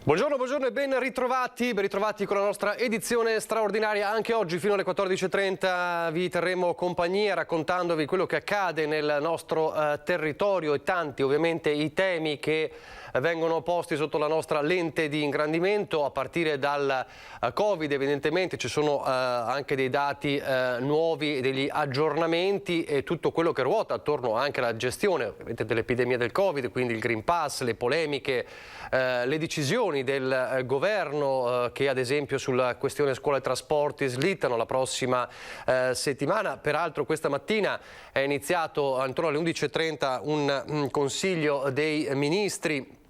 Buongiorno e ben ritrovati con la nostra edizione straordinaria. Anche oggi fino alle 14:30 vi terremo compagnia raccontandovi quello che accade nel nostro territorio e tanti ovviamente i temi che vengono posti sotto la nostra lente di ingrandimento, a partire dal Covid. Evidentemente ci sono anche dei dati nuovi, degli aggiornamenti e tutto quello che ruota attorno anche alla gestione ovviamente dell'epidemia del Covid, quindi il Green Pass, le polemiche, le decisioni del governo che ad esempio sulla questione scuola e trasporti slittano la prossima settimana. Peraltro questa mattina è iniziato intorno alle 11:30 un consiglio dei ministri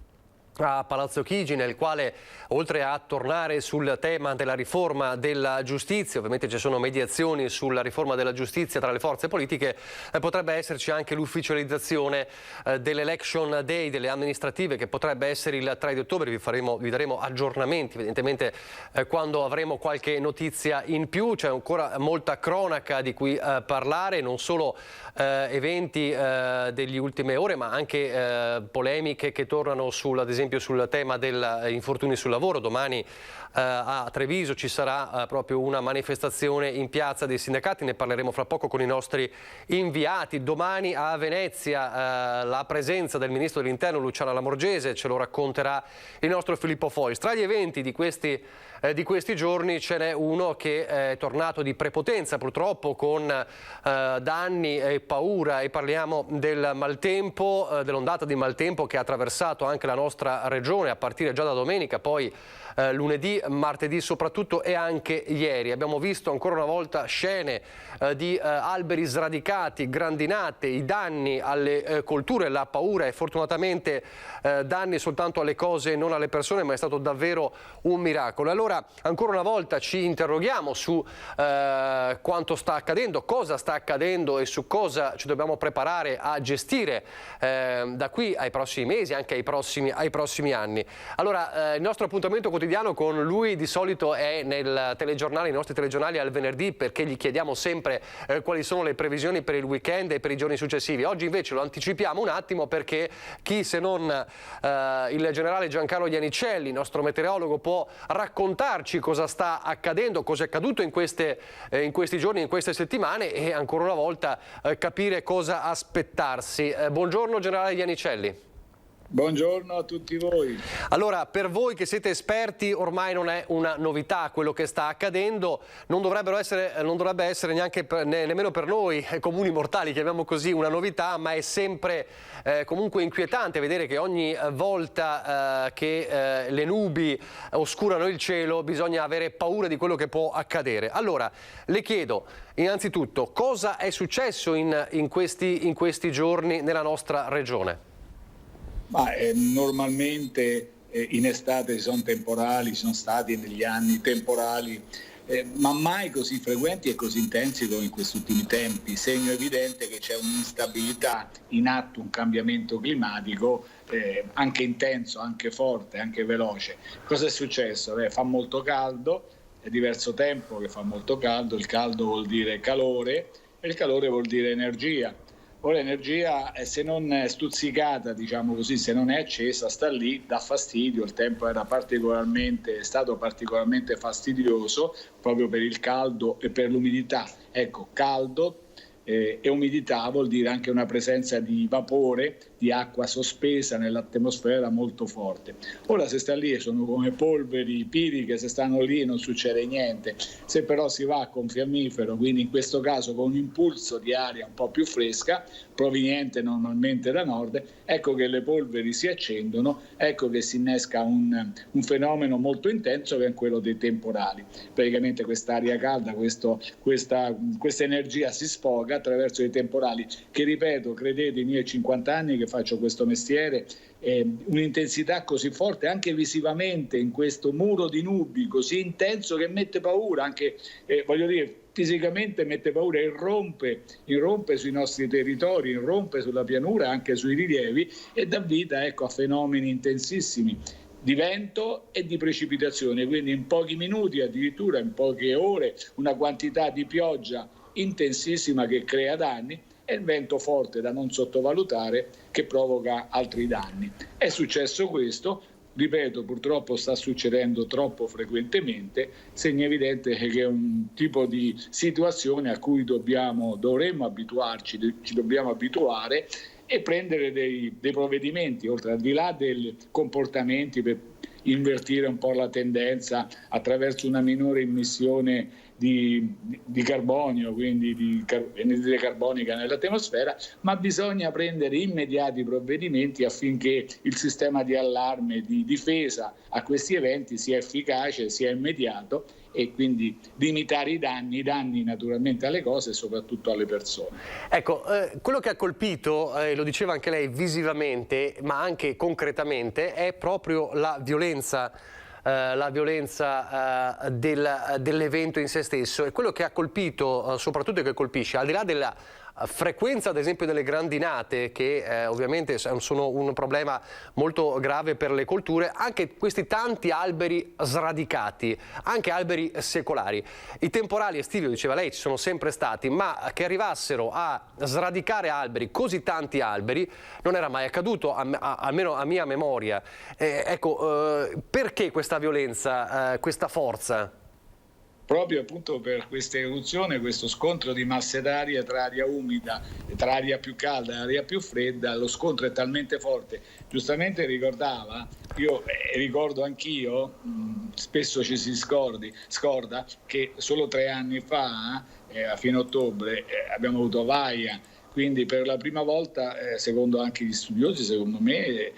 a Palazzo Chigi, nel quale oltre a tornare sul tema della riforma della giustizia, ovviamente ci sono mediazioni sulla riforma della giustizia tra le forze politiche, potrebbe esserci anche l'ufficializzazione dell'election day, delle amministrative, che potrebbe essere il 3 di ottobre. Vi daremo aggiornamenti evidentemente quando avremo qualche notizia in più. C'è ancora molta cronaca di cui parlare, non solo eventi delle ultime ore, ma anche polemiche che tornano ad esempio sul tema degli infortuni sul lavoro. Domani a Treviso ci sarà proprio una manifestazione in piazza dei sindacati, ne parleremo fra poco con i nostri inviati. Domani a Venezia la presenza del ministro dell'Interno Luciana Lamorgese, ce lo racconterà il nostro Filippo Fois. Tra gli eventi di questi giorni ce n'è uno che è tornato di prepotenza purtroppo, con danni e paura, e parliamo del maltempo, dell'ondata di maltempo che ha attraversato anche la nostra regione a partire già da domenica, poi lunedì, martedì soprattutto, e anche ieri. Abbiamo visto ancora una volta scene di alberi sradicati, grandinate, i danni alle colture, la paura, e fortunatamente danni soltanto alle cose, non alle persone, ma è stato davvero un miracolo. Allora, ancora una volta ci interroghiamo su quanto sta accadendo, cosa sta accadendo e su cosa ci dobbiamo preparare a gestire da qui ai prossimi mesi, anche ai prossimi anni. Allora, il nostro appuntamento quotidiano con lui di solito è nei nostri telegiornali al venerdì, perché gli chiediamo sempre quali sono le previsioni per il weekend e per i giorni successivi. Oggi invece lo anticipiamo un attimo, perché chi se non il generale Giancarlo Iannicelli, nostro meteorologo, può raccontarci cosa sta accadendo, cosa è accaduto in questi giorni, in queste settimane, e ancora una volta capire cosa aspettarsi. Buongiorno generale Iannicelli. Buongiorno a tutti voi. Allora, per voi che siete esperti, ormai non è una novità quello che sta accadendo, non dovrebbe essere neanche nemmeno per noi comuni mortali, chiamiamo così, una novità, ma è sempre comunque inquietante vedere che ogni volta che le nubi oscurano il cielo bisogna avere paura di quello che può accadere. Allora, le chiedo innanzitutto cosa è successo in questi giorni nella nostra regione? Normalmente in estate ci sono temporali, ci sono stati negli anni temporali, ma mai così frequenti e così intensi come in questi ultimi tempi. Segno evidente che c'è un'instabilità in atto, un cambiamento climatico anche intenso, anche forte, anche veloce. Cosa è successo? Fa molto caldo, è diverso tempo che fa molto caldo, il caldo vuol dire calore e il calore vuol dire energia. Ora l'energia, se non è stuzzicata, diciamo così, se non è accesa, sta lì, dà fastidio. Il tempo è stato particolarmente fastidioso proprio per il caldo e per l'umidità. Ecco, caldo e umidità vuol dire anche una presenza di vapore, di acqua sospesa nell'atmosfera molto forte. Ora se sta lì sono come polveri, piriche, se stanno lì non succede niente. Se però si va con fiammifero, quindi in questo caso con un impulso di aria un po' più fresca, proveniente normalmente da nord, ecco che le polveri si accendono, ecco che si innesca un fenomeno molto intenso, che è quello dei temporali. Praticamente quest'aria calda, questa energia si sfoga attraverso i temporali, che ripeto, credete, i miei 50 anni che faccio questo mestiere, un'intensità così forte anche visivamente in questo muro di nubi così intenso che mette paura, anche fisicamente mette paura, irrompe sui nostri territori, irrompe sulla pianura, anche sui rilievi, e dà vita a fenomeni intensissimi di vento e di precipitazione. Quindi in pochi minuti, addirittura in poche ore, una quantità di pioggia intensissima che crea danni, e il vento forte da non sottovalutare che provoca altri danni. È successo questo, ripeto, purtroppo sta succedendo troppo frequentemente, segno evidente che è un tipo di situazione a cui dovremmo abituarci, ci dobbiamo abituare e prendere dei provvedimenti, oltre al di là dei comportamenti per invertire un po' la tendenza attraverso una minore emissione di carbonio, quindi di anidride carbonica nell'atmosfera, ma bisogna prendere immediati provvedimenti affinché il sistema di allarme, di difesa a questi eventi sia efficace, sia immediato e quindi limitare i danni naturalmente alle cose e soprattutto alle persone. Ecco, quello che ha colpito, lo diceva anche lei visivamente, ma anche concretamente, è proprio la violenza dell'evento in se stesso, e quello che ha colpito soprattutto e che colpisce, al di là della frequenza ad esempio delle grandinate, che ovviamente sono un problema molto grave per le colture, anche questi tanti alberi sradicati, anche alberi secolari. I temporali estivi, lo diceva lei, ci sono sempre stati, ma che arrivassero a sradicare alberi, così tanti alberi, non era mai accaduto, almeno a mia memoria. Perché questa violenza, questa forza? Proprio appunto per questa eruzione, questo scontro di masse d'aria tra aria umida, tra aria più calda e aria più fredda, lo scontro è talmente forte. Giustamente ricordava, io ricordo anch'io, spesso ci si scorda che solo 3 anni fa, a fine ottobre, abbiamo avuto Vaia. Quindi per la prima volta, secondo anche gli studiosi, secondo me,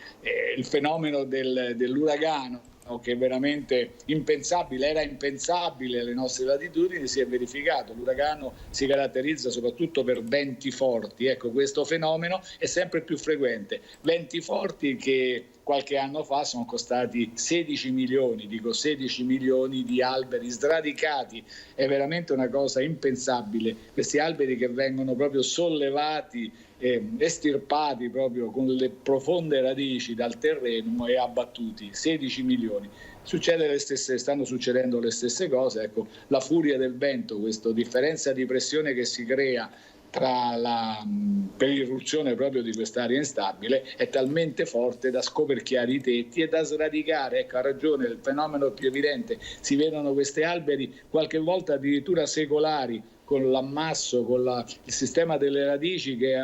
il fenomeno dell'uragano, che è veramente impensabile, era impensabile alle nostre latitudini, si è verificato. L'uragano si caratterizza soprattutto per venti forti, ecco, questo fenomeno è sempre più frequente. Venti forti che qualche anno fa sono costati 16 milioni, dico 16 milioni di alberi sradicati, è veramente una cosa impensabile, questi alberi che vengono proprio sollevati, estirpati proprio con le profonde radici dal terreno e abbattuti, 16 milioni. Stanno succedendo le stesse cose, ecco, la furia del vento, questa differenza di pressione che si crea per l'irruzione proprio di quest'area instabile è talmente forte da scoperchiare i tetti e da sradicare. Ecco, ha ragione, il fenomeno più evidente, si vedono questi alberi qualche volta addirittura secolari, con l'ammasso, con il sistema delle radici che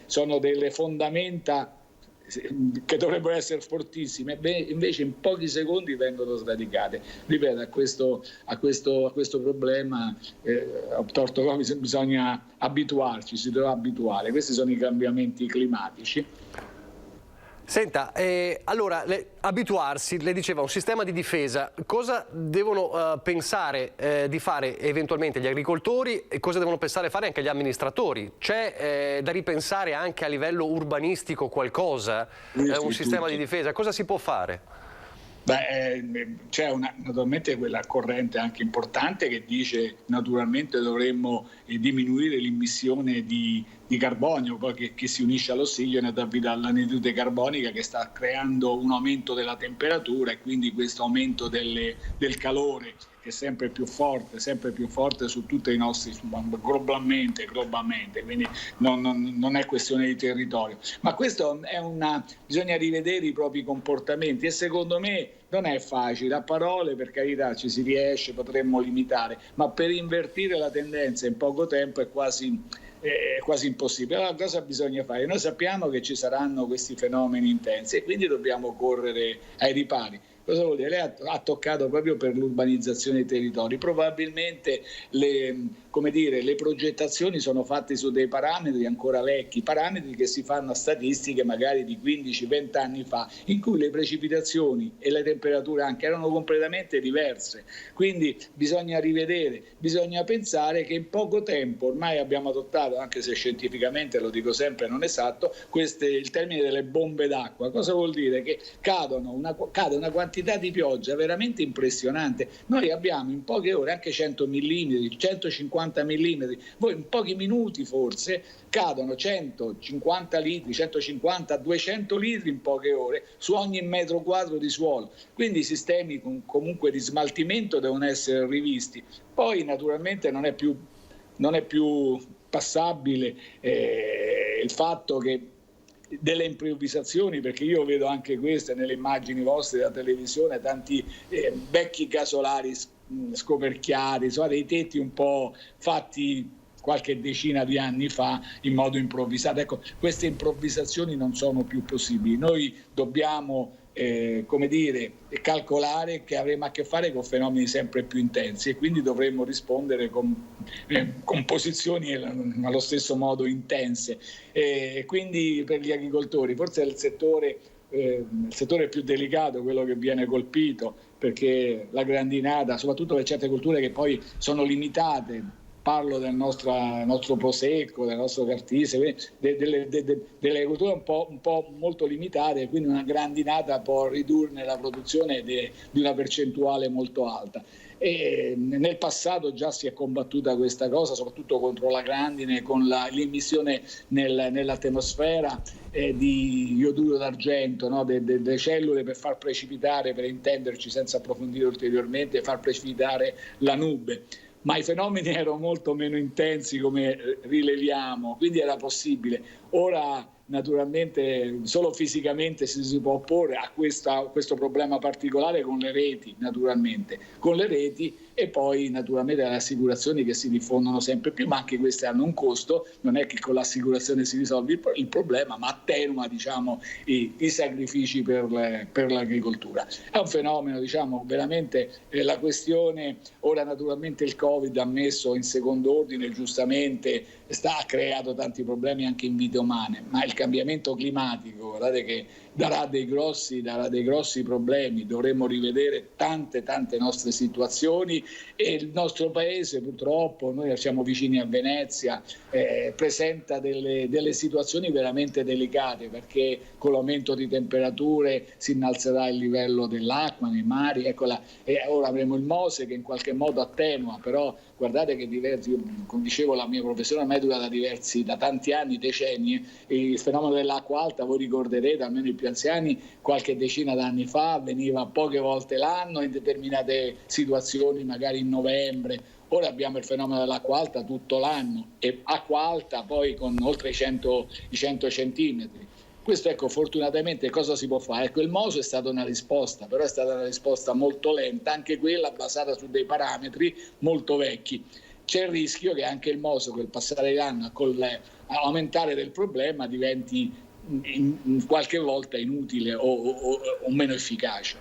sono delle fondamenta che dovrebbero essere fortissime, invece in pochi secondi vengono sradicate. Ripeto, a questo problema torto come bisogna abituarci, si deve abituare. Questi sono i cambiamenti climatici. Senta, allora, abituarsi, le diceva, un sistema di difesa, cosa devono pensare di fare eventualmente gli agricoltori e cosa devono pensare fare anche gli amministratori? C'è da ripensare anche a livello urbanistico qualcosa, un sistema di difesa? Cosa si può fare? C'è naturalmente quella corrente anche importante che dice naturalmente dovremmo diminuire l'immissione di carbonio, poi che si unisce all'ossigeno e dà vita all'anidride carbonica, che sta creando un aumento della temperatura e quindi questo aumento del calore che è sempre più forte su tutti i nostri, globalmente, quindi non è questione di territorio. Ma questo bisogna rivedere i propri comportamenti e secondo me non è facile, a parole per carità ci si riesce, potremmo limitare, ma per invertire la tendenza in poco tempo è quasi impossibile. Allora cosa bisogna fare? Noi sappiamo che ci saranno questi fenomeni intensi e quindi dobbiamo correre ai ripari. Cosa vuol dire? Lei ha toccato proprio per l'urbanizzazione dei territori. Probabilmente le progettazioni sono fatte su dei parametri ancora vecchi, parametri che si fanno a statistiche magari di 15-20 anni fa, in cui le precipitazioni e le temperature anche erano completamente diverse. Quindi bisogna rivedere, bisogna pensare che in poco tempo ormai abbiamo adottato, anche se scientificamente, lo dico sempre, non esatto, il termine delle bombe d'acqua. Cosa vuol dire? Che cade una quantità di pioggia veramente impressionante. Noi abbiamo in poche ore anche 100 mm, 150 mm, voi in pochi minuti forse cadono 150 litri, 150, 200 litri in poche ore su ogni metro quadro di suolo. Quindi i sistemi comunque di smaltimento devono essere rivisti. Poi naturalmente non è più passabile il fatto che delle improvvisazioni, perché io vedo anche queste nelle immagini vostre da televisione, tanti vecchi casolari scoperchiati, insomma, dei tetti un po' fatti qualche decina di anni fa in modo improvvisato. Ecco, queste improvvisazioni non sono più possibili. Noi dobbiamo come dire, calcolare che avremo a che fare con fenomeni sempre più intensi e quindi dovremmo rispondere con posizioni allo stesso modo intense. Quindi per gli agricoltori forse è il settore più delicato, quello che viene colpito, perché la grandinata, soprattutto per certe colture che poi sono limitate, parlo del nostro prosecco, del nostro cartise, delle culture un po' molto limitate, quindi una grandinata può ridurne la produzione di una percentuale molto alta. E nel passato già si è combattuta questa cosa, soprattutto contro la grandine, con l'immissione nell'atmosfera di iodurio d'argento, no? delle cellule per far precipitare, per intenderci senza approfondire ulteriormente, far precipitare la nube. Ma i fenomeni erano molto meno intensi, come rileviamo, quindi era possibile. Ora naturalmente solo fisicamente si può opporre a questo problema particolare con le reti, naturalmente, con le reti e poi naturalmente le assicurazioni che si diffondono sempre più, ma anche queste hanno un costo, non è che con l'assicurazione si risolve il problema, ma attenua, diciamo, i sacrifici per l'agricoltura. È un fenomeno, diciamo, veramente la questione, ora naturalmente il Covid ha messo in secondo ordine, giustamente ha creato tanti problemi anche in vite umane, ma il cambiamento climatico, guardate che darà dei grossi problemi, dovremo rivedere tante nostre situazioni e il nostro paese purtroppo, noi siamo vicini a Venezia, presenta delle situazioni veramente delicate, perché con l'aumento di temperature si innalzerà il livello dell'acqua nei mari, ora avremo il Mose che in qualche modo attenua, però guardate che come dicevo, la mia professione ormai dura da tanti anni, decenni, il fenomeno dell'acqua alta, voi ricorderete, almeno i più anziani, qualche decina d'anni fa avveniva poche volte l'anno in determinate situazioni, magari in novembre. Ora abbiamo il fenomeno dell'acqua alta tutto l'anno e acqua alta poi con oltre i 100 centimetri. Questo, ecco, fortunatamente cosa si può fare? Ecco, il MOSE è stata una risposta, però è stata una risposta molto lenta, anche quella basata su dei parametri molto vecchi. C'è il rischio che anche il MOSE, col passare dell'anno, con l'aumentare del problema, diventi in qualche volta inutile o meno efficace.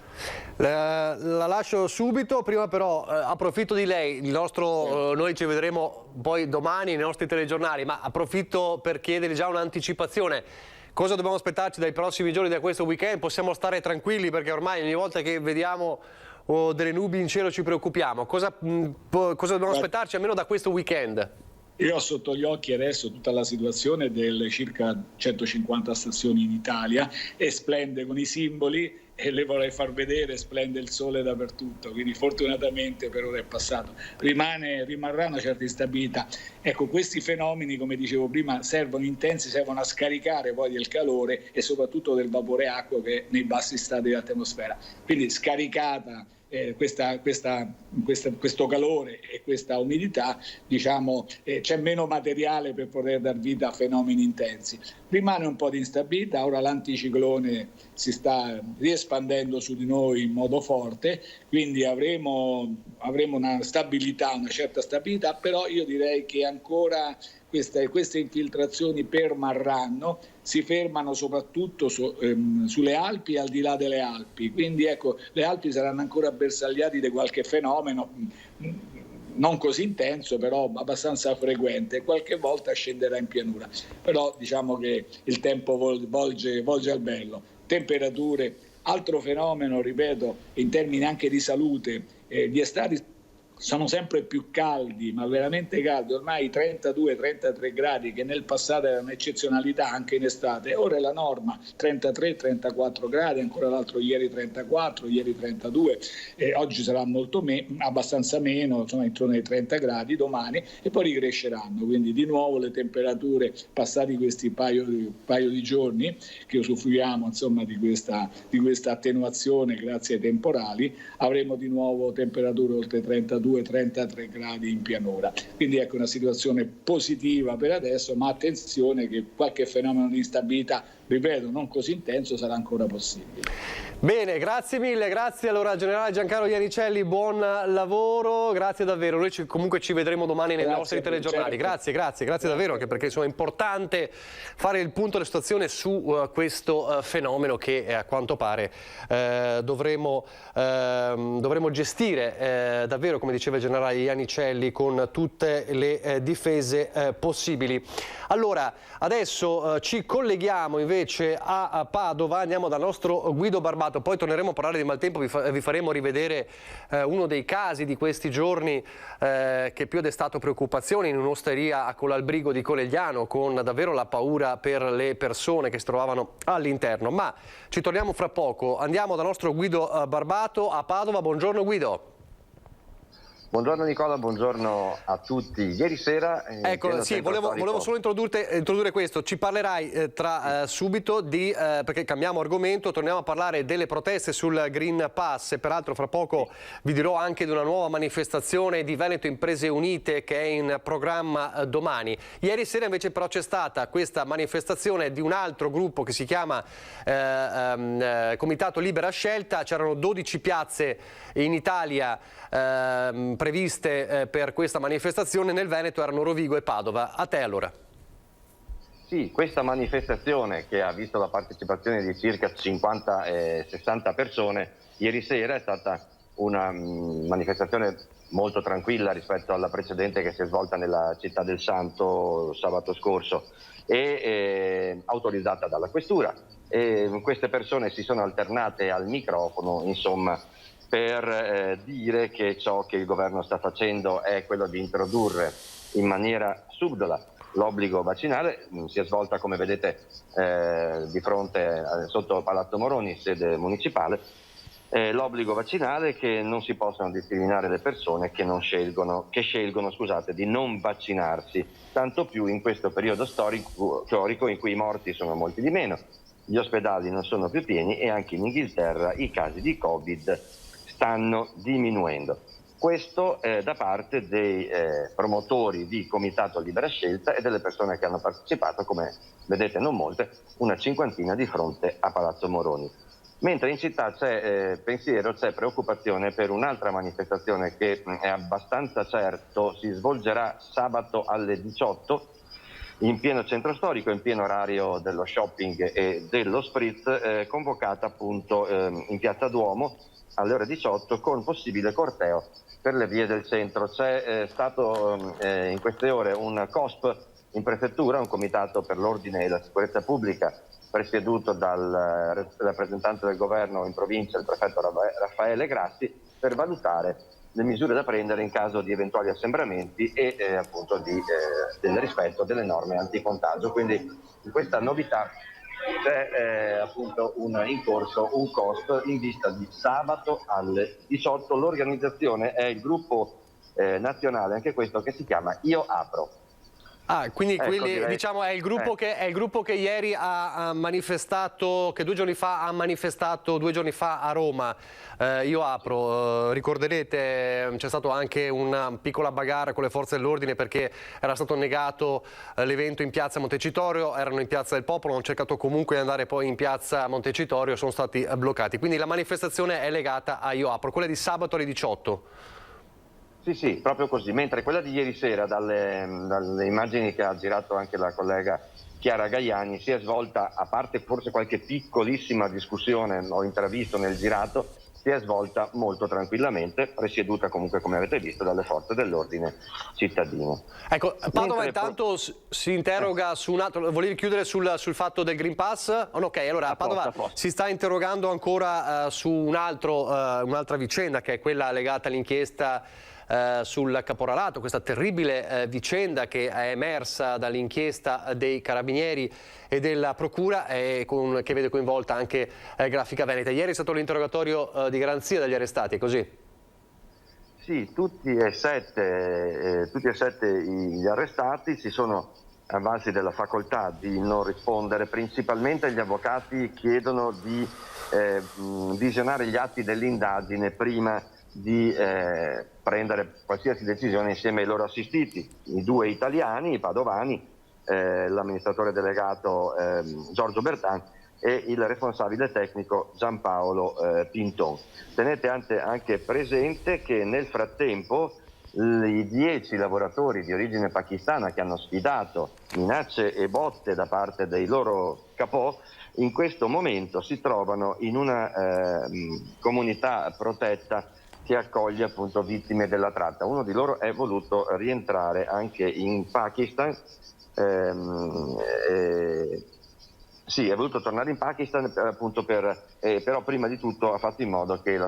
La lascio subito, prima però approfitto di lei, noi ci vedremo poi domani nei nostri telegiornali, ma approfitto per chiedere già un'anticipazione. Cosa dobbiamo aspettarci dai prossimi giorni, da questo weekend? Possiamo stare tranquilli perché ormai ogni volta che vediamo delle nubi in cielo ci preoccupiamo. Cosa dobbiamo aspettarci almeno da questo weekend? Io ho sotto gli occhi adesso tutta la situazione delle circa 150 stazioni in Italia e splende con i simboli e le vorrei far vedere, splende il sole dappertutto, quindi fortunatamente per ora è passato. Rimarrà una certa instabilità. Ecco, questi fenomeni, come dicevo prima, servono a scaricare poi del calore e soprattutto del vapore acqueo che è nei bassi stati dell'atmosfera. Quindi scaricata questo calore e questa umidità, diciamo, c'è meno materiale per poter dar vita a fenomeni intensi. Rimane un po' di instabilità, ora l'anticiclone si sta riespandendo su di noi in modo forte, quindi avremo una certa stabilità, però io direi che ancora queste infiltrazioni permarranno, si fermano soprattutto sulle Alpi e al di là delle Alpi, quindi ecco, le Alpi saranno ancora bersagliati di qualche fenomeno non così intenso, però abbastanza frequente, qualche volta scenderà in pianura, però diciamo che il tempo volge al bello. Temperature, altro fenomeno, ripeto, in termini anche di salute, gli estati sono sempre più caldi, ma veramente caldi, ormai 32-33 gradi che nel passato era un'eccezionalità anche in estate, ora è la norma, 33-34 gradi, ancora l'altro ieri 34, ieri 32, oggi sarà abbastanza meno, insomma intorno ai 30 gradi domani e poi ricresceranno, quindi di nuovo le temperature passati questi paio di giorni che usufruiamo insomma di questa attenuazione grazie ai temporali, avremo di nuovo temperature oltre 32 32-33 gradi in pianura. Quindi ecco una situazione positiva per adesso, ma attenzione che qualche fenomeno di instabilità, ripeto, non così intenso, sarà ancora possibile. Bene, grazie mille, grazie allora generale Giancarlo Iannicelli, buon lavoro, grazie davvero, noi comunque ci vedremo domani nei nostri telegiornali, certo. Grazie davvero, anche perché insomma, è importante fare il punto della situazione su questo fenomeno che a quanto pare dovremo gestire davvero, come diceva il generale Iannicelli, con tutte le difese possibili. Allora, adesso ci colleghiamo invece a Padova, andiamo dal nostro Guido Barbato, poi torneremo a parlare di maltempo, vi faremo rivedere uno dei casi di questi giorni che più ha destato preoccupazioni in un'osteria a Colalbrigo di Conegliano, con davvero la paura per le persone che si trovavano all'interno. Ma ci torniamo fra poco, andiamo dal nostro Guido Barbato a Padova. Buongiorno Guido. Buongiorno Nicola, buongiorno a tutti. Ieri sera... Ecco, sì, volevo solo introdurre questo. Ci parlerai subito perché cambiamo argomento, torniamo a parlare delle proteste sul Green Pass e peraltro fra poco vi dirò anche di una nuova manifestazione di Veneto Imprese Unite che è in programma domani. Ieri sera invece però c'è stata questa manifestazione di un altro gruppo che si chiama Comitato Libera Scelta, c'erano 12 piazze in Italia previste per questa manifestazione, nel Veneto erano Rovigo e Padova. A te allora. Sì, questa manifestazione che ha visto la partecipazione di circa 50-60 persone, ieri sera è stata una manifestazione molto tranquilla rispetto alla precedente che si è svolta nella città del Santo sabato scorso e autorizzata dalla questura. E queste persone si sono alternate al microfono, insomma, per dire che ciò che il governo sta facendo è quello di introdurre in maniera subdola l'obbligo vaccinale. Si è svolta, come vedete, di fronte sotto Palazzo Moroni, sede municipale, l'obbligo vaccinale, che non si possono discriminare le persone che scelgono di non vaccinarsi, tanto più in questo periodo storico in cui i morti sono molti di meno, gli ospedali non sono più pieni e anche in Inghilterra i casi di Covid stanno diminuendo. Questo da parte dei promotori di Comitato Libera Scelta e delle persone che hanno partecipato, come vedete non molte, una cinquantina di fronte a Palazzo Moroni. Mentre in città c'è pensiero, c'è preoccupazione per un'altra manifestazione che è abbastanza certo si svolgerà sabato alle 18 in pieno centro storico, in pieno orario dello shopping e dello spritz, convocata appunto in Piazza Duomo alle ore 18 con possibile corteo per le vie del centro. C'è stato in queste ore un COSP in prefettura, un comitato per l'ordine e la sicurezza pubblica, presieduto dal rappresentante del governo in provincia, il prefetto Raffaele Grassi, per valutare le misure da prendere in caso di eventuali assembramenti e appunto del rispetto delle norme anticontagio. Quindi in questa novità c'è appunto in corso un COSP in vista di sabato alle 18. L'organizzazione è il gruppo nazionale, anche questo, che si chiama Io Apro. Ah, quindi Ecco, diciamo è il gruppo che ieri ha manifestato, che 2 giorni fa ha manifestato, 2 giorni fa a Roma. Io Apro, ricorderete, c'è stato anche una piccola bagarre con le forze dell'ordine perché era stato negato l'evento in piazza Montecitorio, erano in piazza del Popolo, hanno cercato comunque di andare poi in piazza Montecitorio, sono stati bloccati. Quindi la manifestazione è legata a Io Apro, quella di sabato alle 18. Sì, proprio così, mentre quella di ieri sera, dalle immagini che ha girato anche la collega Chiara Gaiani, si è svolta, a parte forse qualche piccolissima discussione, ho intravisto nel girato, si è svolta molto tranquillamente, presieduta comunque, come avete visto, dalle forze dell'ordine cittadine. Ecco, Padova intanto si interroga su un altro, volevi chiudere sul fatto del Green Pass? Oh, ok, allora Padova si sta interrogando ancora su un'altra vicenda, che è quella legata all'inchiesta sul caporalato, questa terribile vicenda che è emersa dall'inchiesta dei Carabinieri e della Procura che vede coinvolta anche Grafica Veneta. Ieri è stato l'interrogatorio di garanzia degli arrestati, è così? Sì, tutti e sette gli arrestati si sono avvalsi della facoltà di non rispondere. Principalmente gli avvocati chiedono di visionare gli atti dell'indagine prima di prendere qualsiasi decisione insieme ai loro assistiti, i 2 italiani, i padovani, l'amministratore delegato Giorgio Bertan e il responsabile tecnico Giampaolo Pinton. Tenete anche presente che nel frattempo i 10 lavoratori di origine pakistana che hanno sfidato minacce e botte da parte dei loro capò in questo momento si trovano in una comunità protetta che accoglie appunto vittime della tratta. Uno di loro è voluto rientrare anche in Pakistan, sì, è voluto tornare in Pakistan appunto però prima di tutto ha fatto in modo che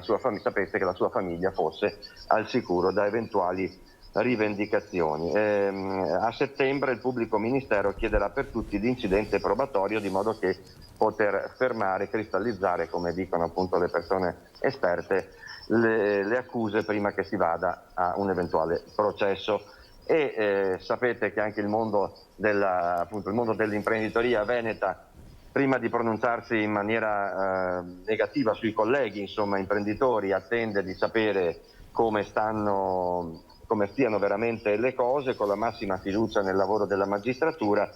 sapesse che la sua famiglia fosse al sicuro da eventuali rivendicazioni. A settembre il pubblico ministero chiederà per tutti l'incidente probatorio di modo che poter fermare, cristallizzare, come dicono appunto le persone esperte, le accuse prima che si vada a un eventuale processo. E sapete che anche il mondo dell'imprenditoria veneta, prima di pronunciarsi in maniera negativa sui colleghi, insomma, imprenditori, attende di sapere come stiano veramente le cose, con la massima fiducia nel lavoro della magistratura.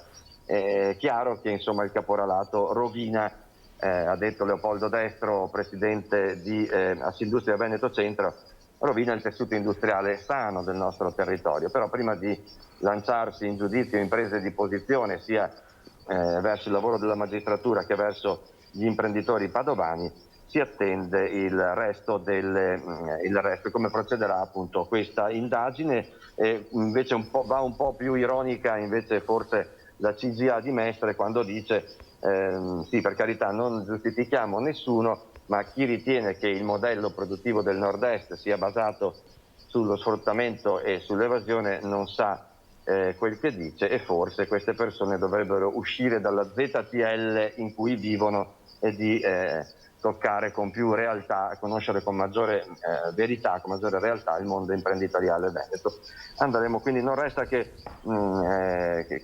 È chiaro che insomma il caporalato rovina, ha detto Leopoldo Destro, presidente di Assindustria Veneto Centro, rovina il tessuto industriale sano del nostro territorio. Però prima di lanciarsi in giudizio in prese di posizione sia verso il lavoro della magistratura che verso gli imprenditori padovani, si attende il resto come procederà appunto questa indagine. Invece va un po' più ironica invece forse la CGA di Mestre quando dice sì, per carità, non giustifichiamo nessuno, ma chi ritiene che il modello produttivo del nord-est sia basato sullo sfruttamento e sull'evasione non sa quel che dice, e forse queste persone dovrebbero uscire dalla ZTL in cui vivono e di toccare con più realtà, conoscere con maggiore verità, con maggiore realtà il mondo imprenditoriale veneto. Andremo, quindi non resta che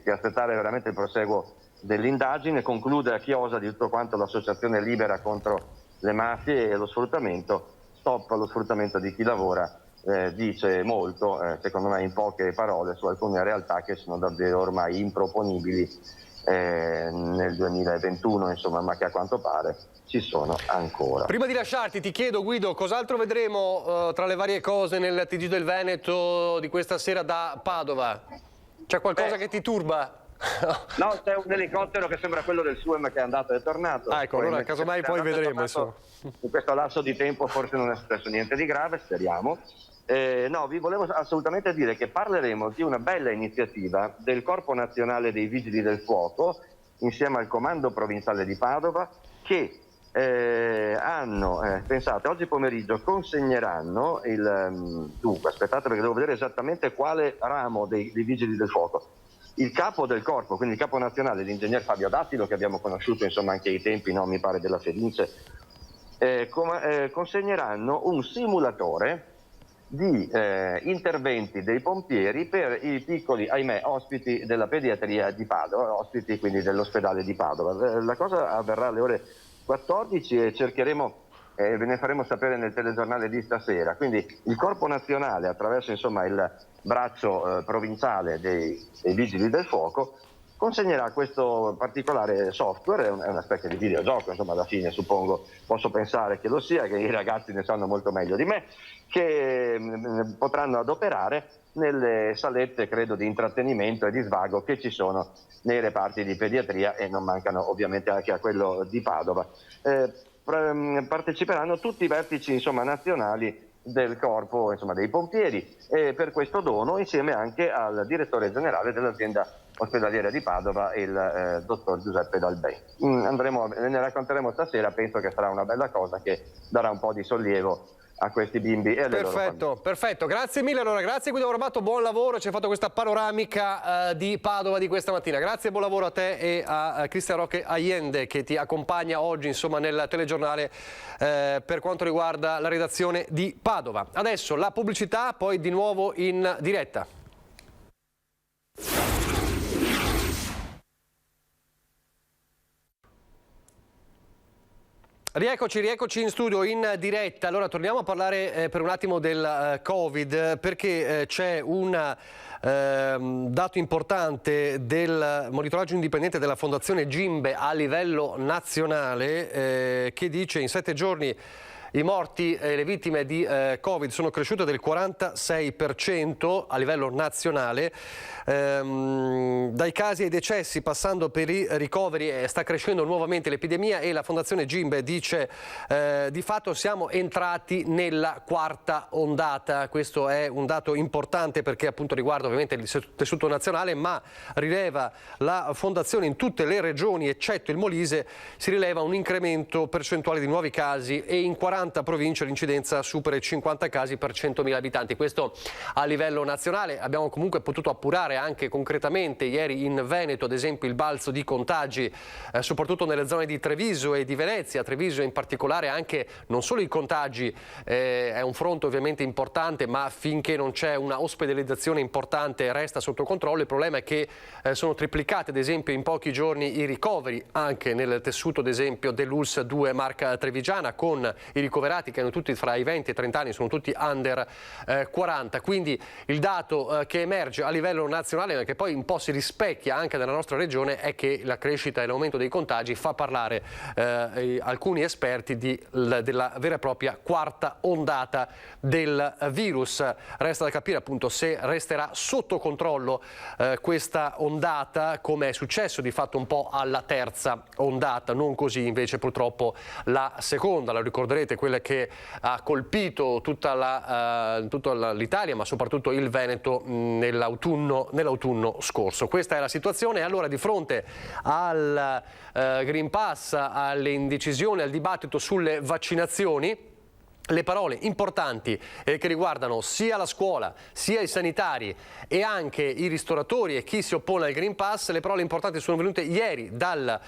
aspettare veramente il proseguo dell'indagine. Conclude a chiosa di tutto quanto l'associazione libera contro le mafie e lo sfruttamento. Stop allo sfruttamento di chi lavora, dice molto, secondo me in poche parole, su alcune realtà che sono davvero ormai improponibili nel 2021, insomma, ma che a quanto pare ci sono ancora. Prima di lasciarti ti chiedo, Guido, cos'altro vedremo tra le varie cose nel TG del Veneto di questa sera da Padova? C'è qualcosa che ti turba? No, c'è un elicottero che sembra quello del SUEM che è andato e è tornato. Ecco, allora casomai poi vedremo. In questo lasso di tempo forse non è successo niente di grave, speriamo. No, vi volevo assolutamente dire che parleremo di una bella iniziativa del Corpo Nazionale dei Vigili del Fuoco insieme al Comando Provinciale di Padova che pensate, oggi pomeriggio consegneranno dunque, aspettate perché devo vedere esattamente quale ramo dei Vigili del Fuoco. Il capo del corpo, quindi il capo nazionale, l'ingegner Fabio Dattilo, che abbiamo conosciuto insomma anche ai tempi, no, mi pare, della Fenice, consegneranno un simulatore di interventi dei pompieri per i piccoli, ahimè, ospiti della pediatria di Padova, ospiti quindi dell'ospedale di Padova. La cosa avverrà alle ore 14 e cercheremo, ve ne faremo sapere nel telegiornale di stasera. Quindi il Corpo Nazionale, attraverso insomma il braccio provinciale dei Vigili del Fuoco, consegnerà questo particolare software, è una specie di videogioco, insomma, alla fine suppongo, posso pensare che lo sia, che i ragazzi ne sanno molto meglio di me, che potranno adoperare nelle salette, credo, di intrattenimento e di svago che ci sono nei reparti di pediatria, e non mancano ovviamente anche a quello di Padova. Parteciperanno tutti i vertici insomma nazionali del corpo, insomma, dei pompieri, e per questo dono insieme anche al direttore generale dell'azienda ospedaliera di Padova, il dottor Giuseppe Dalbè. Ne racconteremo stasera, penso che sarà una bella cosa che darà un po' di sollievo a questi bimbi e alle loro famiglie. Perfetto, grazie mille. Allora, grazie Guido Barbato, buon lavoro, ci hai fatto questa panoramica di Padova di questa mattina. Grazie, buon lavoro a te e a Cristian Roque Allende che ti accompagna oggi insomma nel telegiornale per quanto riguarda la redazione di Padova. Adesso la pubblicità, poi di nuovo in diretta. Rieccoci in studio in diretta. Allora torniamo a parlare per un attimo del Covid, perché c'è un dato importante del monitoraggio indipendente della Fondazione Gimbe a livello nazionale che dice in 7 giorni i morti e le vittime di Covid sono cresciute del 46% a livello nazionale. Dai casi ai decessi, passando per i ricoveri, sta crescendo nuovamente l'epidemia e la Fondazione Gimbe dice di fatto siamo entrati nella quarta ondata. Questo è un dato importante perché appunto riguarda ovviamente il tessuto nazionale, ma rileva la Fondazione in tutte le regioni eccetto il Molise si rileva un incremento percentuale di nuovi casi e in 40 province l'incidenza supera i 50 casi per 100.000 abitanti. Questo a livello nazionale. Abbiamo comunque potuto appurare anche concretamente ieri in Veneto, ad esempio, il balzo di contagi, soprattutto nelle zone di Treviso e di Venezia. Treviso in particolare anche non solo i contagi, è un fronte ovviamente importante, ma finché non c'è una ospedalizzazione importante resta sotto controllo. Il problema è che sono triplicati ad esempio in pochi giorni i ricoveri anche nel tessuto ad esempio dell'ULSS 2 Marca Trevigiana, con i ricoverati che hanno tutti fra i 20 e i 30 anni, sono tutti under 40. Quindi il dato che emerge a livello nazionale, ma che poi un po' si rispecchia anche nella nostra regione, è che la crescita e l'aumento dei contagi fa parlare alcuni esperti della vera e propria quarta ondata del virus. Resta da capire appunto se resterà sotto controllo questa ondata, come è successo di fatto un po' alla terza ondata, non così invece purtroppo la seconda. La ricorderete, quella che ha colpito tutta l'Italia, ma soprattutto il Veneto nell'autunno scorso. Questa è la situazione. Allora, di fronte al Green Pass, alle indecisioni, al dibattito sulle vaccinazioni, le parole importanti che riguardano sia la scuola, sia i sanitari e anche i ristoratori e chi si oppone al Green Pass, le parole importanti sono venute ieri dal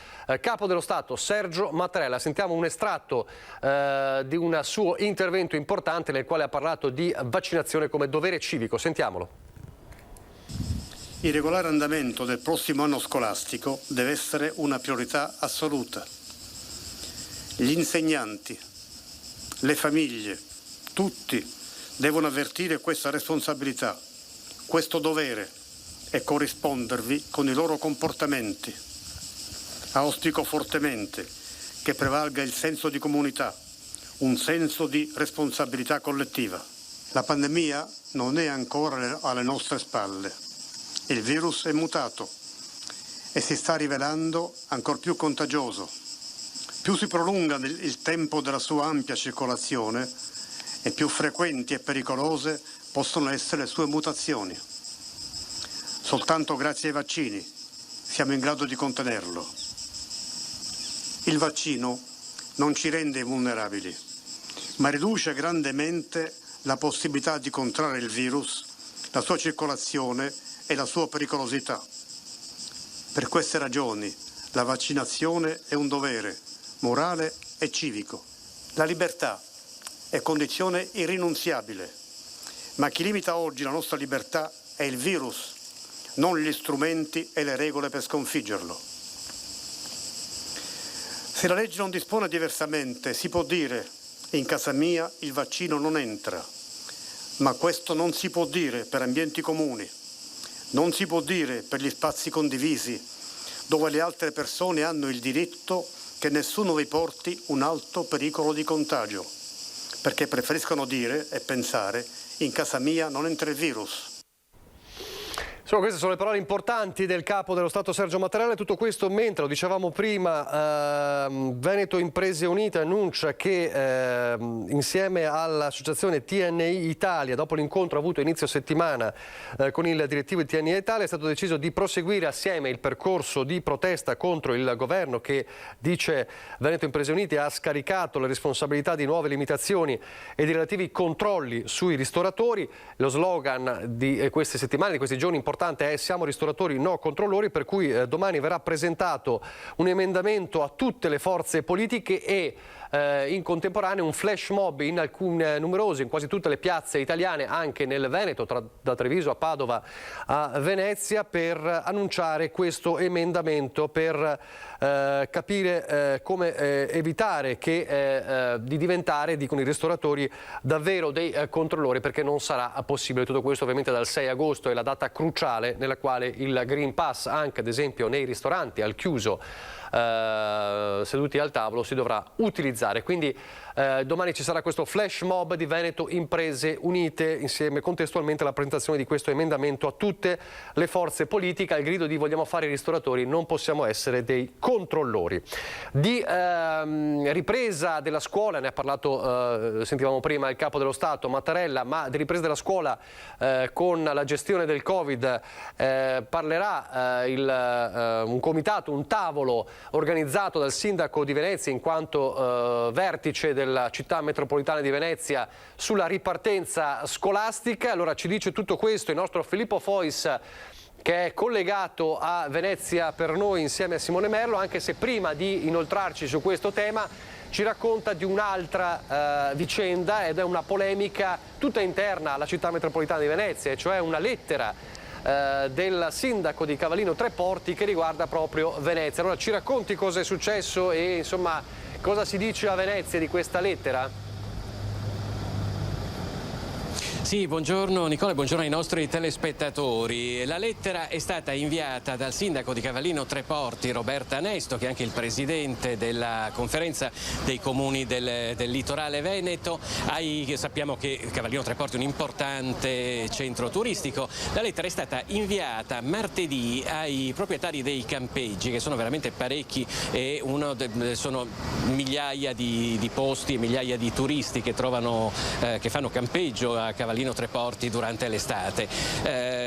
Capo dello Stato Sergio Mattarella. Sentiamo un estratto di un suo intervento importante nel quale ha parlato di vaccinazione come dovere civico. Sentiamolo. Il regolare andamento del prossimo anno scolastico deve essere una priorità assoluta. Gli insegnanti, le famiglie, tutti devono avvertire questa responsabilità, questo dovere e corrispondervi con i loro comportamenti. Auspico fortemente che prevalga il senso di comunità, un senso di responsabilità collettiva. La pandemia non è ancora alle nostre spalle. Il virus è mutato e si sta rivelando ancor più contagioso. Più si prolunga il tempo della sua ampia circolazione e più frequenti e pericolose possono essere le sue mutazioni. Soltanto grazie ai vaccini siamo in grado di contenerlo. Il vaccino non ci rende vulnerabili, ma riduce grandemente la possibilità di contrarre il virus, la sua circolazione e la sua pericolosità. Per queste ragioni la vaccinazione è un dovere morale e civico. La libertà è condizione irrinunziabile, ma chi limita oggi la nostra libertà è il virus, non gli strumenti e le regole per sconfiggerlo. Se la legge non dispone diversamente, si può dire: in casa mia il vaccino non entra, ma questo non si può dire per ambienti comuni, non si può dire per gli spazi condivisi, dove le altre persone hanno il diritto che nessuno vi porti un alto pericolo di contagio, perché preferiscono dire e pensare: in casa mia non entra il virus. Queste sono le parole importanti del Capo dello Stato Sergio Mattarella. Tutto questo mentre, lo dicevamo prima, Veneto Imprese Unite annuncia che insieme all'associazione TNI Italia, dopo l'incontro avuto inizio settimana con il direttivo di TNI Italia, è stato deciso di proseguire assieme il percorso di protesta contro il governo che, dice Veneto Imprese Unite, ha scaricato le responsabilità di nuove limitazioni e di relativi controlli sui ristoratori. Lo slogan di queste settimane, di questi giorni importanti, è siamo ristoratori, no controllori, per cui domani verrà presentato un emendamento a tutte le forze politiche e in contemporanea un flash mob in in quasi tutte le piazze italiane, anche nel Veneto, da Treviso a Padova a Venezia, per annunciare questo emendamento, per capire come evitare di diventare, dicono i ristoratori, davvero dei controllori, perché non sarà possibile. Tutto questo ovviamente dal 6 agosto è la data cruciale nella quale il Green Pass, anche ad esempio nei ristoranti al chiuso, seduti al tavolo, si dovrà utilizzare. Quindi domani ci sarà questo flash mob di Veneto Imprese Unite, insieme contestualmente alla presentazione di questo emendamento a tutte le forze politiche, al grido di vogliamo fare i ristoratori, non possiamo essere dei controllori. Di ripresa della scuola ne ha parlato, sentivamo prima il capo dello Stato Mattarella, ma di ripresa della scuola con la gestione del Covid parlerà un comitato, un tavolo organizzato dal sindaco di Venezia in quanto vertice della città metropolitana di Venezia sulla ripartenza scolastica. Allora ci dice tutto questo il nostro Filippo Fois, che è collegato a Venezia per noi insieme a Simone Merlo, anche se prima di inoltrarci su questo tema ci racconta di un'altra vicenda, ed è una polemica tutta interna alla città metropolitana di Venezia, cioè una lettera del sindaco di Cavallino Treporti che riguarda proprio Venezia. Allora ci racconti cosa è successo e insomma cosa si dice a Venezia di questa lettera? Sì, buongiorno Nicola, buongiorno ai nostri telespettatori. La lettera è stata inviata dal sindaco di Cavallino Treporti, Roberta Anesto, che è anche il presidente della conferenza dei comuni del litorale veneto. Sappiamo che Cavallino Treporti è un importante centro turistico. La lettera è stata inviata martedì ai proprietari dei campeggi, che sono veramente parecchi, e sono migliaia di posti e migliaia di turisti che fanno campeggio a Cavallino Treporti durante l'estate.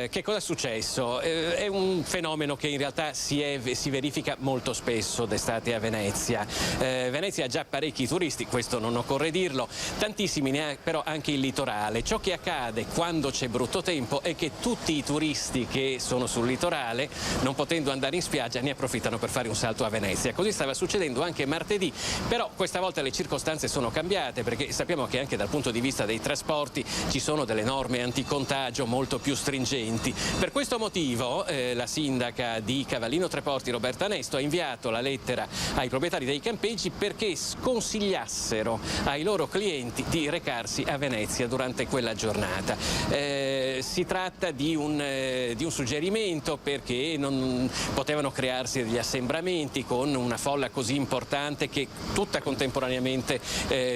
Che cosa è successo? È un fenomeno che in realtà si verifica molto spesso d'estate a Venezia. Venezia ha già parecchi turisti, questo non occorre dirlo, tantissimi ne ha però anche il litorale. Ciò che accade quando c'è brutto tempo è che tutti i turisti che sono sul litorale, non potendo andare in spiaggia, ne approfittano per fare un salto a Venezia. Così stava succedendo anche martedì, però questa volta le circostanze sono cambiate, perché sappiamo che anche dal punto di vista dei trasporti ci sono delle norme anticontagio molto più stringenti. Per questo motivo la sindaca di Cavallino Treporti, Roberta Anesto, ha inviato la lettera ai proprietari dei campeggi perché sconsigliassero ai loro clienti di recarsi a Venezia durante quella giornata. Si tratta di un suggerimento, perché non potevano crearsi degli assembramenti con una folla così importante che tutta contemporaneamente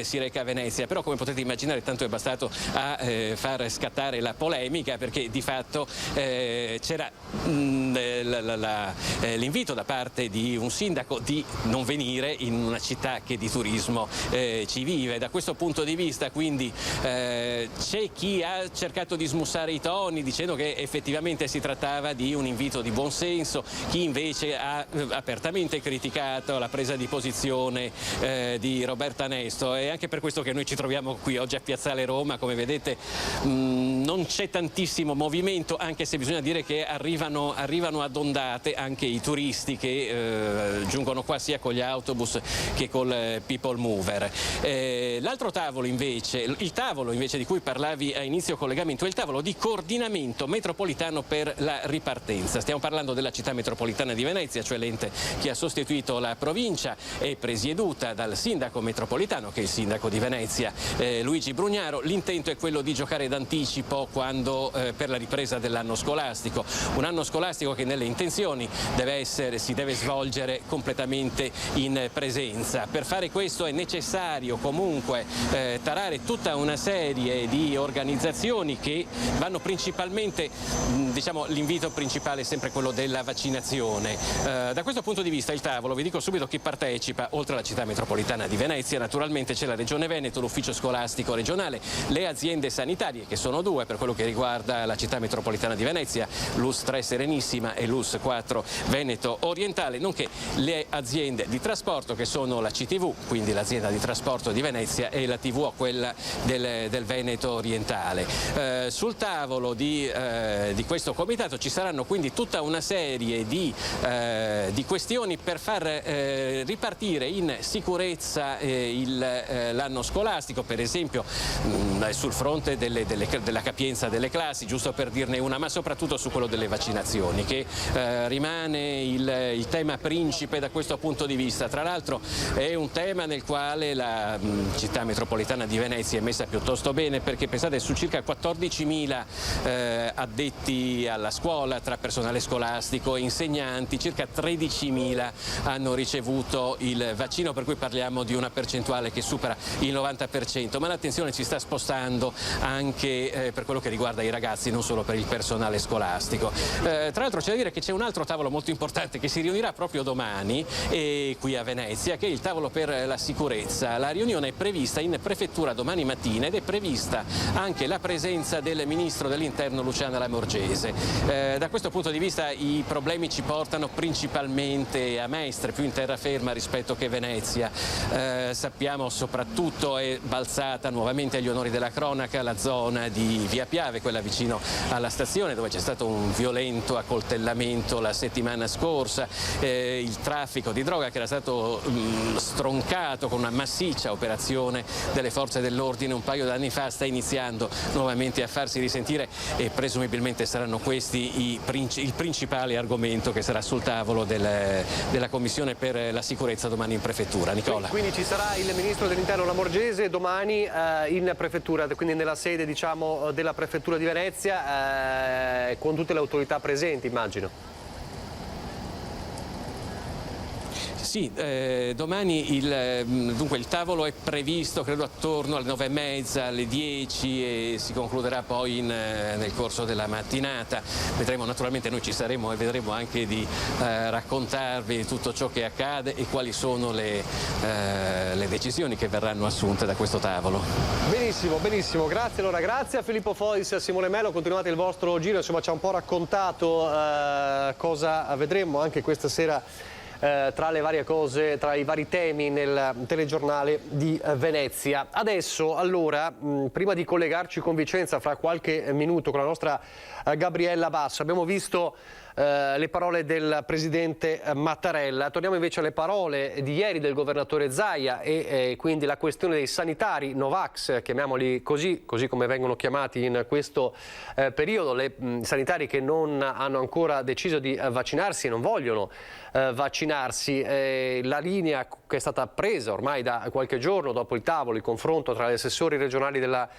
si reca a Venezia. Però, come potete immaginare, tanto è bastato a far scattare la polemica, perché di fatto c'era l'invito da parte di un sindaco di non venire in una città che di turismo ci vive. Da questo punto di vista quindi c'è chi ha cercato di smussare i toni dicendo che effettivamente si trattava di un invito di buonsenso, chi invece ha apertamente criticato la presa di posizione di Roberta Anesto. È anche per questo che noi ci troviamo qui oggi a Piazzale Roma. Come vedete non c'è tantissimo movimento, anche se bisogna dire che arrivano ad ondate anche i turisti che giungono qua sia con gli autobus che col people mover. L'altro tavolo invece, il tavolo invece di cui parlavi a inizio collegamento, è il tavolo di coordinamento metropolitano per la ripartenza. Stiamo parlando della città metropolitana di Venezia, cioè l'ente che ha sostituito la provincia, è presieduta dal sindaco metropolitano, che è il sindaco di Venezia, Luigi Brugnaro. L'intento è quello di giocare d'anticipo per la ripresa dell'anno scolastico, un anno scolastico che nelle intenzioni si deve svolgere completamente in presenza. Per fare questo è necessario comunque tarare tutta una serie di organizzazioni che vanno principalmente, diciamo, l'invito principale è sempre quello della vaccinazione. Da questo punto di vista il tavolo, vi dico subito chi partecipa: oltre alla città metropolitana di Venezia naturalmente c'è la Regione Veneto, l'ufficio scolastico regionale, le aziende sanitarie sanitarie, che sono due per quello che riguarda la città metropolitana di Venezia, l'ULSS 3 Serenissima e l'ULSS 4 Veneto Orientale, nonché le aziende di trasporto che sono la CTV, quindi l'azienda di trasporto di Venezia, e la TVO, quella del Veneto Orientale. Sul tavolo di questo comitato ci saranno quindi tutta una serie di questioni per far ripartire in sicurezza l'anno scolastico, per esempio sul fronte della capienza delle classi, giusto per dirne una, ma soprattutto su quello delle vaccinazioni, che rimane il tema principe da questo punto di vista. Tra l'altro è un tema nel quale la città metropolitana di Venezia è messa piuttosto bene, perché pensate, su circa 14.000 addetti alla scuola, tra personale scolastico e insegnanti, circa 13.000 hanno ricevuto il vaccino, per cui parliamo di una percentuale che supera il 90%, ma l'attenzione si sta spostando anche per quello che riguarda i ragazzi, non solo per il personale scolastico. Tra l'altro c'è da dire che c'è un altro tavolo molto importante che si riunirà proprio domani qui a Venezia, che è il tavolo per la sicurezza. La riunione è prevista in prefettura domani mattina ed è prevista anche la presenza del ministro dell'Interno Luciana Lamorgese. Da questo punto di vista i problemi ci portano principalmente a Mestre, più in terraferma rispetto che Venezia. Sappiamo soprattutto è balzata nuovamente agli onori della cronaca la zona di Via Piave, quella vicino alla stazione, dove c'è stato un violento accoltellamento la settimana scorsa. Il traffico di droga, che era stato stroncato con una massiccia operazione delle forze dell'ordine un paio d'anni fa, sta iniziando nuovamente a farsi risentire, e presumibilmente saranno questi il principale argomento che sarà sul tavolo della Commissione per la sicurezza domani in prefettura. Nicola. Quindi ci sarà il ministro dell'Interno Lamorgese domani in prefettura, quindi nella sede, diciamo, della prefettura di Venezia, con tutte le autorità presenti, immagino. Sì, domani dunque il tavolo è previsto credo attorno alle 9:30, alle 10, e si concluderà poi nel corso della mattinata. Vedremo, naturalmente noi ci saremo e vedremo anche di raccontarvi tutto ciò che accade e quali sono le decisioni che verranno assunte da questo tavolo. Benissimo, benissimo, grazie. Allora, grazie a Filippo Fois e a Simone Mello, continuate il vostro giro, insomma ci ha un po' raccontato cosa vedremo anche questa sera. Tra le varie cose, tra i vari temi nel telegiornale di Venezia. Adesso, allora, prima di collegarci con Vicenza fra qualche minuto con la nostra Gabriella Basso, abbiamo visto le parole del presidente Mattarella. Torniamo invece alle parole di ieri del governatore Zaia e quindi la questione dei sanitari Novax, chiamiamoli così come vengono chiamati in questo periodo, sanitari che non hanno ancora deciso di vaccinarsi e non vogliono vaccinarsi. La linea che è stata presa ormai da qualche giorno dopo il tavolo, il confronto tra gli assessori regionali della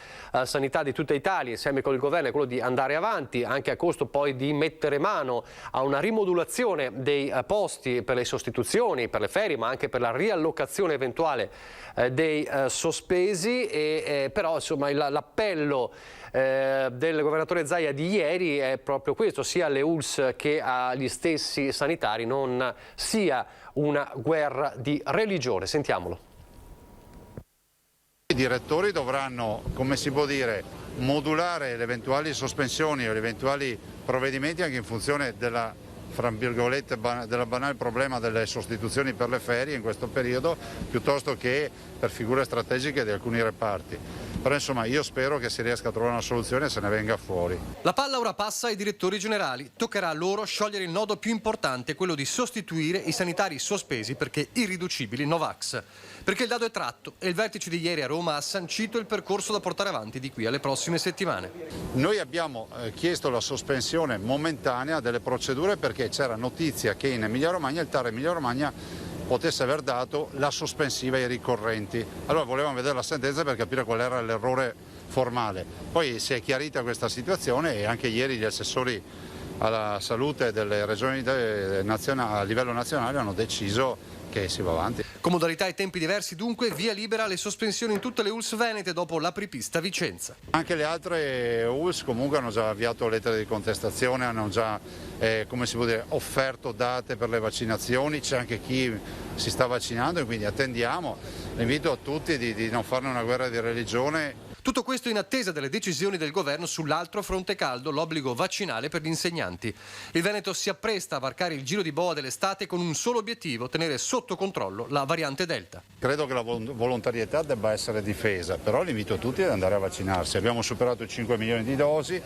sanità di tutta Italia insieme con il governo, è quello di andare avanti, anche a costo poi di mettere mano a una rimodulazione dei posti per le sostituzioni, per le ferie, ma anche per la riallocazione eventuale dei sospesi. Però insomma l'appello del governatore Zaia di ieri è proprio questo, sia alle ULSS che agli stessi sanitari: non sia una guerra di religione. Sentiamolo. I direttori dovranno, come si può dire, modulare le eventuali sospensioni o gli eventuali provvedimenti anche in funzione della, fra virgolette, della banale problema delle sostituzioni per le ferie in questo periodo, piuttosto che per figure strategiche di alcuni reparti. Però insomma io spero che si riesca a trovare una soluzione e se ne venga fuori. La palla ora passa ai direttori generali. Toccherà a loro sciogliere il nodo più importante, quello di sostituire i sanitari sospesi perché irriducibili Novax. Perché il dado è tratto e il vertice di ieri a Roma ha sancito il percorso da portare avanti di qui alle prossime settimane. Noi abbiamo chiesto la sospensione momentanea delle procedure perché c'era notizia che in Emilia-Romagna il TAR Emilia-Romagna potesse aver dato la sospensiva ai ricorrenti. Allora volevamo vedere la sentenza per capire qual era l'errore formale. Poi si è chiarita questa situazione e anche ieri gli assessori alla salute delle regioni a livello nazionale hanno deciso che si va avanti. Con modalità e tempi diversi dunque, via libera alle sospensioni in tutte le ULSS venete dopo l'apripista Vicenza. Anche le altre ULSS comunque hanno già avviato lettere di contestazione, hanno già come si può dire, offerto date per le vaccinazioni, c'è anche chi si sta vaccinando e quindi attendiamo. L'invito a tutti di non farne una guerra di religione. Tutto questo in attesa delle decisioni del governo sull'altro fronte caldo, l'obbligo vaccinale per gli insegnanti. Il Veneto si appresta a varcare il giro di boa dell'estate con un solo obiettivo: tenere sotto controllo la variante Delta. Credo che la volontarietà debba essere difesa, però invito tutti ad andare a vaccinarsi. Abbiamo superato i 5 milioni di dosi,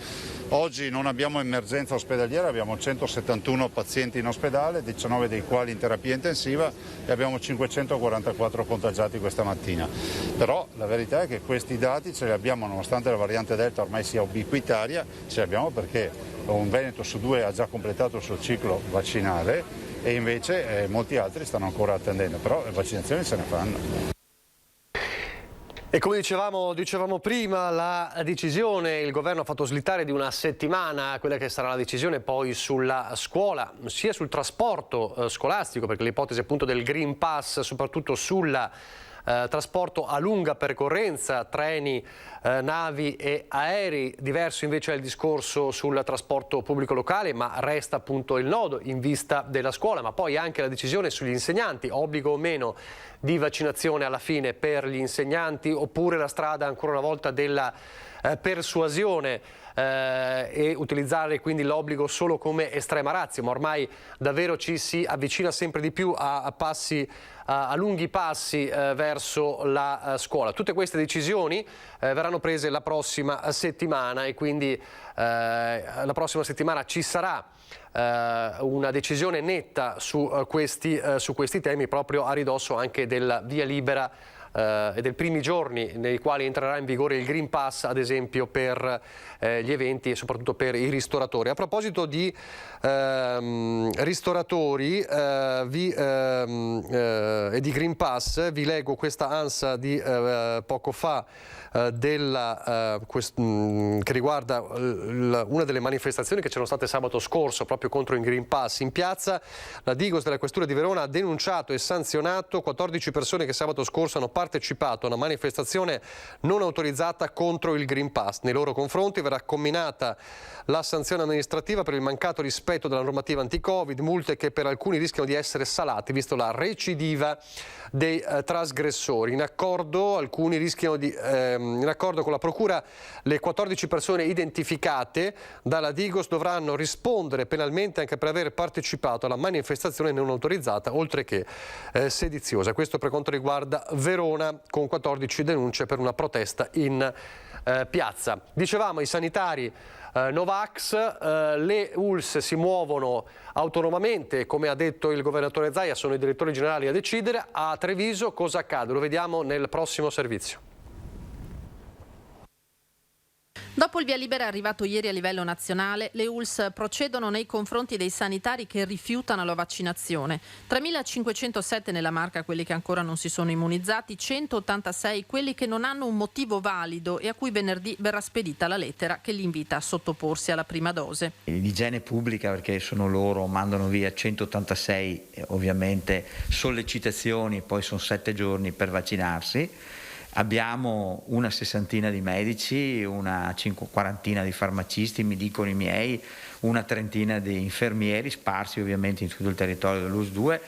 oggi non abbiamo emergenza ospedaliera, abbiamo 171 pazienti in ospedale, 19 dei quali in terapia intensiva e abbiamo 544 contagiati questa mattina. Però la verità è che questi dati ce li abbiamo, nonostante la variante Delta ormai sia ubiquitaria, ce li abbiamo perché un Veneto su 2 ha già completato il suo ciclo vaccinale e invece molti altri stanno ancora attendendo, però le vaccinazioni se ne fanno. E come dicevamo prima, la decisione, il governo ha fatto slittare di una settimana quella che sarà la decisione poi sulla scuola, sia sul trasporto scolastico, perché l'ipotesi appunto del Green Pass, soprattutto sul trasporto a lunga percorrenza, treni, navi e aerei. Diverso invece è il discorso sul trasporto pubblico locale, ma resta appunto il nodo in vista della scuola, ma poi anche la decisione sugli insegnanti, obbligo o meno di vaccinazione alla fine per gli insegnanti, oppure la strada ancora una volta della persuasione e utilizzare quindi l'obbligo solo come estrema ratio, ma ormai davvero ci si avvicina sempre di più a lunghi passi verso la scuola. Tutte queste decisioni verranno prese la prossima settimana e quindi la prossima settimana ci sarà una decisione netta su questi temi, proprio a ridosso anche del via libera e dei primi giorni nei quali entrerà in vigore il Green Pass, ad esempio per gli eventi e soprattutto per i ristoratori. A proposito di ristoratori e di Green Pass, vi leggo questa ANSA di poco fa che riguarda una delle manifestazioni che c'erano state sabato scorso proprio contro il Green Pass in piazza. La Digos della Questura di Verona ha denunciato e sanzionato 14 persone che sabato scorso hanno partecipato a una manifestazione non autorizzata contro il Green Pass. Nei loro confronti verrà comminata la sanzione amministrativa per il mancato rispetto della normativa anti-Covid, multe che per alcuni rischiano di essere salate visto la recidiva dei trasgressori. In accordo con la Procura, le 14 persone identificate dalla Digos dovranno rispondere penalmente anche per aver partecipato alla manifestazione non autorizzata, oltre che sediziosa. Questo per quanto riguarda Verona, con 14 denunce per una protesta in piazza. Dicevamo, i sanitari Novax, le ULS si muovono autonomamente, come ha detto il governatore Zaia, sono i direttori generali a decidere. A Treviso cosa accade? Lo vediamo nel prossimo servizio. Dopo il via libera arrivato ieri a livello nazionale, le ULS procedono nei confronti dei sanitari che rifiutano la vaccinazione. 3.507 nella Marca quelli che ancora non si sono immunizzati, 186 quelli che non hanno un motivo valido e a cui venerdì verrà spedita la lettera che li invita a sottoporsi alla prima dose. L'igiene pubblica, perché sono loro, mandano via 186 ovviamente sollecitazioni, poi sono 7 giorni per vaccinarsi. Abbiamo una 60 di medici, una 40 di farmacisti, mi dicono i miei, una 30 di infermieri sparsi ovviamente in tutto il territorio dell'ULSS 2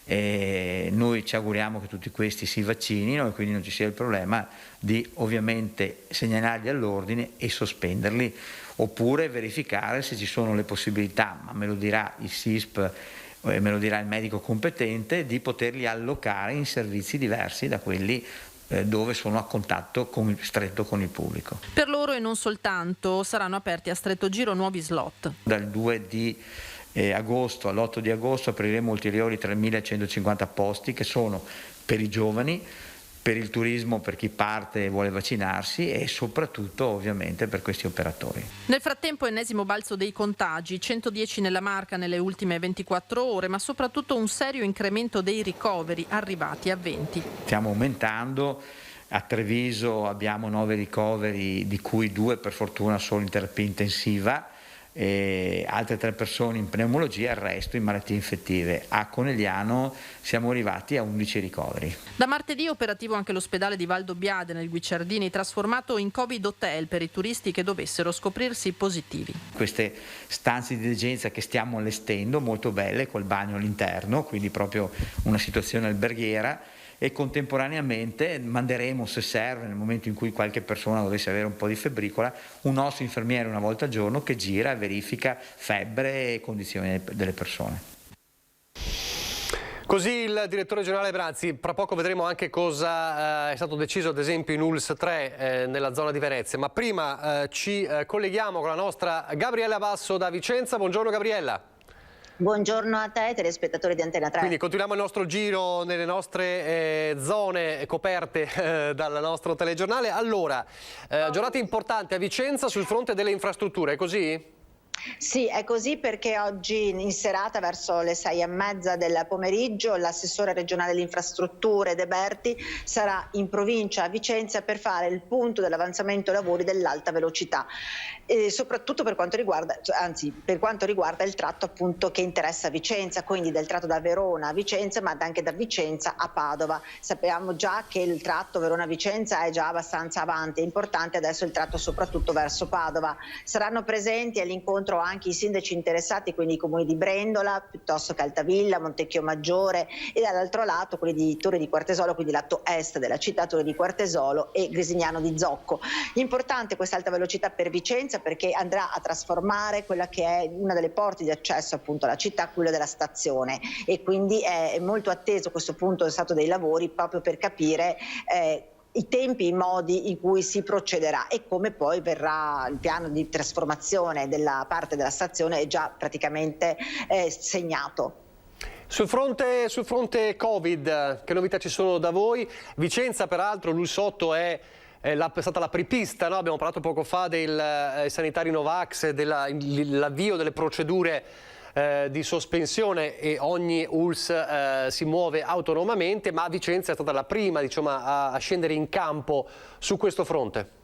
e noi ci auguriamo che tutti questi si vaccinino e quindi non ci sia il problema di ovviamente segnalarli all'ordine e sospenderli oppure verificare se ci sono le possibilità, ma me lo dirà il SISP e me lo dirà il medico competente, di poterli allocare in servizi diversi da quelli dove sono a contatto stretto con il pubblico. Per loro e non soltanto saranno aperti a stretto giro nuovi slot. Dal 2 di agosto all'8 di agosto apriremo ulteriori 3.150 posti che sono per i giovani, per il turismo, per chi parte e vuole vaccinarsi e soprattutto ovviamente per questi operatori. Nel frattempo ennesimo balzo dei contagi, 110 nella Marca nelle ultime 24 ore, ma soprattutto un serio incremento dei ricoveri arrivati a 20. Stiamo aumentando, a Treviso abbiamo 9 ricoveri di cui 2 per fortuna solo in terapia intensiva, e altre 3 persone in pneumologia, il resto in malattie infettive. A Conegliano siamo arrivati a 11 ricoveri. Da martedì è operativo anche l'ospedale di Valdobbiadene, nel Guicciardini, trasformato in Covid hotel per i turisti che dovessero scoprirsi positivi. Queste stanze di degenza che stiamo allestendo, molto belle, col bagno all'interno, quindi proprio una situazione alberghiera, e contemporaneamente manderemo, se serve, nel momento in cui qualche persona dovesse avere un po' di febbricola, un nostro infermiere una volta al giorno che gira e verifica febbre e condizioni delle persone. Così il direttore generale Brazzi. Fra poco vedremo anche cosa è stato deciso ad esempio in ULSS 3 nella zona di Venezia, ma prima ci colleghiamo con la nostra Gabriella Basso da Vicenza. Buongiorno Gabriella. Buongiorno a te, telespettatori di Antena 3. Quindi continuiamo il nostro giro nelle nostre zone coperte dal nostro telegiornale. Allora, giornata importante a Vicenza sul fronte delle infrastrutture, è così? Sì, è così perché oggi in serata verso le 6:30 del pomeriggio l'assessore regionale delle infrastrutture De Berti sarà in provincia a Vicenza per fare il punto dell'avanzamento lavori dell'alta velocità, soprattutto per quanto riguarda, il tratto appunto che interessa Vicenza, quindi del tratto da Verona a Vicenza ma anche da Vicenza a Padova. Sappiamo già che il tratto Verona-Vicenza è già abbastanza avanti, è importante adesso il tratto soprattutto verso Padova. Saranno presenti all'incontro anche i sindaci interessati, quindi i comuni di Brendola, piuttosto che Altavilla, Montecchio Maggiore e dall'altro lato quelli di Torre di Quartesolo, quindi lato est della città, Torre di Quartesolo e Grisignano di Zocco. Importante questa alta velocità per Vicenza perché andrà a trasformare quella che è una delle porte di accesso appunto alla città, quella della stazione, e quindi è molto atteso questo punto del stato dei lavori proprio per capire i tempi, i modi in cui si procederà e come poi verrà il piano di trasformazione della parte della stazione è già praticamente segnato. Sul fronte Covid, che novità ci sono da voi? Vicenza peraltro, l'ULSS 8 è stata la apripista, no? Abbiamo parlato poco fa dei sanitari Novax, dell'avvio delle procedure di sospensione e ogni ULSS si muove autonomamente, ma Vicenza è stata la prima, diciamo, a scendere in campo su questo fronte.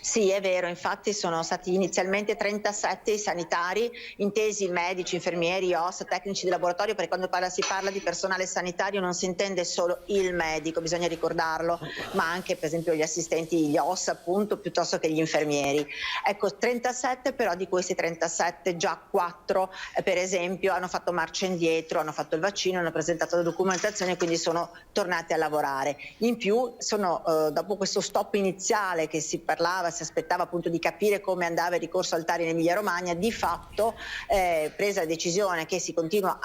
Sì, è vero, infatti sono stati inizialmente 37 i sanitari, intesi medici, infermieri, OSS, tecnici di laboratorio, perché quando si parla di personale sanitario non si intende solo il medico, bisogna ricordarlo, ma anche per esempio gli assistenti, gli OSS appunto, piuttosto che gli infermieri. Ecco, 37, però di questi 37 già 4 per esempio hanno fatto marcia indietro, hanno fatto il vaccino, hanno presentato la documentazione, quindi sono tornati a lavorare. In più sono dopo questo stop iniziale che si aspettava appunto di capire come andava il ricorso al TARI in Emilia Romagna, di fatto presa la decisione che si continua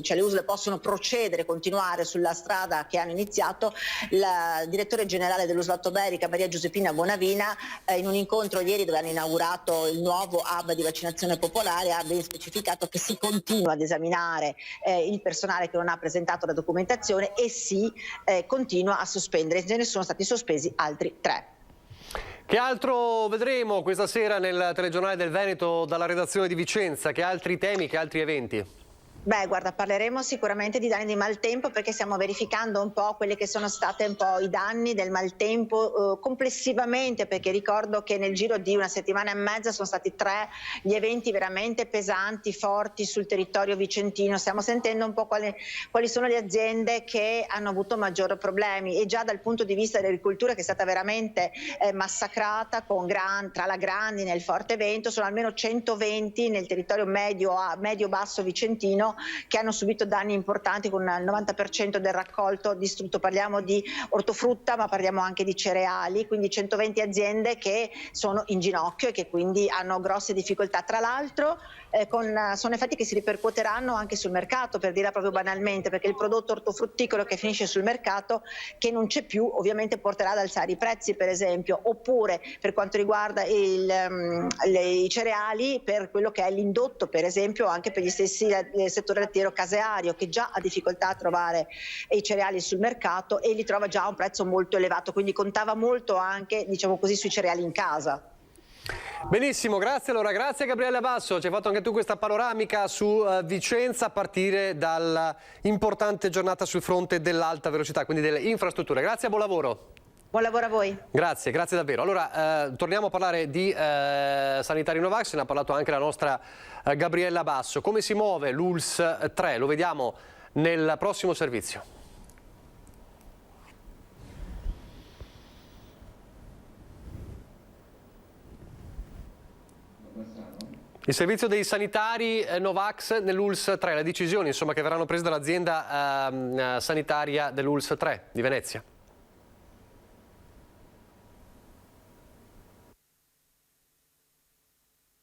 cioè le USL possono procedere, continuare sulla strada che hanno iniziato. La direttore generale dell'USL Ottoberica, Maria Giuseppina Bonavina, in un incontro ieri dove hanno inaugurato il nuovo hub di vaccinazione popolare, ha ben specificato che si continua ad esaminare il personale che non ha presentato la documentazione e si continua a sospendere. Ce ne sono stati sospesi altri 3. Che altro vedremo questa sera nel telegiornale del Veneto dalla redazione di Vicenza? Che altri temi, che altri eventi? Beh, guarda, parleremo sicuramente di danni di maltempo perché stiamo verificando un po' quelli che sono stati un po' i danni del maltempo complessivamente, perché ricordo che nel giro di una settimana e mezza sono stati 3 gli eventi veramente pesanti, forti sul territorio vicentino. Stiamo sentendo un po' quali sono le aziende che hanno avuto maggiori problemi e già dal punto di vista dell'agricoltura, che è stata veramente massacrata tra la grandine e il forte vento, sono almeno 120 nel territorio medio-basso vicentino che hanno subito danni importanti con il 90% del raccolto distrutto. Parliamo di ortofrutta ma parliamo anche di cereali, quindi 120 aziende che sono in ginocchio e che quindi hanno grosse difficoltà. Tra l'altro sono effetti che si ripercuoteranno anche sul mercato, per dirla proprio banalmente, perché il prodotto ortofrutticolo che finisce sul mercato, che non c'è più, ovviamente porterà ad alzare i prezzi per esempio, oppure per quanto riguarda i cereali, per quello che è l'indotto per esempio, anche per gli stessi settore lattiero caseario, che già ha difficoltà a trovare i cereali sul mercato e li trova già a un prezzo molto elevato, quindi contava molto anche, diciamo così, sui cereali in casa. Benissimo, grazie. Allora, grazie Gabriella Basso, ci hai fatto anche tu questa panoramica su Vicenza a partire dall'importante giornata sul fronte dell'alta velocità, quindi delle infrastrutture. Grazie e buon lavoro. Buon lavoro a voi. Grazie, grazie davvero. Allora, torniamo a parlare di sanitari Novax, ne ha parlato anche la nostra Gabriella Basso. Come si muove l'ULSS 3? Lo vediamo nel prossimo servizio. Il servizio dei sanitari Novax nell'ULSS 3, le decisioni insomma, che verranno prese dall'azienda sanitaria dell'ULSS 3 di Venezia.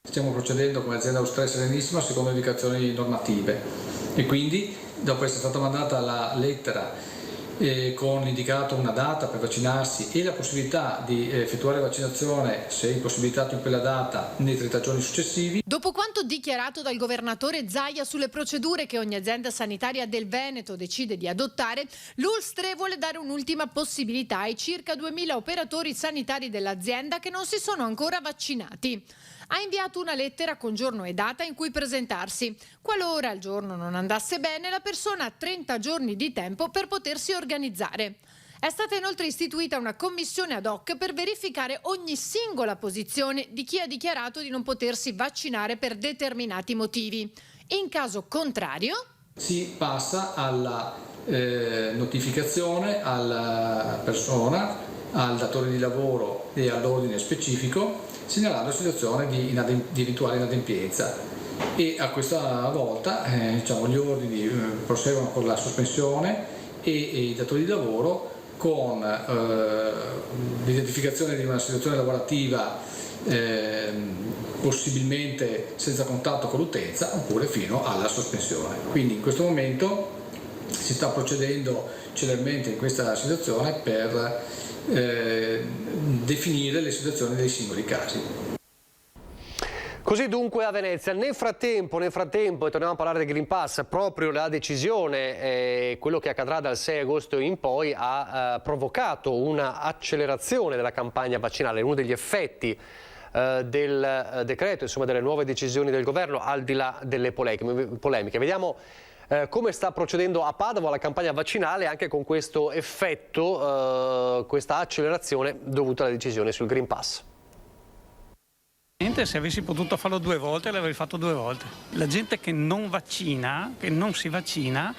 Stiamo procedendo come azienda ULSS 3 Serenissima secondo indicazioni normative e quindi dopo essere stata mandata la lettera con indicato una data per vaccinarsi e la possibilità di effettuare vaccinazione, se impossibilitato in quella data, nei 30 giorni successivi. Dopo quanto dichiarato dal governatore Zaia sulle procedure che ogni azienda sanitaria del Veneto decide di adottare, l'ULSS 3 vuole dare un'ultima possibilità ai circa 2000 operatori sanitari dell'azienda che non si sono ancora vaccinati. Ha inviato una lettera con giorno e data in cui presentarsi. Qualora il giorno non andasse bene, la persona ha 30 giorni di tempo per potersi organizzare. È stata inoltre istituita una commissione ad hoc per verificare ogni singola posizione di chi ha dichiarato di non potersi vaccinare per determinati motivi. In caso contrario, si passa alla notificazione alla persona, al datore di lavoro e all'ordine specifico, segnalando la situazione di eventuale inadempienza, e a questa volta gli ordini proseguono con la sospensione e i datori di lavoro con l'identificazione di una situazione lavorativa possibilmente senza contatto con l'utenza oppure fino alla sospensione. Quindi in questo momento si sta procedendo celermente in questa situazione per definire le situazioni dei singoli casi. Così dunque a Venezia. Nel frattempo, e torniamo a parlare del Green Pass, proprio la decisione, quello che accadrà dal 6 agosto in poi, ha provocato una accelerazione della campagna vaccinale, uno degli effetti del decreto, insomma delle nuove decisioni del governo, al di là delle polemiche. Vediamo come sta procedendo a Padova la campagna vaccinale anche con questo effetto, questa accelerazione dovuta alla decisione sul Green Pass. Se avessi potuto farlo 2 volte l'avrei fatto 2 volte. La gente che non vaccina, che non si vaccina,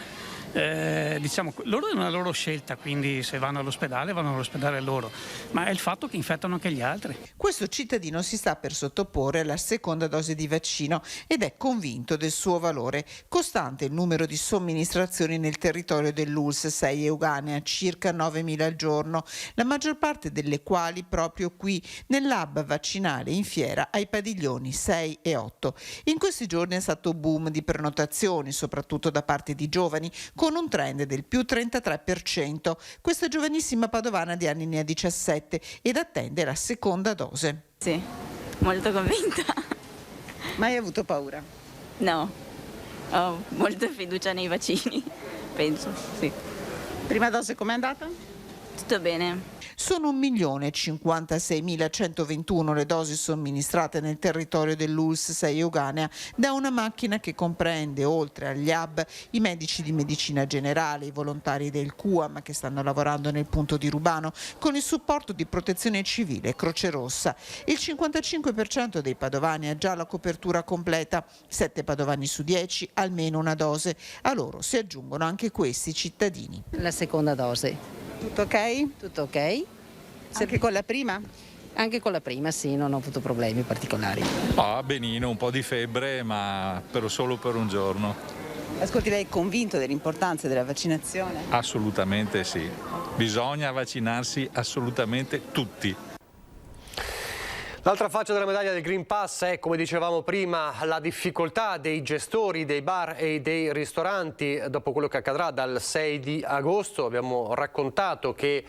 diciamo, loro è una loro scelta, quindi se vanno all'ospedale loro, ma è il fatto che infettano anche gli altri. Questo cittadino si sta per sottoporre alla seconda dose di vaccino ed è convinto del suo valore. Costante il numero di somministrazioni nel territorio dell'ULSS 6 Euganea, circa 9.000 al giorno, la maggior parte delle quali proprio qui nell'hub vaccinale in fiera ai padiglioni 6 e 8. In questi giorni è stato boom di prenotazioni, soprattutto da parte di giovani, con un trend del più 33%. Questa giovanissima padovana di anni ne ha 17 ed attende la seconda dose. Sì, molto convinta. Mai avuto paura? No, ho molta fiducia nei vaccini, penso, sì. Prima dose com'è andata? Tutto bene. Sono 1.056.121 le dosi somministrate nel territorio dell'ULSS 6 Euganea da una macchina che comprende, oltre agli hub, i medici di medicina generale, i volontari del CUAM che stanno lavorando nel punto di Rubano, con il supporto di Protezione Civile e Croce Rossa. Il 55% dei padovani ha già la copertura completa, 7 padovani su 10 almeno una dose. A loro si aggiungono anche questi cittadini. La seconda dose. Tutto ok? Tutto ok. Anche con la prima? Anche con la prima sì, non ho avuto problemi particolari. Benino, un po' di febbre, ma solo per un giorno. Ascolti, lei è convinto dell'importanza della vaccinazione? Assolutamente sì. Bisogna vaccinarsi assolutamente tutti. L'altra faccia della medaglia del Green Pass è, come dicevamo prima, la difficoltà dei gestori dei bar e dei ristoranti dopo quello che accadrà dal 6 di agosto. Abbiamo raccontato che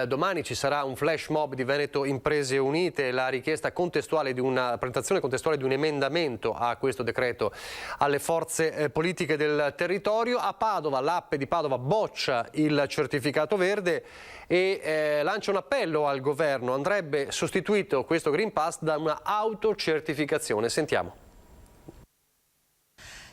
domani ci sarà un flash mob di Veneto Imprese Unite, la richiesta contestuale di una presentazione contestuale di un emendamento a questo decreto alle forze politiche del territorio. A Padova, l'app di Padova boccia il certificato verde e lancia un appello al governo. Andrebbe sostituito questo Green Pass da una autocertificazione. Sentiamo.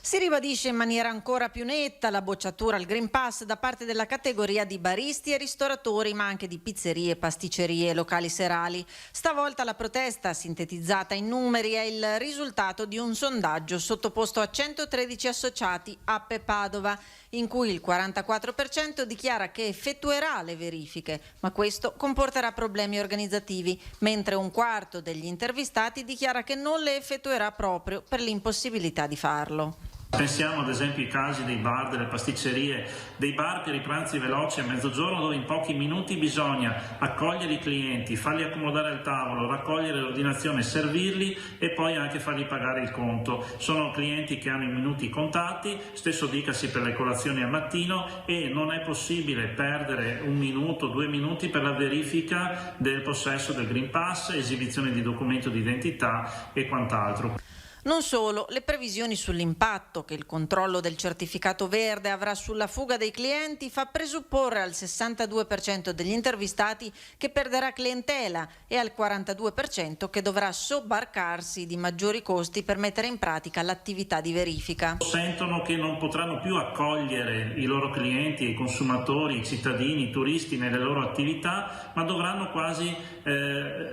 Si ribadisce in maniera ancora più netta la bocciatura al Green Pass da parte della categoria di baristi e ristoratori, ma anche di pizzerie, pasticcerie e locali serali. Stavolta la protesta, sintetizzata in numeri, è il risultato di un sondaggio sottoposto a 113 associati App Padova, in cui il 44% dichiara che effettuerà le verifiche, ma questo comporterà problemi organizzativi, mentre un quarto degli intervistati dichiara che non le effettuerà proprio per l'impossibilità di farlo. Pensiamo ad esempio ai casi dei bar, delle pasticcerie, dei bar per i pranzi veloci a mezzogiorno, dove in pochi minuti bisogna accogliere i clienti, farli accomodare al tavolo, raccogliere l'ordinazione, servirli e poi anche fargli pagare il conto. Sono clienti che hanno i minuti contati, stesso dicasi per le colazioni al mattino, e non è possibile perdere 1 minuto, 2 minuti per la verifica del possesso del Green Pass, esibizione di documento di identità e quant'altro. Non solo, le previsioni sull'impatto che il controllo del certificato verde avrà sulla fuga dei clienti fa presupporre al 62% degli intervistati che perderà clientela e al 42% che dovrà sobbarcarsi di maggiori costi per mettere in pratica l'attività di verifica. Sentono che non potranno più accogliere i loro clienti, i consumatori, i cittadini, i turisti nelle loro attività, ma dovranno quasi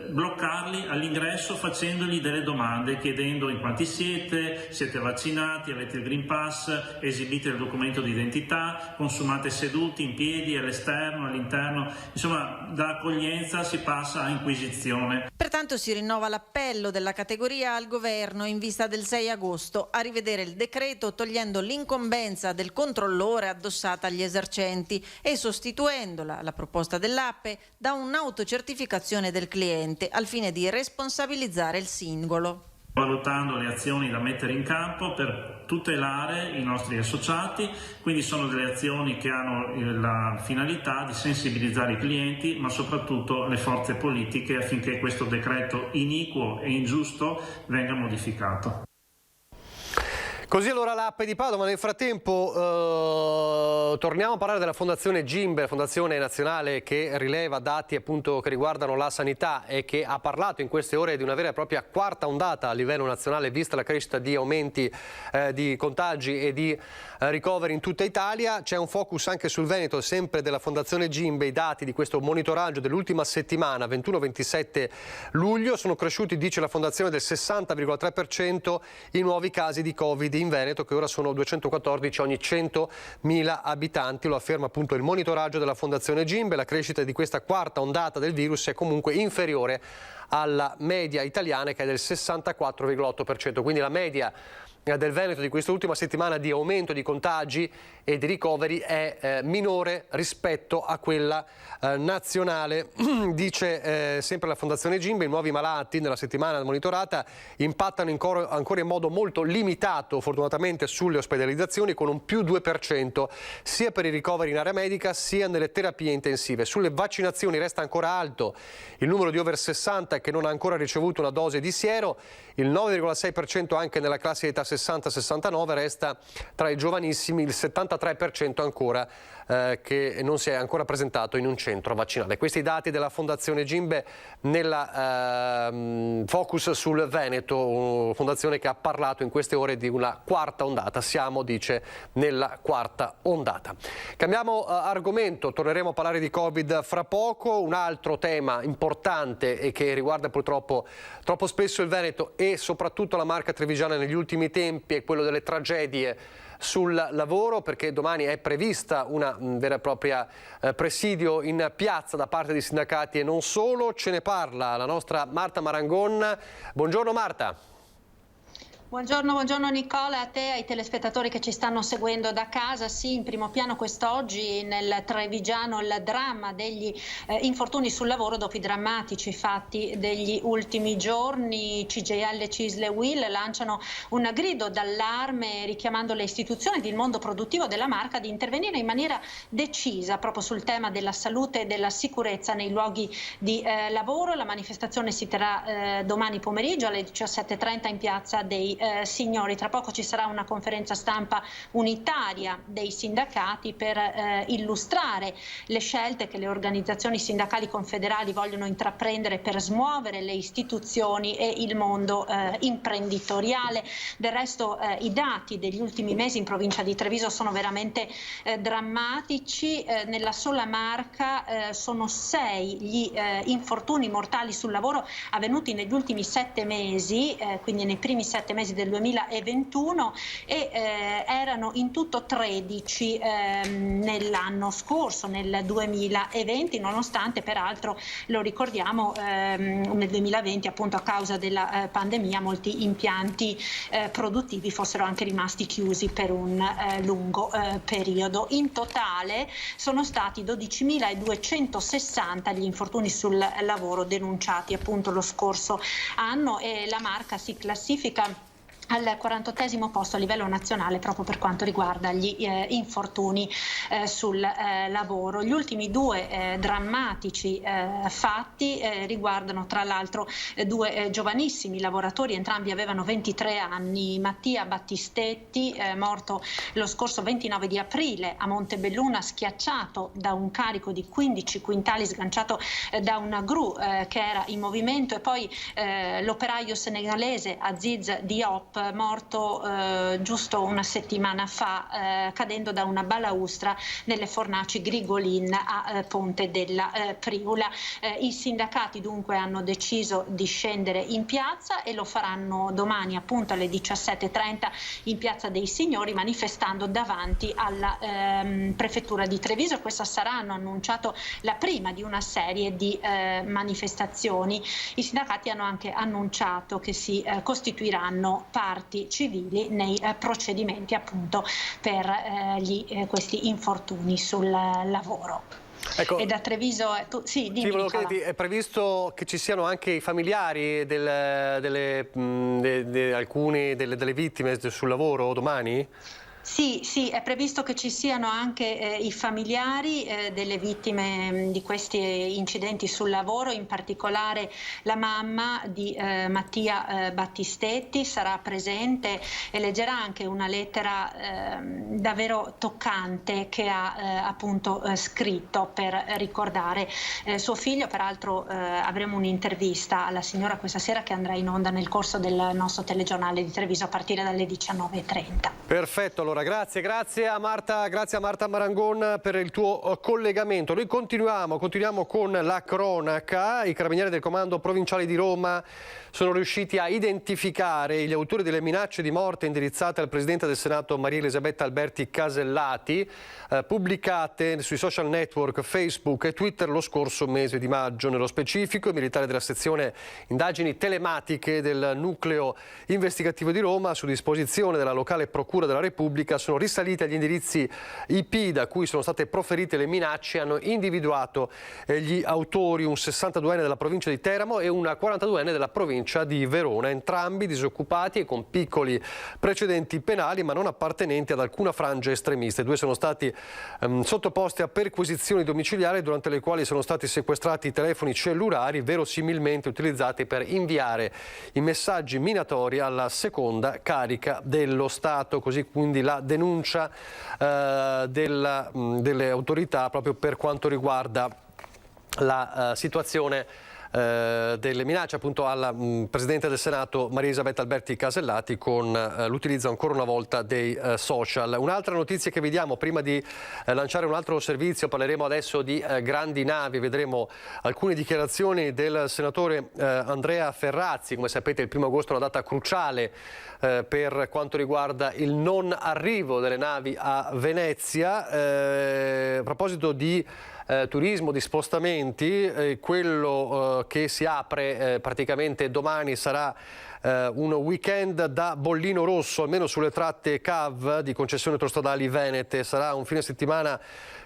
bloccarli all'ingresso facendogli delle domande, chiedendo in quanti siete vaccinati, avete il Green Pass, esibite il documento di identità, consumate seduti, in piedi, all'esterno, all'interno, insomma da accoglienza si passa a inquisizione. Pertanto si rinnova l'appello della categoria al governo in vista del 6 agosto a rivedere il decreto togliendo l'incombenza del controllore addossata agli esercenti e sostituendola, la proposta dell'Appe, da un'autocertificazione del cliente al fine di responsabilizzare il singolo. Valutando le azioni da mettere in campo per tutelare i nostri associati, quindi sono delle azioni che hanno la finalità di sensibilizzare i clienti, ma soprattutto le forze politiche, affinché questo decreto iniquo e ingiusto venga modificato. Così allora l'App di Padova. Nel frattempo torniamo a parlare della Fondazione Gimbe, la Fondazione Nazionale che rileva dati appunto che riguardano la sanità e che ha parlato in queste ore di una vera e propria quarta ondata a livello nazionale, vista la crescita di aumenti di contagi e di ricoveri in tutta Italia. C'è un focus anche sul Veneto, sempre della Fondazione Gimbe. I dati di questo monitoraggio dell'ultima settimana, 21-27 luglio, sono cresciuti, dice la Fondazione, del 60,3% i nuovi casi di Covid in Veneto, che ora sono 214 ogni 100.000 abitanti. Lo afferma appunto il monitoraggio della Fondazione Gimbe. La crescita di questa quarta ondata del virus è comunque inferiore alla media italiana, che è del 64,8%. Quindi la media del Veneto di quest'ultima settimana di aumento di contagi e di ricoveri è minore rispetto a quella nazionale. Dice sempre la Fondazione Gimbe, i nuovi malati nella settimana monitorata impattano ancora in modo molto limitato fortunatamente sulle ospedalizzazioni, con un più 2% sia per i ricoveri in area medica sia nelle terapie intensive. Sulle vaccinazioni resta ancora alto il numero di over 60 che non ha ancora ricevuto una dose di siero, il 9,6% anche nella classe di età 60-69, resta tra i giovanissimi il 73% ancora che non si è ancora presentato in un centro vaccinale. Questi dati della Fondazione Gimbe nella focus sul Veneto, fondazione che ha parlato in queste ore di una quarta ondata. Siamo, dice, nella quarta ondata. Cambiamo argomento, torneremo a parlare di Covid fra poco. Un altro tema importante e che riguarda purtroppo troppo spesso il Veneto e soprattutto la Marca Trevigiana negli ultimi tempi è quello delle tragedie sul lavoro, perché domani è prevista una vera e propria presidio in piazza da parte dei sindacati e non solo. Ce ne parla la nostra Marta Marangon. Buongiorno Marta. Buongiorno Nicola, a te e ai telespettatori che ci stanno seguendo da casa. Sì, in primo piano quest'oggi nel Trevigiano il dramma degli infortuni sul lavoro dopo i drammatici fatti degli ultimi giorni. CGIL, CISL e UIL lanciano un grido d'allarme richiamando le istituzioni ed il mondo produttivo della Marca di intervenire in maniera decisa proprio sul tema della salute e della sicurezza nei luoghi di lavoro. La manifestazione si terrà domani pomeriggio alle 17:30 in piazza dei signori. Tra poco ci sarà una conferenza stampa unitaria dei sindacati per illustrare le scelte che le organizzazioni sindacali confederali vogliono intraprendere per smuovere le istituzioni e il mondo imprenditoriale. Del resto i dati degli ultimi mesi in provincia di Treviso sono veramente drammatici. Nella sola Marca sono 6 gli infortuni mortali sul lavoro avvenuti negli ultimi 7 mesi, quindi nei primi 7 mesi del 2021, e erano in tutto 13 nell'anno scorso, nel 2020, nonostante peraltro, lo ricordiamo, nel 2020 appunto a causa della pandemia molti impianti produttivi fossero anche rimasti chiusi per un lungo periodo. In totale sono stati 12.260 gli infortuni sul lavoro denunciati appunto lo scorso anno, e la Marca si classifica al 48° posto a livello nazionale proprio per quanto riguarda gli infortuni sul lavoro. Gli ultimi 2 drammatici fatti riguardano tra l'altro 2 giovanissimi lavoratori, entrambi avevano 23 anni. Mattia Battistetti, morto lo scorso 29 di aprile a Montebelluna, schiacciato da un carico di 15 quintali sganciato da una gru che era in movimento, e poi l'operaio senegalese Aziz Diop, morto giusto una settimana fa cadendo da una balaustra nelle fornaci Grigolin a Ponte della Priula. I sindacati dunque hanno deciso di scendere in piazza e lo faranno domani appunto alle 17:30 in Piazza dei Signori, manifestando davanti alla prefettura di Treviso. Questa sarà, hanno annunciato, la prima di una serie di manifestazioni. I sindacati hanno anche annunciato che si costituiranno parti civili nei procedimenti appunto per questi infortuni sul lavoro. Ecco, e da Treviso sì, dimmi, volevo chiederti, è previsto che ci siano anche i familiari alcune delle vittime sul lavoro domani? Sì, è previsto che ci siano anche i familiari delle vittime di questi incidenti sul lavoro, in particolare la mamma di Mattia Battistetti sarà presente e leggerà anche una lettera davvero toccante che ha appunto scritto per ricordare suo figlio. Peraltro avremo un'intervista alla signora questa sera che andrà in onda nel corso del nostro telegiornale di Treviso a partire dalle 19:30. Perfetto, allora grazie a Marta Marangon per il tuo collegamento. Noi continuiamo con la cronaca. I carabinieri del Comando Provinciale di Roma sono riusciti a identificare gli autori delle minacce di morte indirizzate al Presidente del Senato Maria Elisabetta Alberti Casellati, pubblicate sui social network Facebook e Twitter lo scorso mese di maggio. Nello specifico, i militari della sezione indagini telematiche del nucleo investigativo di Roma, su disposizione della locale Procura della Repubblica, sono risaliti agli indirizzi IP da cui sono state proferite le minacce e hanno individuato gli autori, un 62enne della provincia di Teramo e una 42enne della provincia di Verona, entrambi disoccupati e con piccoli precedenti penali ma non appartenenti ad alcuna frangia estremista. I due sono stati sottoposti a perquisizioni domiciliari durante le quali sono stati sequestrati i telefoni cellulari verosimilmente utilizzati per inviare i messaggi minatori alla seconda carica dello Stato. Così quindi la denuncia delle autorità proprio per quanto riguarda la situazione delle minacce appunto alla Presidente del Senato Maria Elisabetta Alberti Casellati, con l'utilizzo ancora una volta dei social. Un'altra notizia che vediamo prima di lanciare un altro servizio: parleremo adesso di grandi navi, vedremo alcune dichiarazioni del senatore Andrea Ferrazzi. Come sapete, il 1° agosto è una data cruciale per quanto riguarda il non arrivo delle navi a Venezia. A proposito di turismo, di spostamenti, quello che si apre praticamente domani sarà un weekend da bollino rosso, almeno sulle tratte CAV di concessioni autostradali venete. Sarà un fine settimana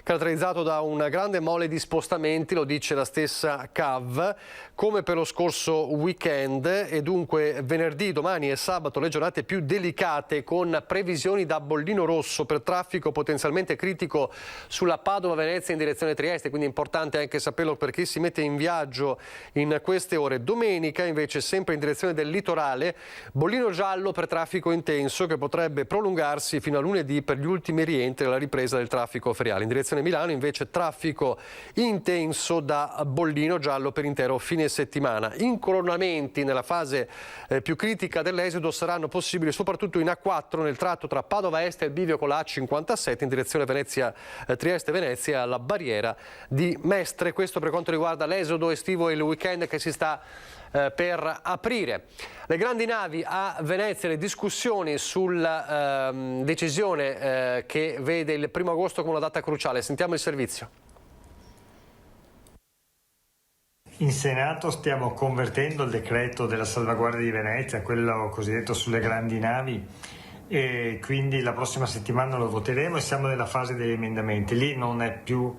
caratterizzato da un grande mole di spostamenti, lo dice la stessa CAV, come per lo scorso weekend, e dunque venerdì, domani e sabato le giornate più delicate, con previsioni da bollino rosso per traffico potenzialmente critico sulla Padova-Venezia in direzione Trieste, quindi è importante anche saperlo per chi si mette in viaggio in queste ore. Domenica invece, sempre in direzione del litorale, temporale, bollino giallo per traffico intenso che potrebbe prolungarsi fino a lunedì per gli ultimi rientri alla ripresa del traffico feriale. In direzione Milano invece traffico intenso da bollino giallo per intero fine settimana. Incoronamenti nella fase più critica dell'esodo saranno possibili soprattutto in A4 nel tratto tra Padova Est e il bivio con la A57 in direzione Trieste-Venezia alla barriera di Mestre. Questo per quanto riguarda l'esodo estivo e il weekend che si sta per aprire. Le grandi navi a Venezia, le discussioni sulla decisione che vede il 1° agosto come una data cruciale. Sentiamo il servizio. In Senato stiamo convertendo il decreto della salvaguardia di Venezia, quello cosiddetto sulle grandi navi, e quindi la prossima settimana lo voteremo e siamo nella fase degli emendamenti. Lì non è più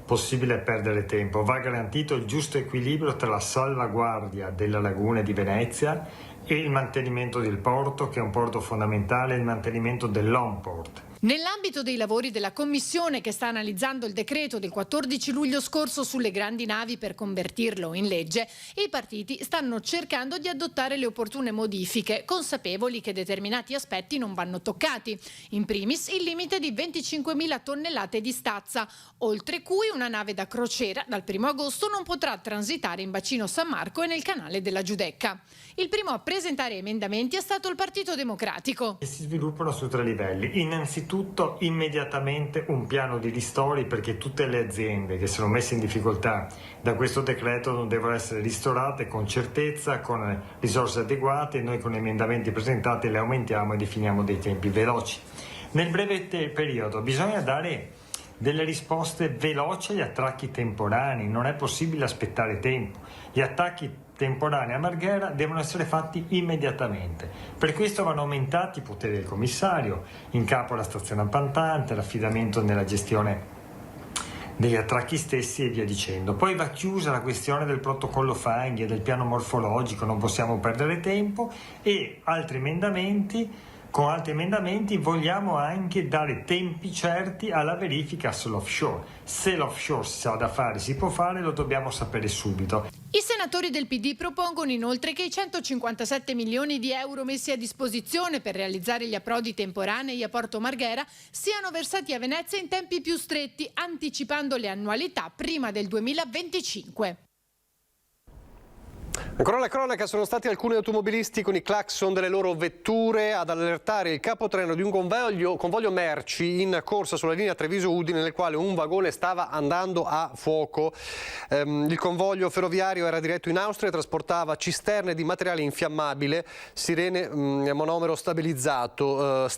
possibile perdere tempo, va garantito il giusto equilibrio tra la salvaguardia della laguna di Venezia e il mantenimento del porto, che è un porto fondamentale, e il mantenimento dell'home port. Nell'ambito dei lavori della Commissione che sta analizzando il decreto del 14 luglio scorso sulle grandi navi per convertirlo in legge, i partiti stanno cercando di adottare le opportune modifiche, consapevoli che determinati aspetti non vanno toccati. In primis il limite di 25.000 tonnellate di stazza, oltre cui una nave da crociera dal 1° agosto non potrà transitare in bacino San Marco e nel canale della Giudecca. Il primo a presentare emendamenti è stato il Partito Democratico. E si sviluppano su 3 livelli. Innanzitutto immediatamente un piano di ristori, perché tutte le aziende che sono messe in difficoltà da questo decreto devono essere ristorate con certezza, con risorse adeguate. Noi con emendamenti presentati le aumentiamo e definiamo dei tempi veloci. Nel breve periodo bisogna dare delle risposte veloci agli attacchi temporanei, non è possibile aspettare tempo. Gli attacchi temporanei a Marghera devono essere fatti immediatamente. Per questo vanno aumentati i poteri del commissario, in capo alla stazione appaltante, l'affidamento nella gestione degli attracchi stessi e via dicendo. Poi va chiusa la questione del protocollo fanghi e del piano morfologico, non possiamo perdere tempo, e con altri emendamenti vogliamo anche dare tempi certi alla verifica sull'offshore. Se l'offshore si ha da fare, si può fare, lo dobbiamo sapere subito. I senatori del PD propongono inoltre che i 157 milioni di euro messi a disposizione per realizzare gli approdi temporanei a Porto Marghera siano versati a Venezia in tempi più stretti, anticipando le annualità prima del 2025. Ancora la cronaca, sono stati alcuni automobilisti con i clacson delle loro vetture ad allertare il capotreno di un convoglio merci in corsa sulla linea Treviso-Udine, nel quale un vagone stava andando a fuoco. Il convoglio ferroviario era diretto in Austria e trasportava cisterne di materiale infiammabile, stirene monomero stabilizzato.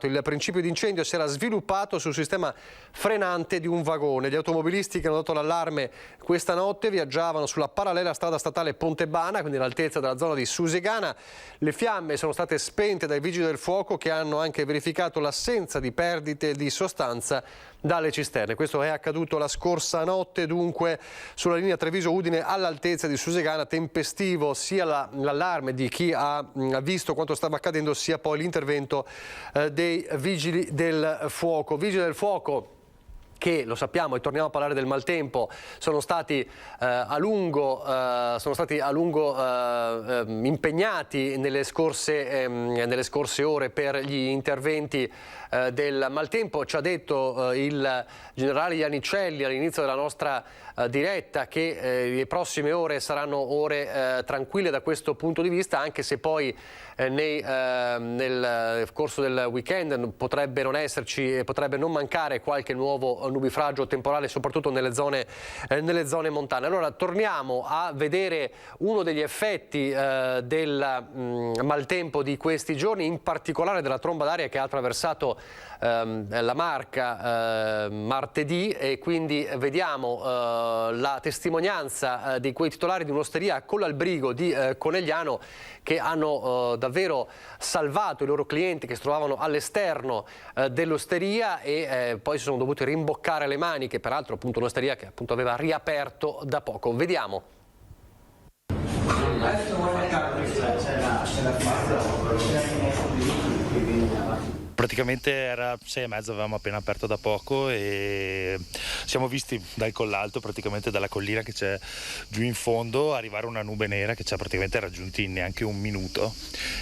Il principio di incendio si era sviluppato sul sistema frenante di un vagone. Gli automobilisti che hanno dato l'allarme questa notte viaggiavano sulla parallela strada statale Pontebana, quindi all'altezza della zona di Susegana. Le fiamme sono state spente dai vigili del fuoco, che hanno anche verificato l'assenza di perdite di sostanza dalle cisterne. Questo è accaduto la scorsa notte, dunque sulla linea Treviso-Udine all'altezza di Susegana. Tempestivo sia l'allarme di chi ha visto quanto stava accadendo, sia poi l'intervento dei vigili del fuoco. Vigili del fuoco che, lo sappiamo, e torniamo a parlare del maltempo, sono stati a lungo impegnati nelle scorse ore per gli interventi del maltempo. Ci ha detto il generale Iannicelli all'inizio della nostra diretta che le prossime ore saranno ore tranquille da questo punto di vista, anche se poi nel corso del weekend potrebbe non mancare qualche nuovo nubifragio temporale, soprattutto nelle zone montane. Allora torniamo a vedere uno degli effetti del maltempo di questi giorni, in particolare della tromba d'aria che ha attraversato la Marca martedì, e quindi vediamo la testimonianza di quei titolari di un'osteria a Collalbrigo di Conegliano, che hanno davvero salvato i loro clienti che si trovavano all'esterno dell'osteria e poi si sono dovuti rimboccare le maniche, peraltro appunto un'osteria che appunto aveva riaperto da poco. Vediamo. Praticamente era 6:30, avevamo appena aperto da poco e siamo visti dal collalto, praticamente dalla collina che c'è giù in fondo, arrivare una nube nera che ci ha praticamente raggiunti in neanche un minuto,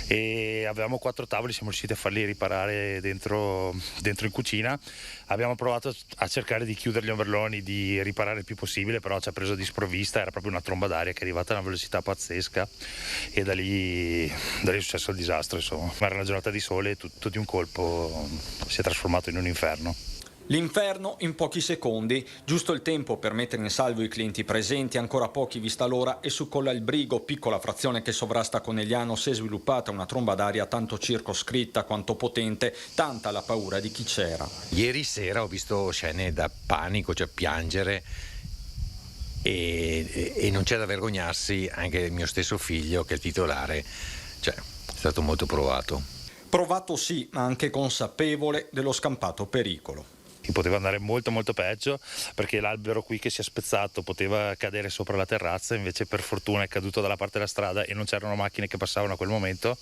e avevamo 4 tavoli, siamo riusciti a farli riparare dentro in cucina. Abbiamo provato a cercare di chiudere gli ombrelloni, di riparare il più possibile, però ci ha preso di sprovvista, era proprio una tromba d'aria che è arrivata a una velocità pazzesca e da lì è successo il disastro, insomma. Era una giornata di sole e tutto di un colpo si è trasformato in un inferno. L'inferno in pochi secondi, giusto il tempo per mettere in salvo i clienti presenti, ancora pochi vista l'ora, e su Colla il Brigo, piccola frazione che sovrasta Conegliano, si è sviluppata una tromba d'aria tanto circoscritta quanto potente, tanta la paura di chi c'era. Ieri sera ho visto scene da panico, cioè piangere, e non c'è da vergognarsi, anche il mio stesso figlio, che è il titolare, cioè è stato molto provato. Provato sì, ma anche consapevole dello scampato pericolo. Poteva andare molto peggio, perché l'albero qui che si è spezzato poteva cadere sopra la terrazza, invece per fortuna è caduto dalla parte della strada e non c'erano macchine che passavano a quel momento,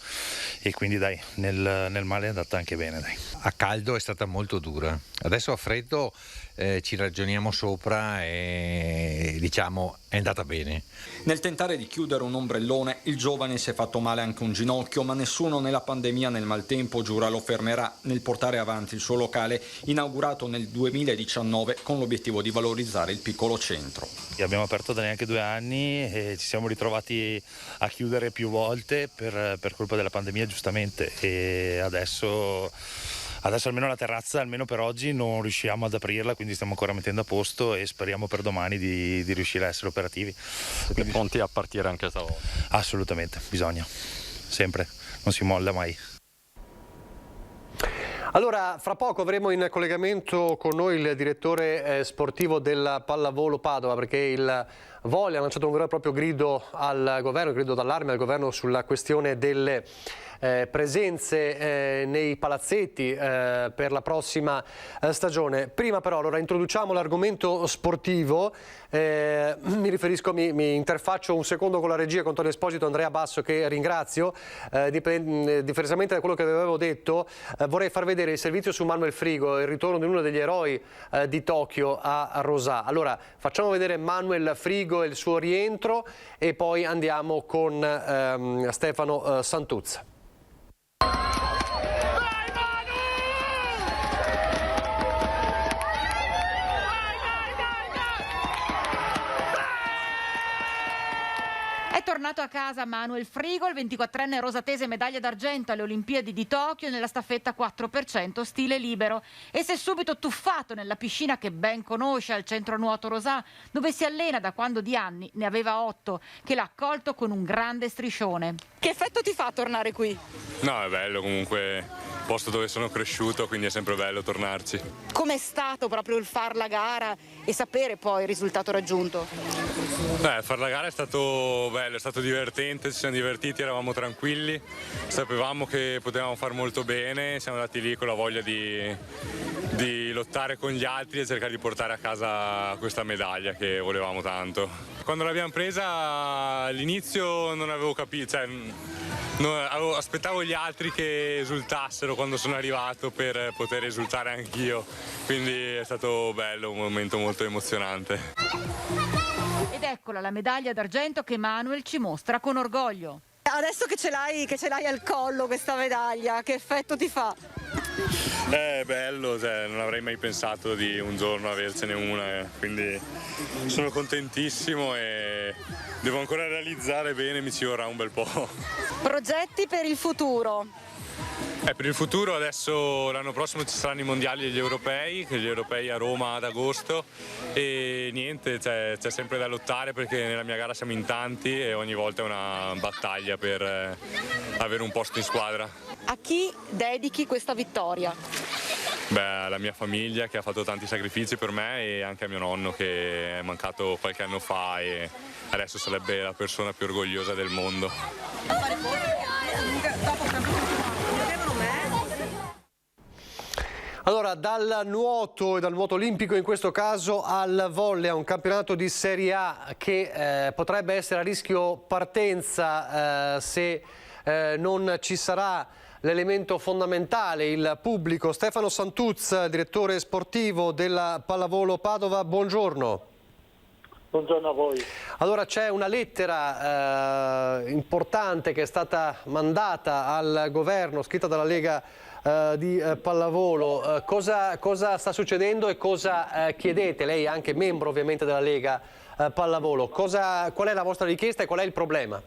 e quindi dai, nel male è andata anche bene. Dai. A caldo è stata molto dura, adesso a freddo ci ragioniamo sopra e diciamo è andata bene. Nel tentare di chiudere un ombrellone il giovane si è fatto male anche un ginocchio, ma nessuno nella pandemia nel maltempo giura lo fermerà nel portare avanti il suo locale inaugurato nel 2019 con l'obiettivo di valorizzare il piccolo centro. Abbiamo aperto da neanche 2 anni e ci siamo ritrovati a chiudere più volte per colpa della pandemia, giustamente, e adesso almeno la terrazza, almeno per oggi, non riusciamo ad aprirla, quindi stiamo ancora mettendo a posto e speriamo per domani di riuscire a essere operativi. Siete pronti a partire anche stavolta? Assolutamente, bisogna, sempre, non si molla mai. Allora, fra poco avremo in collegamento con noi il direttore sportivo della Pallavolo Padova, perché il Volley ha lanciato un vero e proprio grido al governo, grido d'allarme al governo sulla questione delle presenze nei palazzetti per la prossima stagione. Prima però, allora, introduciamo l'argomento sportivo. Mi interfaccio un secondo con la regia, con Antonio Esposito e Andrea Basso, che ringrazio. Diversamente da quello che avevo detto, vorrei far vedere il servizio su Manuel Frigo, il ritorno di uno degli eroi di Tokyo a Rosà. Allora, facciamo vedere Manuel Frigo e il suo rientro e poi andiamo con Stefano Santuzza. È tornato a casa Manuel Frigo, il 24enne rosatese, medaglia d'argento alle Olimpiadi di Tokyo nella staffetta 4% stile libero, e si è subito tuffato nella piscina che ben conosce al centro nuoto Rosà, dove si allena da quando di anni ne aveva 8, che l'ha accolto con un grande striscione. Che effetto ti fa tornare qui? No, è bello comunque, posto dove sono cresciuto, quindi è sempre bello tornarci. Com'è stato proprio il far la gara e sapere poi il risultato raggiunto? Far la gara è stato bello, è stato divertente, ci siamo divertiti, eravamo tranquilli, sapevamo che potevamo far molto bene, siamo andati lì con la voglia di lottare con gli altri e cercare di portare a casa questa medaglia che volevamo tanto. Quando l'abbiamo presa all'inizio non avevo capito, aspettavo gli altri che esultassero quando sono arrivato per poter esultare anch'io, quindi è stato bello, un momento molto emozionante. Ed eccola la medaglia d'argento che Manuel ci mostra con orgoglio. Adesso che ce l'hai al collo questa medaglia, che effetto ti fa? È bello, non avrei mai pensato di un giorno avercene una, quindi sono contentissimo e devo ancora realizzare bene, mi ci vorrà un bel po'. Progetti per il futuro? Per il futuro adesso l'anno prossimo ci saranno i mondiali e gli europei a Roma ad agosto, e niente, c'è sempre da lottare perché nella mia gara siamo in tanti e ogni volta è una battaglia per avere un posto in squadra. A chi dedichi questa vittoria? Alla mia famiglia che ha fatto tanti sacrifici per me, e anche a mio nonno che è mancato qualche anno fa e adesso sarebbe la persona più orgogliosa del mondo. Allora, dal nuoto e dal nuoto olimpico in questo caso al volley, a un campionato di Serie A che potrebbe essere a rischio partenza se non ci sarà l'elemento fondamentale, il pubblico. Stefano Santuz, direttore sportivo della Pallavolo Padova, buongiorno. Buongiorno a voi. Allora, c'è una lettera importante che è stata mandata al governo, scritta dalla Lega di Pallavolo. Cosa sta succedendo e cosa chiedete? Lei è anche membro ovviamente della Lega Pallavolo. Qual è la vostra richiesta e qual è il problema?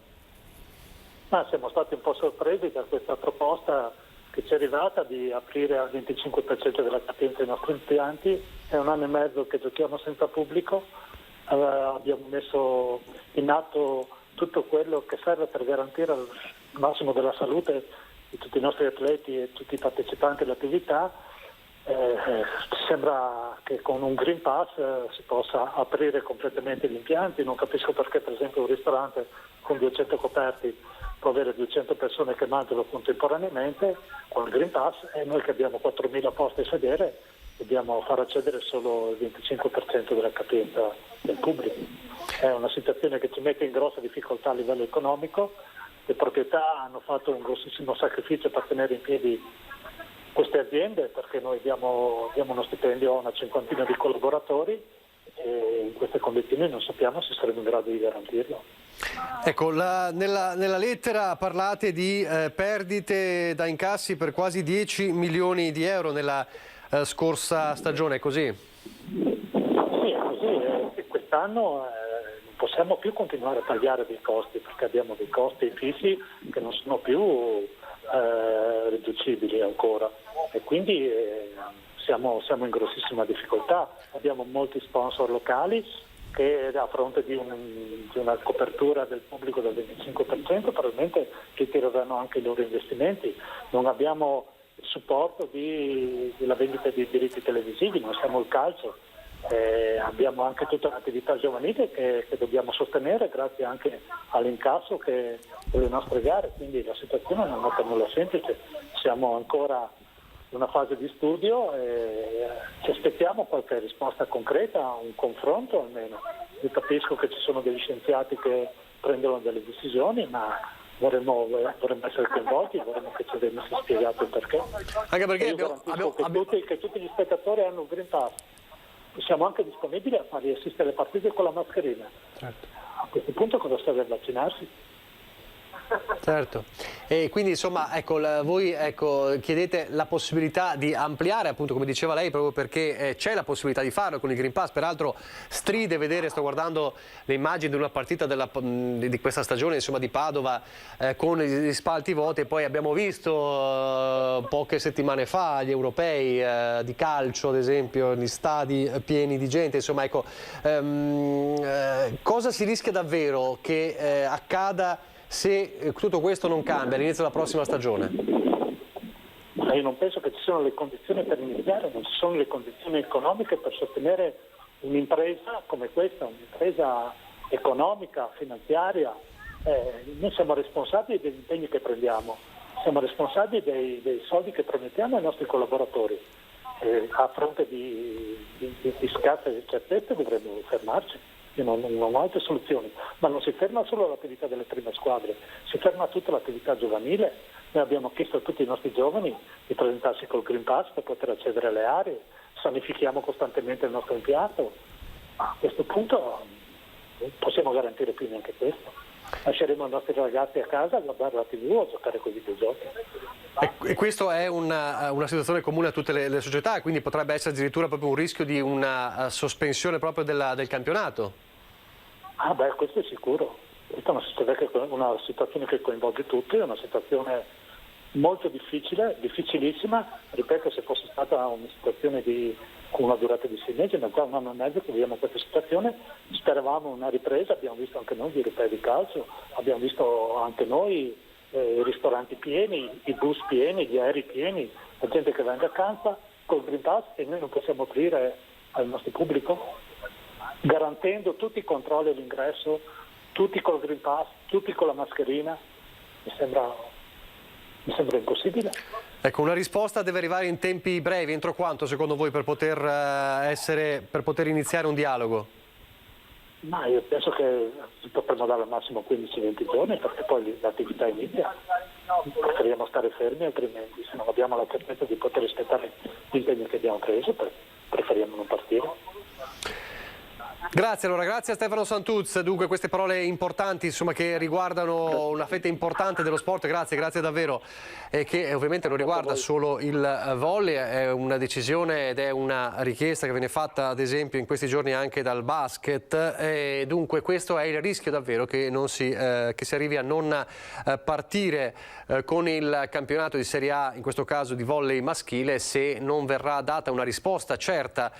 Siamo stati un po' sorpresi da questa proposta che ci è arrivata di aprire al 25% della capienza i nostri impianti. È 1 anno e mezzo che giochiamo senza pubblico. Abbiamo messo in atto tutto quello che serve per garantire il massimo della salute di tutti i nostri atleti e tutti i partecipanti all'attività. Sembra che con un Green Pass si possa aprire completamente gli impianti. Non capisco perché per esempio un ristorante con 200 coperti può avere 200 persone che mangiano contemporaneamente con il Green Pass, e noi che abbiamo 4.000 posti a sedere dobbiamo far accedere solo il 25% della capienza del pubblico. È una situazione che ci mette in grossa difficoltà a livello economico. Le proprietà hanno fatto un grossissimo sacrificio per tenere in piedi queste aziende, perché noi diamo uno stipendio a una 50ina di collaboratori e in queste condizioni non sappiamo se saremo in grado di garantirlo. Ecco, nella lettera parlate di perdite da incassi per quasi 10 milioni di euro nella scorsa stagione, è così? Sì, è così. Quest'anno non possiamo più continuare a tagliare dei costi, perché abbiamo dei costi fissi che non sono più riducibili ancora, e quindi siamo in grossissima difficoltà. Abbiamo molti sponsor locali che a fronte di una copertura del pubblico del 25% probabilmente ritireranno anche i loro investimenti. Non abbiamo il supporto della vendita di diritti televisivi, non siamo il calcio. Abbiamo anche tutta un'attività giovanile che dobbiamo sostenere grazie anche all'incasso delle nostre gare, quindi la situazione non è per nulla semplice. Siamo ancora in una fase di studio e ci aspettiamo qualche risposta concreta, un confronto almeno. Io capisco che ci sono degli scienziati che prendono delle decisioni, ma vorremmo essere coinvolti, vorremmo che ci venisse spiegato il perché. Anche perché che tutti gli spettatori hanno un Green Pass. Siamo anche disponibili a farli assistere alle partite con la mascherina. Certo. A questo punto cosa serve vaccinarsi? Certo, e quindi insomma voi chiedete la possibilità di ampliare, appunto come diceva lei, proprio perché c'è la possibilità di farlo con il Green Pass. Peraltro stride vedere, sto guardando le immagini di una partita di questa stagione, insomma, di Padova con gli spalti vuoti, e poi abbiamo visto poche settimane fa gli europei di calcio, ad esempio, gli stadi pieni di gente. Insomma, cosa si rischia davvero che accada se tutto questo non cambia all'inizio della prossima stagione? Io non penso che ci siano le condizioni per iniziare, non ci sono le condizioni economiche per sostenere un'impresa come questa, un'impresa economica, finanziaria. Noi siamo responsabili degli impegni che prendiamo, siamo responsabili dei soldi che promettiamo ai nostri collaboratori. A fronte di scarse certezze dovremmo fermarci. Io non ho altre soluzioni, ma non si ferma solo l'attività delle prime squadre, si ferma tutta l'attività giovanile. Noi abbiamo chiesto a tutti i nostri giovani di presentarsi col Green Pass per poter accedere alle aree, sanifichiamo costantemente il nostro impianto. A questo punto non possiamo garantire più neanche questo. Lasceremo i nostri ragazzi a casa a guardare la TV o a giocare con i videogiochi. E questo è una situazione comune a tutte le società, quindi potrebbe essere addirittura proprio un rischio di una sospensione proprio del campionato? Questo è sicuro. Questa è una situazione che coinvolge tutti, è una situazione molto difficile, difficilissima. Ripeto, se fosse stata una situazione con una durata di 6 mesi, ma già 1 anno e mezzo che viviamo questa situazione, speravamo una ripresa, abbiamo visto anche noi gli europei di calcio, abbiamo visto anche noi i ristoranti pieni, i bus pieni, gli aerei pieni, la gente che va in vacanza col Green Pass, e noi non possiamo aprire al nostro pubblico, garantendo tutti i controlli all'ingresso, tutti col Green Pass, tutti con la mascherina. Mi sembra impossibile. Ecco, una risposta deve arrivare in tempi brevi. Entro quanto, secondo voi, per poter iniziare un dialogo? Ma io penso che potremmo dare al massimo 15-20 giorni, perché poi l'attività inizia. preferiamo stare fermi, altrimenti se non abbiamo la certezza di poter rispettare gli impegni che abbiamo preso, preferiamo non partire. Grazie allora, grazie a Stefano Santuz. Dunque queste parole importanti, insomma, che riguardano una fetta importante dello sport, grazie davvero, che ovviamente non riguarda solo il volley, è una decisione ed è una richiesta che viene fatta ad esempio in questi giorni anche dal basket, e dunque questo è il rischio davvero che si arrivi a non partire con il campionato di Serie A, in questo caso di volley maschile, se non verrà data una risposta certa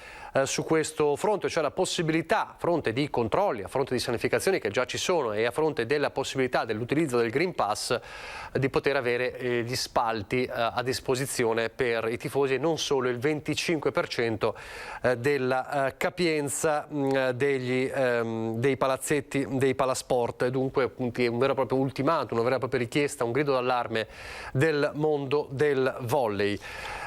su questo fronte, cioè la possibilità, a fronte di controlli, a fronte di sanificazioni che già ci sono e a fronte della possibilità dell'utilizzo del Green Pass, di poter avere gli spalti a disposizione per i tifosi e non solo il 25% della capienza dei palazzetti, dei palasport. Dunque appunto, un vero e proprio ultimatum, una vera e propria richiesta, un grido d'allarme del mondo del volley.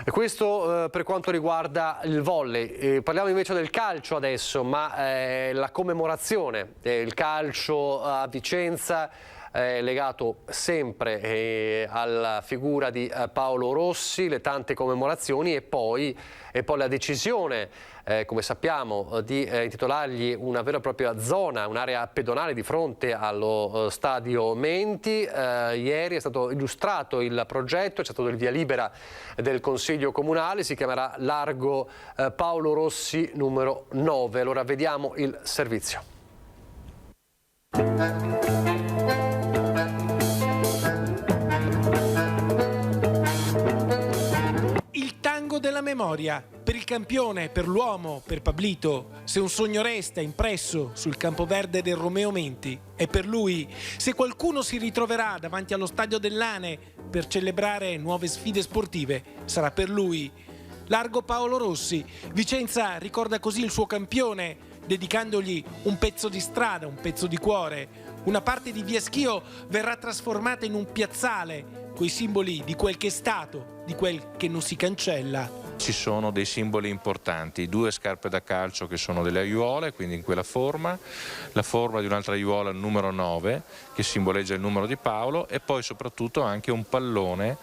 Questo per quanto riguarda il volley. Parliamo invece del calcio adesso, ma la commemorazione del calcio a Vicenza è legato sempre alla figura di Paolo Rossi, le tante commemorazioni e poi la decisione, come sappiamo, di intitolargli una vera e propria zona, un'area pedonale di fronte allo stadio Menti. Ieri è stato illustrato il progetto, c'è stato il via libera del Consiglio Comunale, si chiamerà Largo Paolo Rossi numero 9. Allora vediamo il servizio. Della memoria, per il campione, per l'uomo, per Pablito. Se un sogno resta impresso sul campoverde del Romeo Menti, è per lui. Se qualcuno si ritroverà davanti allo stadio dell'Ane per celebrare nuove sfide sportive, sarà per lui. Largo Paolo Rossi. Vicenza ricorda così il suo campione, dedicandogli un pezzo di strada, un pezzo di cuore. Una parte di Via Schio verrà trasformata in un piazzale, coi simboli di quel che è stato, di quel che non si cancella. Ci sono dei simboli importanti, 2 scarpe da calcio che sono delle aiuole, quindi in quella forma, la forma di un'altra aiuola, il numero 9, che simboleggia il numero di Paolo, e poi soprattutto anche un pallone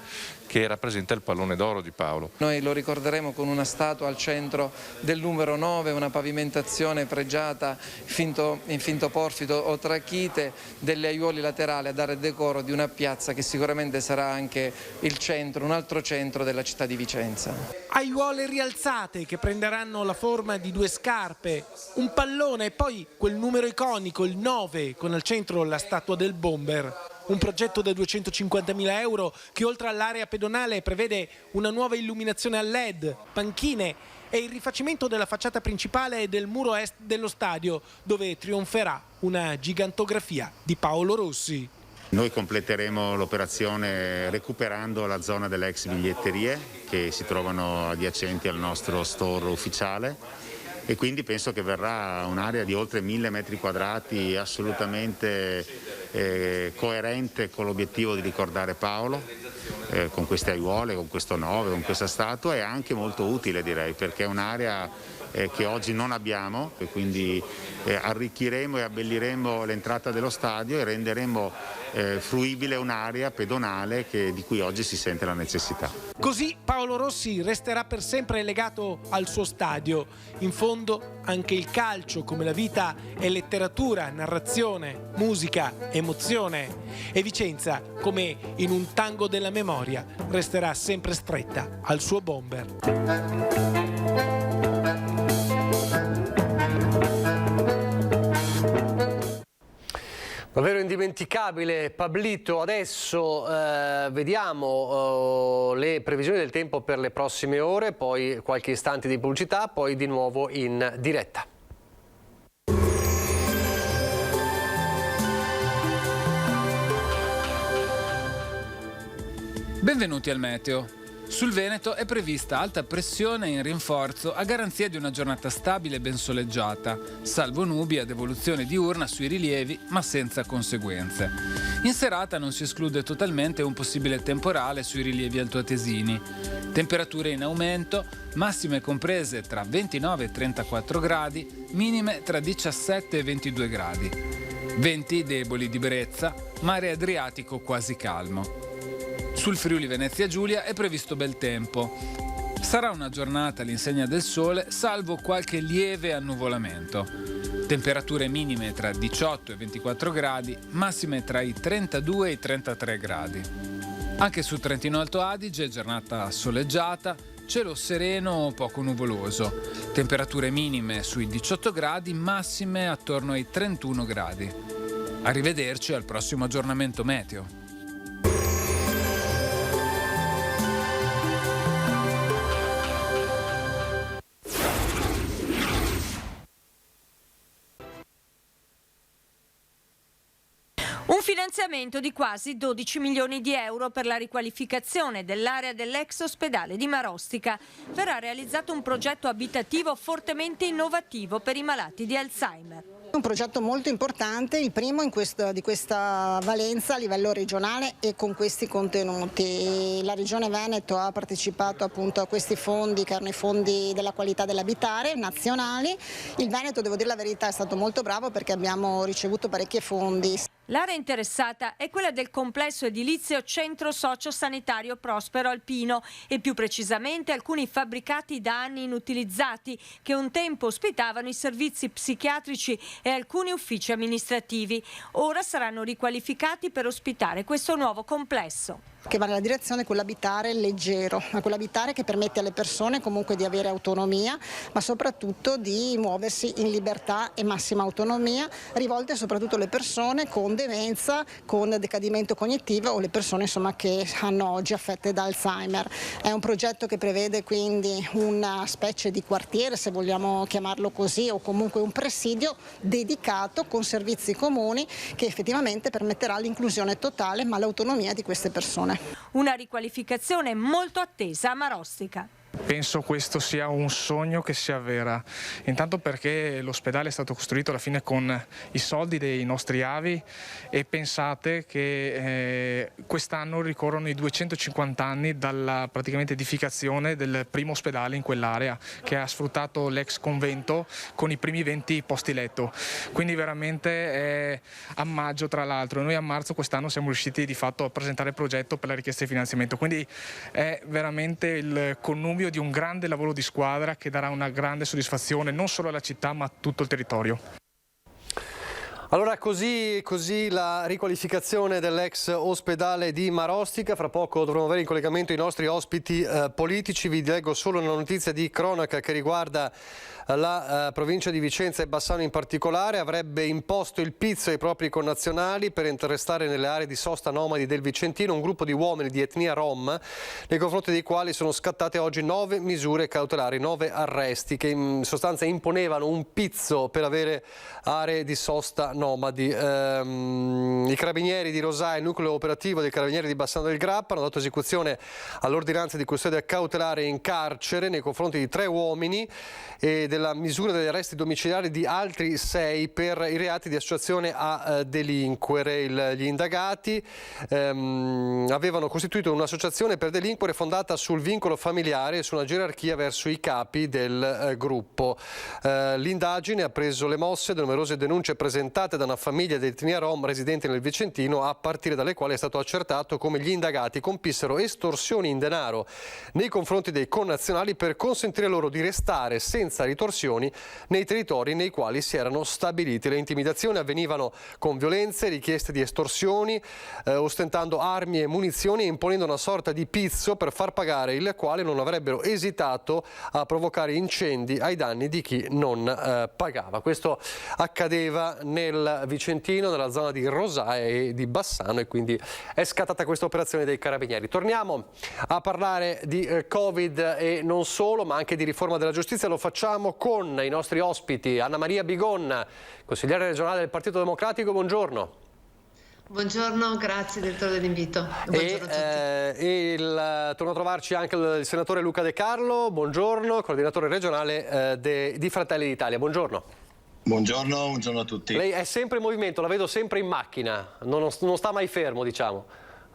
che rappresenta il pallone d'oro di Paolo. Noi lo ricorderemo con una statua al centro del numero 9, una pavimentazione pregiata in finto porfido o trachite, delle aiuole laterali a dare decoro di una piazza che sicuramente sarà anche il centro, un altro centro della città di Vicenza. Aiuole rialzate che prenderanno la forma di 2 scarpe, un pallone e poi quel numero iconico, il 9, con al centro la statua del bomber. Un progetto da 250.000 euro che oltre all'area pedonale prevede una nuova illuminazione a LED, panchine e il rifacimento della facciata principale del muro est dello stadio, dove trionferà una gigantografia di Paolo Rossi. Noi completeremo l'operazione recuperando la zona delle ex biglietterie che si trovano adiacenti al nostro store ufficiale, e quindi penso che verrà un'area di oltre 1000 metri quadrati assolutamente coerente con l'obiettivo di ricordare Paolo, con queste aiuole, con questo 9, con questa statua, e anche molto utile, direi, perché è un'area che oggi non abbiamo, e quindi arricchiremo e abbelliremo l'entrata dello stadio e renderemo fruibile un'area pedonale di cui oggi si sente la necessità. Così Paolo Rossi resterà per sempre legato al suo stadio. In fondo anche il calcio, come la vita, è letteratura, narrazione, musica, emozione. E Vicenza, come in un tango della memoria, resterà sempre stretta al suo bomber. Davvero indimenticabile Pablito. Adesso vediamo le previsioni del tempo per le prossime ore, poi qualche istante di pubblicità, poi di nuovo in diretta. Benvenuti al Meteo. Sul Veneto è prevista alta pressione in rinforzo a garanzia di una giornata stabile e ben soleggiata, salvo nubi ad evoluzione diurna sui rilievi ma senza conseguenze. In serata non si esclude totalmente un possibile temporale sui rilievi altoatesini. Temperature in aumento, massime comprese tra 29 e 34 gradi, minime tra 17 e 22 gradi. Venti deboli di brezza, mare Adriatico quasi calmo. Sul Friuli Venezia Giulia è previsto bel tempo. Sarà una giornata all'insegna del sole, salvo qualche lieve annuvolamento. Temperature minime tra 18 e 24 gradi, massime tra i 32 e i 33 gradi. Anche su Trentino Alto Adige, giornata soleggiata, cielo sereno o poco nuvoloso. Temperature minime sui 18 gradi, massime attorno ai 31 gradi. Arrivederci al prossimo aggiornamento meteo. Un finanziamento di quasi 12 milioni di euro per la riqualificazione dell'area dell'ex ospedale di Marostica. Verrà realizzato un progetto abitativo fortemente innovativo per i malati di Alzheimer. Un progetto molto importante, il primo di questa valenza a livello regionale e con questi contenuti. La Regione Veneto ha partecipato appunto a questi fondi, che erano i fondi della qualità dell'abitare nazionali. Il Veneto, devo dire la verità, è stato molto bravo perché abbiamo ricevuto parecchi fondi. L'area interessata è quella del complesso edilizio Centro Socio-Sanitario Prospero Alpino e più precisamente alcuni fabbricati da anni inutilizzati che un tempo ospitavano i servizi psichiatrici e alcuni uffici amministrativi. Ora saranno riqualificati per ospitare questo nuovo complesso. Che va nella direzione quell'abitare leggero, quell'abitare che permette alle persone comunque di avere autonomia, ma soprattutto di muoversi in libertà e massima autonomia, rivolte soprattutto alle persone con demenza, con decadimento cognitivo o le persone insomma che hanno oggi affette da Alzheimer. È un progetto che prevede quindi una specie di quartiere, se vogliamo chiamarlo così, o comunque un presidio dedicato con servizi comuni che effettivamente permetterà l'inclusione totale ma l'autonomia di queste persone. Una riqualificazione molto attesa a Marostica. Penso questo sia un sogno che si avvera, intanto perché l'ospedale è stato costruito alla fine con i soldi dei nostri avi e pensate che quest'anno ricorrono i 250 anni dalla praticamente edificazione del primo ospedale in quell'area che ha sfruttato l'ex convento con i primi 20 posti letto, quindi veramente è a maggio tra l'altro e noi a marzo quest'anno siamo riusciti di fatto a presentare il progetto per la richiesta di finanziamento, quindi è veramente il connubio di un grande lavoro di squadra che darà una grande soddisfazione non solo alla città ma a tutto il territorio. Allora così la riqualificazione dell'ex ospedale di Marostica. Fra poco dovremo avere in collegamento i nostri ospiti politici. Vi leggo solo una notizia di cronaca che riguarda la provincia di Vicenza e Bassano in particolare. Avrebbe imposto il pizzo ai propri connazionali per interrestare nelle aree di sosta nomadi del Vicentino un gruppo di uomini di etnia rom, nei confronti dei quali sono scattate oggi 9 misure cautelari, 9 arresti che in sostanza imponevano un pizzo per avere aree di sosta nomadi. I carabinieri di Rosà e il nucleo operativo dei carabinieri di Bassano del Grappa hanno dato esecuzione all'ordinanza di custodia cautelare in carcere nei confronti di 3 uomini e della misura degli arresti domiciliari di altri 6 per i reati di associazione a delinquere. Gli indagati avevano costituito un'associazione per delinquere fondata sul vincolo familiare e su una gerarchia verso i capi del gruppo. L'indagine ha preso le mosse da numerose denunce presentate da una famiglia di etnia rom residenti nel Vicentino, a partire dalle quali è stato accertato come gli indagati compissero estorsioni in denaro nei confronti dei connazionali per consentire loro di restare senza ritorsioni nei territori nei quali si erano stabiliti. Le intimidazioni avvenivano con violenze, richieste di estorsioni, ostentando armi e munizioni e imponendo una sorta di pizzo per far pagare, il quale non avrebbero esitato a provocare incendi ai danni di chi non pagava. Questo accadeva nel Vicentino, nella zona di Rosà e di Bassano, e quindi è scattata questa operazione dei carabinieri. Torniamo a parlare di Covid e non solo, ma anche di riforma della giustizia. Lo facciamo con i nostri ospiti. Anna Maria Bigon, consigliere regionale del Partito Democratico, buongiorno. Buongiorno, grazie direttore dell'invito. Buongiorno a tutti. Torna a trovarci anche il senatore Luca De Carlo, buongiorno, coordinatore regionale di Fratelli d'Italia, buongiorno. Buongiorno a tutti. Lei è sempre in movimento, la vedo sempre in macchina, non sta mai fermo, diciamo.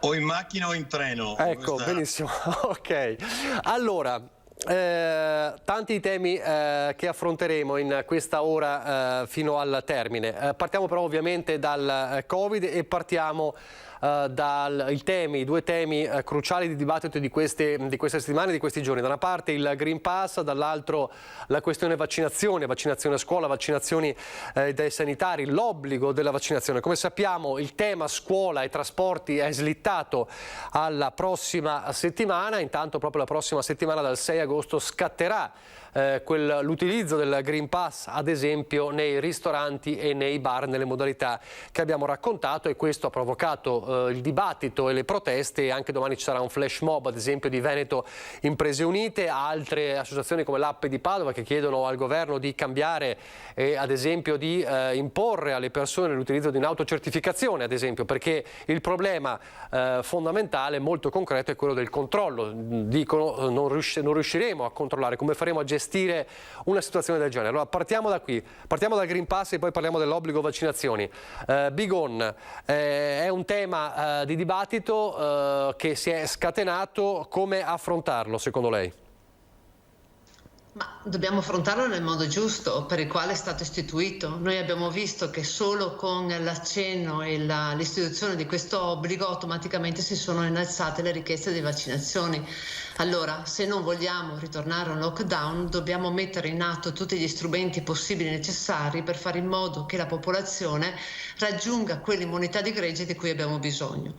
O in macchina o in treno. Ecco, benissimo, ok. Allora, tanti temi che affronteremo in questa ora fino al termine. Partiamo però ovviamente dal Covid e partiamo i due temi cruciali di dibattito di queste settimane, di questi giorni. Da una parte il Green Pass, dall'altro la questione vaccinazione a scuola, vaccinazioni dai sanitari, l'obbligo della vaccinazione. Come sappiamo, il tema scuola e trasporti è slittato alla prossima settimana. Intanto proprio la prossima settimana, dal 6 agosto, scatterà l'utilizzo del Green Pass, ad esempio nei ristoranti e nei bar, nelle modalità che abbiamo raccontato, e questo ha provocato il dibattito e le proteste. E anche domani ci sarà un flash mob, ad esempio di Veneto Imprese Unite, altre associazioni come l'App di Padova che chiedono al governo di cambiare e ad esempio di imporre alle persone l'utilizzo di un'autocertificazione, ad esempio, perché il problema fondamentale, molto concreto, è quello del controllo. Dicono non riusciremo a controllare, come faremo a gestire una situazione del genere. Allora partiamo da qui, partiamo dal Green Pass e poi parliamo dell'obbligo vaccinazioni. Bigon, è un tema di dibattito che si è scatenato. Come affrontarlo secondo lei? Ma dobbiamo affrontarlo nel modo giusto per il quale è stato istituito. Noi abbiamo visto che solo con l'accenno e l'istituzione di questo obbligo automaticamente si sono innalzate le richieste di vaccinazioni. Allora, se non vogliamo ritornare a un lockdown, dobbiamo mettere in atto tutti gli strumenti possibili e necessari per fare in modo che la popolazione raggiunga quell'immunità di gregge di cui abbiamo bisogno.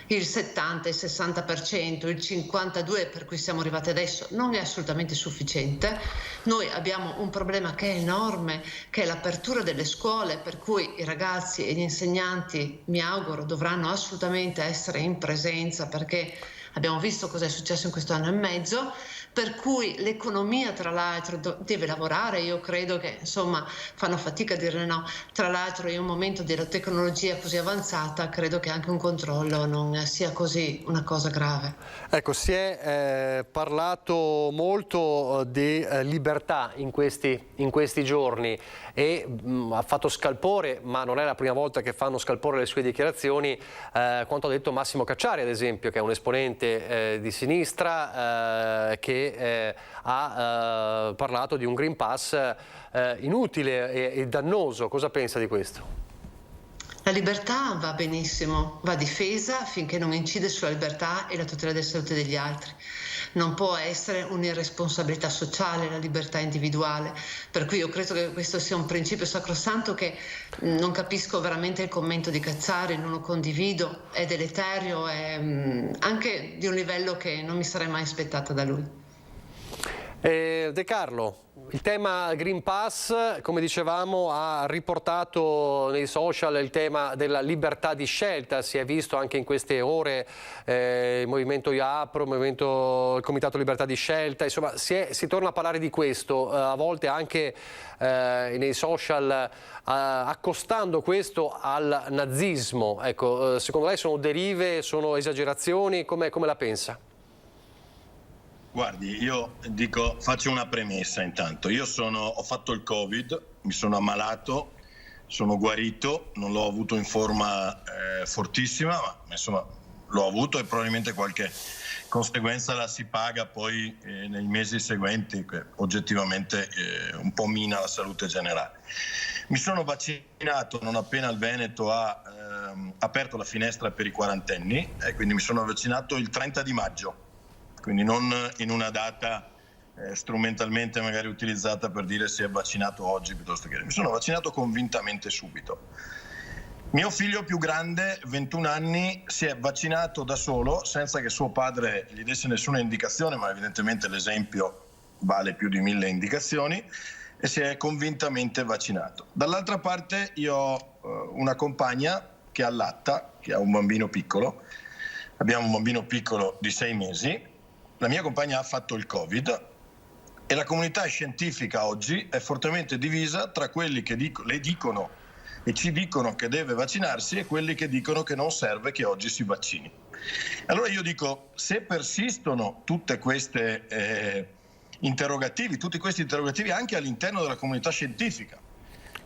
Il 70, il 60%, il 52% per cui siamo arrivati adesso non è assolutamente sufficiente. Noi abbiamo un problema che è enorme, che è l'apertura delle scuole, per cui i ragazzi e gli insegnanti, mi auguro, dovranno assolutamente essere in presenza, perché abbiamo visto cosa è successo in questo anno e mezzo, per cui l'economia tra l'altro deve lavorare. Io credo che insomma fanno fatica a dire no. Tra l'altro in un momento della tecnologia così avanzata credo che anche un controllo non sia così una cosa grave. Ecco, si è parlato molto di libertà in questi giorni e ha fatto scalpore, ma non è la prima volta che fanno scalpore le sue dichiarazioni, quanto ha detto Massimo Cacciari, ad esempio, che è un esponente di sinistra che ha parlato di un Green Pass inutile e dannoso. Cosa pensa di questo? La libertà va benissimo, va difesa finché non incide sulla libertà e la tutela della salute degli altri. Non può essere un'irresponsabilità sociale la libertà individuale, per cui io credo che questo sia un principio sacrosanto che non capisco veramente il commento di Cacciari, non lo condivido, è deleterio, è anche di un livello che non mi sarei mai aspettata da lui. De Carlo, il tema Green Pass, come dicevamo, ha riportato nei social il tema della libertà di scelta. Si è visto anche in queste ore il movimento IAPRO, il Comitato Libertà di Scelta, insomma si torna a parlare di questo, a volte anche nei social, accostando questo al nazismo. Ecco, secondo lei sono derive, sono esagerazioni? Come la pensa? Guardi, io faccio una premessa intanto. Io ho fatto il Covid, mi sono ammalato, sono guarito, non l'ho avuto in forma fortissima, ma insomma l'ho avuto e probabilmente qualche conseguenza la si paga poi nei mesi seguenti, che oggettivamente un po' mina la salute generale. Mi sono vaccinato non appena il Veneto ha aperto la finestra per i quarantenni, quindi mi sono vaccinato il 30 di maggio. Quindi non in una data strumentalmente magari utilizzata per dire si è vaccinato oggi piuttosto che... Mi sono vaccinato convintamente subito. Mio figlio più grande, 21 anni, si è vaccinato da solo senza che suo padre gli desse nessuna indicazione, ma evidentemente l'esempio vale più di 1000 indicazioni, e si è convintamente vaccinato. Dall'altra parte io ho una compagna che allatta, che ha un bambino piccolo, abbiamo un bambino piccolo di 6 mesi. La mia compagna ha fatto il Covid e la comunità scientifica oggi è fortemente divisa tra quelli che le dicono e ci dicono che deve vaccinarsi e quelli che dicono che non serve che oggi si vaccini. Allora io dico, se persistono tutte queste tutti questi interrogativi anche all'interno della comunità scientifica,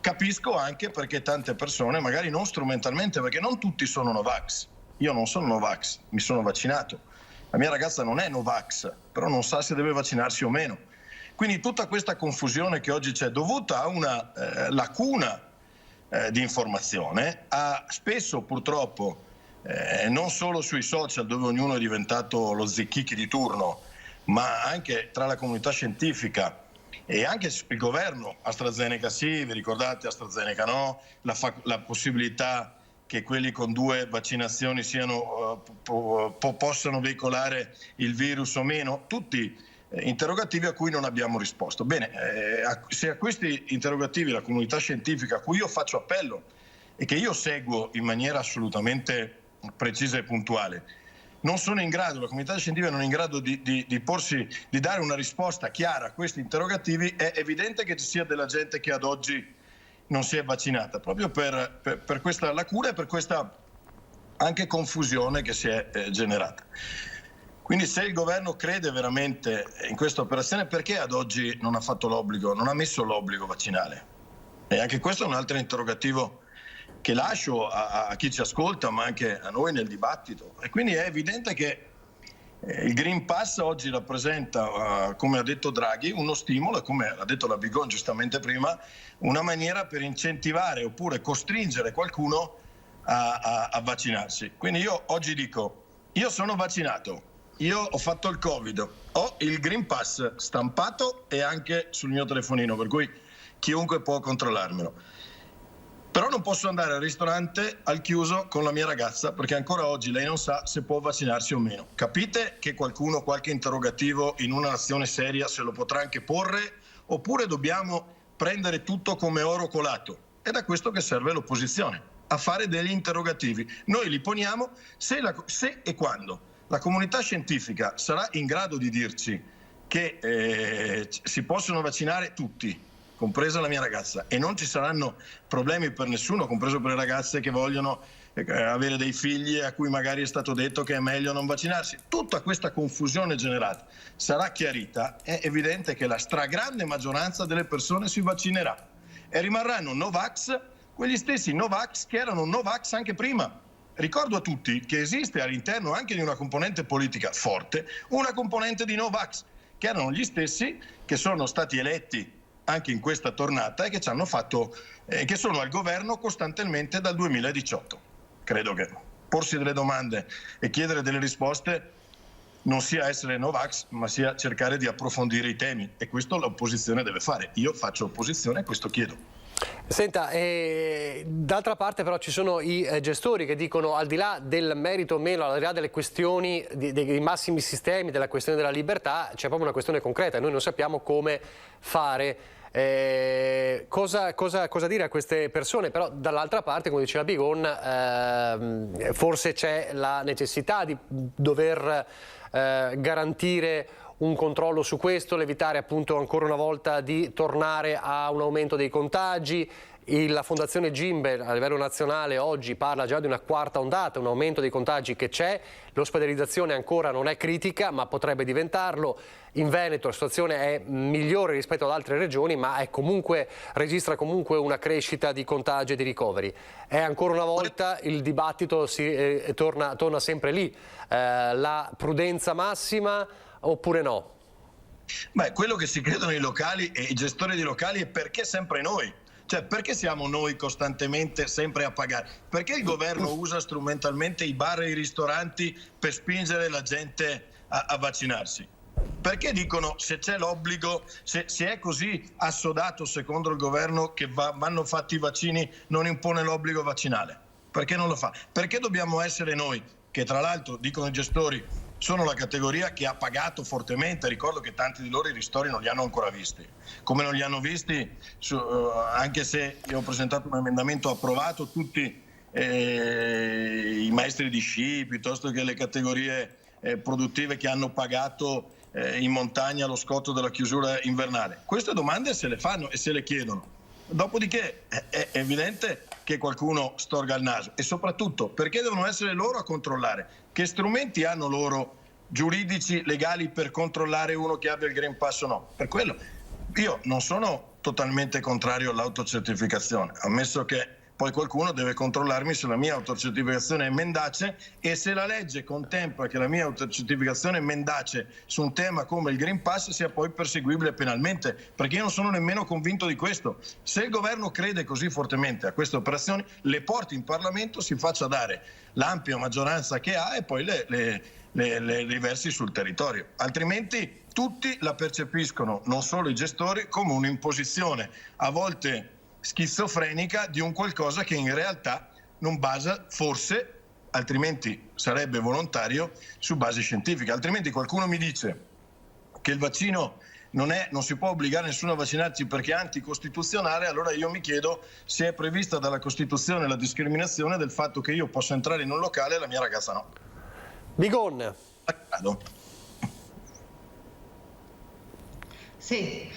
capisco anche perché tante persone, magari non strumentalmente, perché non tutti sono Novax. Io non sono Novax, mi sono vaccinato. La mia ragazza non è Novax, però non sa se deve vaccinarsi o meno. Quindi tutta questa confusione che oggi c'è dovuta a una lacuna di informazione, a spesso purtroppo non solo sui social dove ognuno è diventato lo zecchicchi di turno, ma anche tra la comunità scientifica e anche il governo. AstraZeneca sì, vi ricordate, AstraZeneca no, la possibilità che quelli con 2 vaccinazioni possano veicolare il virus o meno, tutti interrogativi a cui non abbiamo risposto. Bene, se a questi interrogativi la comunità scientifica, a cui io faccio appello e che io seguo in maniera assolutamente precisa e puntuale, non sono in grado, la comunità scientifica non è in grado di dare una risposta chiara a questi interrogativi, è evidente che ci sia della gente che ad oggi non si è vaccinata, proprio per questa lacuna e per questa anche confusione che si è generata. Quindi se il governo crede veramente in questa operazione, perché ad oggi non ha fatto l'obbligo, non ha messo l'obbligo vaccinale? E anche questo è un altro interrogativo che lascio a chi ci ascolta, ma anche a noi nel dibattito. E quindi è evidente che il Green Pass oggi rappresenta, come ha detto Draghi, uno stimolo, e come ha detto la Bigon giustamente prima, una maniera per incentivare oppure costringere qualcuno a vaccinarsi. Quindi io oggi dico, io sono vaccinato, io ho fatto il Covid, ho il Green Pass stampato e anche sul mio telefonino, per cui chiunque può controllarmelo. Però non posso andare al ristorante al chiuso con la mia ragazza, perché ancora oggi lei non sa se può vaccinarsi o meno. Capite che qualcuno qualche interrogativo in una nazione seria se lo potrà anche porre, oppure dobbiamo prendere tutto come oro colato? È da questo che serve l'opposizione, a fare degli interrogativi. Noi li poniamo se e quando la comunità scientifica sarà in grado di dirci che si possono vaccinare tutti, compresa la mia ragazza, e non ci saranno problemi per nessuno, compreso per le ragazze che vogliono avere dei figli a cui magari è stato detto che è meglio non vaccinarsi. Tutta questa confusione generata sarà chiarita, è evidente che la stragrande maggioranza delle persone si vaccinerà e rimarranno Novax quegli stessi Novax che erano Novax anche prima. Ricordo a tutti che esiste all'interno anche di una componente politica forte una componente di Novax, che erano gli stessi che sono stati eletti anche in questa tornata e che ci hanno fatto, che sono al governo costantemente dal 2018. Credo che porsi delle domande e chiedere delle risposte non sia essere Novax, ma sia cercare di approfondire i temi, e questo l'opposizione deve fare. Io faccio opposizione e questo chiedo. Senta, d'altra parte però ci sono i gestori che dicono, al di là del merito o meno, al di là delle questioni dei massimi sistemi, della questione della libertà, c'è proprio una questione concreta. Noi non sappiamo come fare, cosa dire a queste persone, però dall'altra parte, come diceva Bigon, forse c'è la necessità di dover garantire un controllo su questo, evitare appunto ancora una volta di tornare a un aumento dei contagi. La Fondazione Gimbe a livello nazionale oggi parla già di una quarta ondata, un aumento dei contagi che c'è, l'ospedalizzazione ancora non è critica ma potrebbe diventarlo. In Veneto la situazione è migliore rispetto ad altre regioni, ma registra comunque una crescita di contagi e di ricoveri. È ancora una volta il dibattito torna sempre lì, la prudenza massima oppure no? Beh, quello che si credono i locali e i gestori di locali è perché sempre noi. Cioè, perché siamo noi costantemente sempre a pagare? Perché il governo usa strumentalmente i bar e i ristoranti per spingere la gente a vaccinarsi? Perché dicono, se c'è l'obbligo, se è così assodato secondo il governo che vanno fatti i vaccini, non impone l'obbligo vaccinale? Perché non lo fa? Perché dobbiamo essere noi, che tra l'altro, dicono i gestori, sono la categoria che ha pagato fortemente. Ricordo che tanti di loro i ristori non li hanno ancora visti. Come non li hanno visti, anche se io ho presentato un emendamento approvato, tutti i maestri di sci, piuttosto che le categorie produttive che hanno pagato in montagna lo scotto della chiusura invernale. Queste domande se le fanno e se le chiedono. Dopodiché è evidente che qualcuno storga il naso, e soprattutto perché devono essere loro a controllare. Che strumenti hanno loro giuridici, legali, per controllare uno che abbia il Green Pass o no? Per quello io non sono totalmente contrario all'autocertificazione, ammesso che poi qualcuno deve controllarmi se la mia autocertificazione è mendace e se la legge contempla che la mia autocertificazione è mendace su un tema come il Green Pass sia poi perseguibile penalmente, perché io non sono nemmeno convinto di questo. Se il governo crede così fortemente a queste operazioni, le porti in Parlamento, si faccia dare l'ampia maggioranza che ha e poi le riversi sul territorio, altrimenti tutti la percepiscono, non solo i gestori, come un'imposizione a volte schizofrenica di un qualcosa che in realtà non basa, forse, altrimenti sarebbe volontario, su basi scientifiche. Altrimenti qualcuno mi dice che il vaccino non si può obbligare nessuno a vaccinarsi perché è anticostituzionale, allora io mi chiedo se è prevista dalla Costituzione la discriminazione del fatto che io possa entrare in un locale e la mia ragazza no. Bigon. Sì,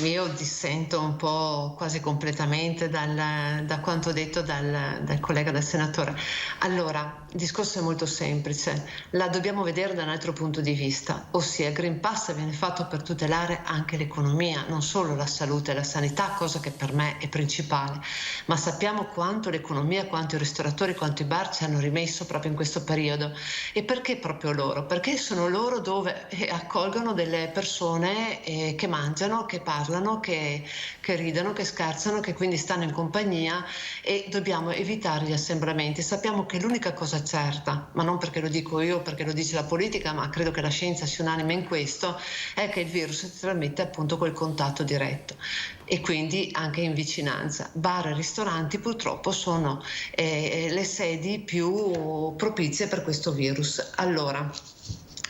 io dissento un po' quasi completamente da quanto detto dal collega, dal senatore. Allora, il discorso è molto semplice, la dobbiamo vedere da un altro punto di vista, ossia il Green Pass viene fatto per tutelare anche l'economia, non solo la salute e la sanità, cosa che per me è principale, ma sappiamo quanto l'economia, quanto i ristoratori, quanto i bar ci hanno rimesso proprio in questo periodo. E perché proprio loro? Perché sono loro dove accolgono delle persone che mangiano, che parlano, che ridono, che scherzano, che quindi stanno in compagnia, e dobbiamo evitare gli assembramenti. Sappiamo che l'unica cosa certa, ma non perché lo dico io, perché lo dice la politica, ma credo che la scienza sia unanime in questo, è che il virus si trasmette appunto col contatto diretto e quindi anche in vicinanza. Bar e ristoranti purtroppo sono le sedi più propizie per questo virus. Allora,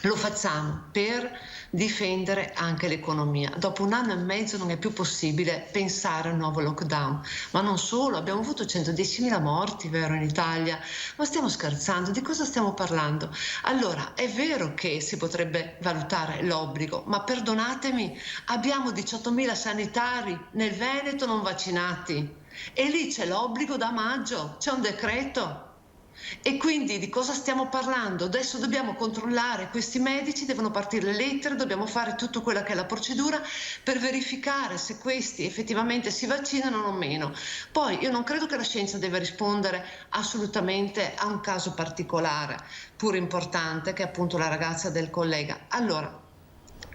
lo facciamo per difendere anche l'economia. Dopo 1 anno e mezzo non è più possibile pensare a un nuovo lockdown, ma non solo, abbiamo avuto 110.000 morti, vero, in Italia? Ma stiamo scherzando? Di cosa stiamo parlando? Allora, è vero che si potrebbe valutare l'obbligo, ma perdonatemi, abbiamo 18.000 sanitari nel Veneto non vaccinati e lì c'è l'obbligo da maggio, c'è un decreto. E quindi di cosa stiamo parlando? Adesso dobbiamo controllare questi medici, devono partire le lettere, dobbiamo fare tutto quella che è la procedura per verificare se questi effettivamente si vaccinano o meno. Poi io non credo che la scienza debba rispondere assolutamente a un caso particolare, pur importante, che è appunto la ragazza del collega. Allora,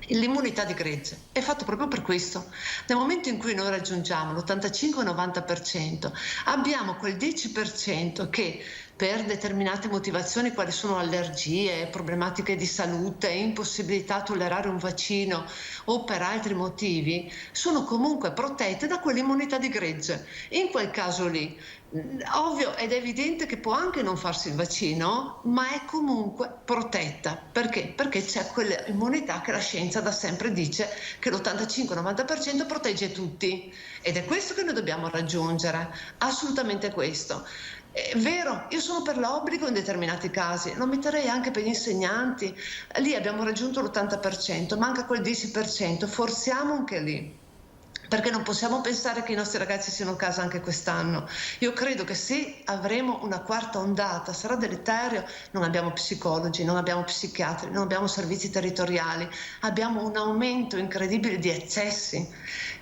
l'immunità di gregge è fatto proprio per questo. Nel momento in cui noi raggiungiamo l'85-90%, abbiamo quel 10% che per determinate motivazioni, quali sono allergie, problematiche di salute, impossibilità a tollerare un vaccino o per altri motivi, sono comunque protette da quell'immunità di gregge. In quel caso lì, ovvio ed evidente che può anche non farsi il vaccino, ma è comunque protetta. Perché? Perché c'è quell'immunità che la scienza da sempre dice che l'85-90% protegge tutti. Ed è questo che noi dobbiamo raggiungere, assolutamente questo. È vero, io sono per l'obbligo in determinati casi, lo metterei anche per gli insegnanti. Lì abbiamo raggiunto l'80%, manca quel 10%, forziamo anche lì. Perché non possiamo pensare che i nostri ragazzi siano a casa anche quest'anno. Io credo che se avremo una quarta ondata sarà deleterio. Non abbiamo psicologi, non abbiamo psichiatri, non abbiamo servizi territoriali, abbiamo un aumento incredibile di eccessi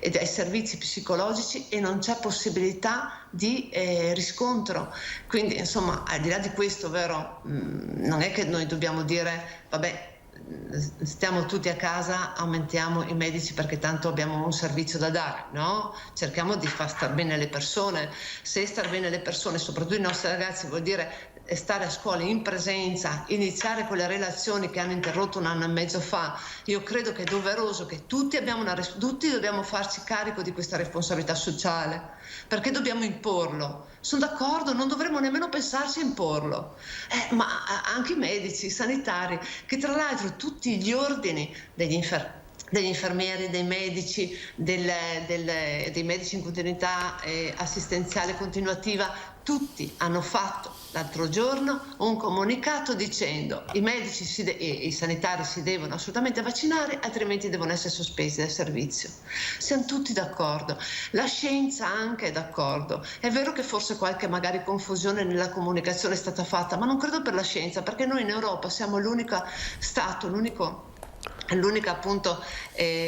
e dei servizi psicologici e non c'è possibilità di riscontro. Quindi insomma, al di là di questo, vero, non è che noi dobbiamo dire vabbè, stiamo tutti a casa, aumentiamo i medici perché tanto abbiamo un servizio da dare, no? Cerchiamo di far star bene le persone. Se star bene le persone, soprattutto i nostri ragazzi, vuol dire stare a scuola in presenza, iniziare quelle relazioni che hanno interrotto 1 anno e mezzo fa, io credo che è doveroso che tutti dobbiamo farci carico di questa responsabilità sociale, perché dobbiamo imporlo. Sono d'accordo, non dovremmo nemmeno pensarci a imporlo, ma anche i medici, i sanitari, che tra l'altro tutti gli ordini degli infermieri, dei medici, dei medici in continuità assistenziale continuativa, tutti hanno fatto l'altro giorno un comunicato dicendo i medici e i sanitari si devono assolutamente vaccinare, altrimenti devono essere sospesi dal servizio. Siamo tutti d'accordo, la scienza anche è d'accordo. È vero che forse qualche magari confusione nella comunicazione è stata fatta, ma non credo per la scienza, perché noi in Europa siamo l'unico Stato, l'unico l'unica appunto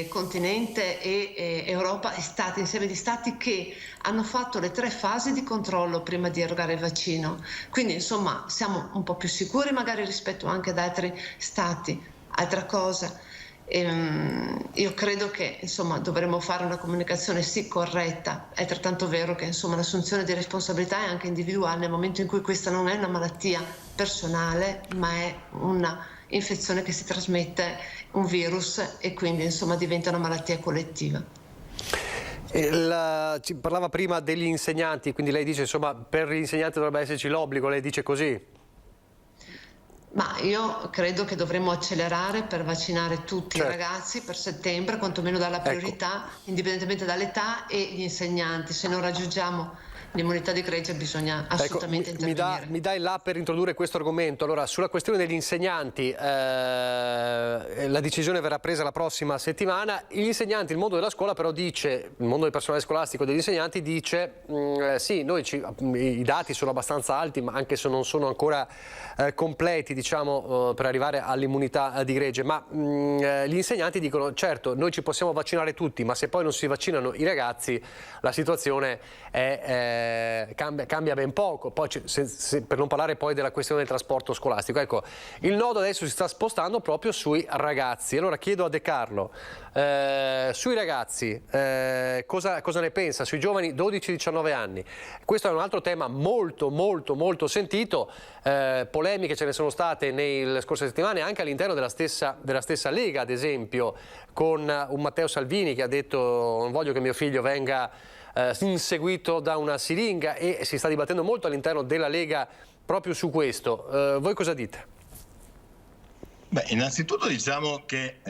continente e Europa e stati, insieme di stati che hanno fatto le 3 fasi di controllo prima di erogare il vaccino. Quindi insomma siamo un po' più sicuri magari rispetto anche ad altri stati. Altra cosa, io credo che insomma dovremmo fare una comunicazione sì corretta. È altrettanto vero che insomma l'assunzione di responsabilità è anche individuale nel momento in cui questa non è una malattia personale, ma è una infezione che si trasmette, un virus, e quindi insomma diventa una malattia collettiva. Ci parlava prima degli insegnanti, quindi lei dice insomma per gli insegnanti dovrebbe esserci l'obbligo, lei dice così? Ma io credo che dovremmo accelerare per vaccinare tutti i ragazzi per settembre, quantomeno dalla priorità, indipendentemente dall'età, e gli insegnanti. Se non raggiungiamo l'immunità di gregge bisogna assolutamente intervenire. Mi dai là per introdurre questo argomento. Allora, sulla questione degli insegnanti, la decisione verrà presa la prossima settimana. Gli insegnanti, il mondo della scuola però dice, il mondo del personale scolastico degli insegnanti dice sì, i dati sono abbastanza alti, ma anche se non sono ancora completi, diciamo, per arrivare all'immunità di gregge, ma gli insegnanti dicono certo, noi ci possiamo vaccinare tutti, ma se poi non si vaccinano i ragazzi la situazione cambia ben poco. Poi per non parlare poi della questione del trasporto scolastico. Ecco, il nodo adesso si sta spostando proprio sui ragazzi. Allora chiedo a De Carlo, sui ragazzi cosa ne pensa, sui giovani 12-19 anni? Questo è un altro tema molto sentito, polemiche ce ne sono state nelle scorse settimane anche all'interno della stessa Lega, ad esempio, con un Matteo Salvini che ha detto non voglio che mio figlio venga inseguito da una siringa, e si sta dibattendo molto all'interno della Lega proprio su questo. Voi cosa dite? Beh, innanzitutto diciamo che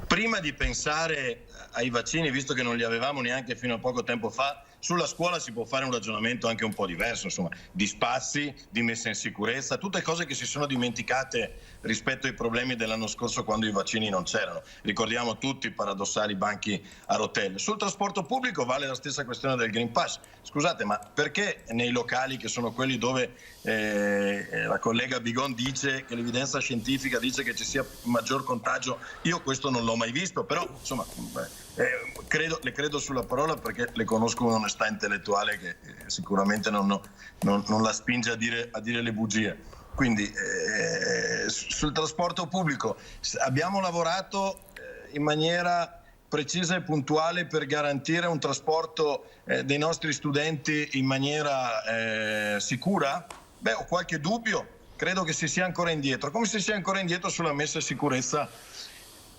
prima di pensare ai vaccini, visto che non li avevamo neanche fino a poco tempo fa, sulla scuola si può fare un ragionamento anche un po' diverso, insomma, di spazi, di messa in sicurezza, tutte cose che si sono dimenticate rispetto ai problemi dell'anno scorso quando i vaccini non c'erano. Ricordiamo tutti i paradossali banchi a rotelle. Sul trasporto pubblico vale la stessa questione del Green Pass. Scusate, ma perché nei locali che sono quelli dove la collega Bigon dice che l'evidenza scientifica dice che ci sia maggior contagio, io questo non l'ho mai visto, però insomma le credo sulla parola perché le conosco un'onestà intellettuale che sicuramente non la spinge a dire le bugie. Quindi sul trasporto pubblico abbiamo lavorato in maniera precisa e puntuale per garantire un trasporto dei nostri studenti in maniera sicura? Beh, ho qualche dubbio, credo che si sia ancora indietro, come si sia ancora indietro sulla messa in sicurezza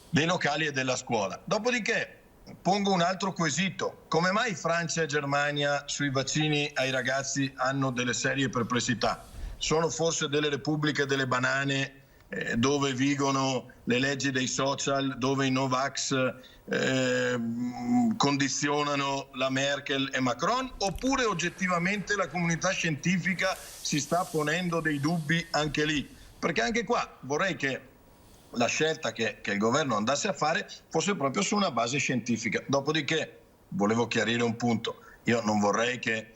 dei locali e della scuola. Dopodiché pongo un altro quesito: come mai Francia e Germania sui vaccini ai ragazzi hanno delle serie perplessità? Sono forse delle repubbliche delle banane dove vigono le leggi dei social, dove i Novax condizionano la Merkel e Macron, oppure oggettivamente la comunità scientifica si sta ponendo dei dubbi anche lì? Perché anche qua vorrei che la scelta che il governo andasse a fare fosse proprio su una base scientifica. Dopodiché volevo chiarire un punto: io non vorrei che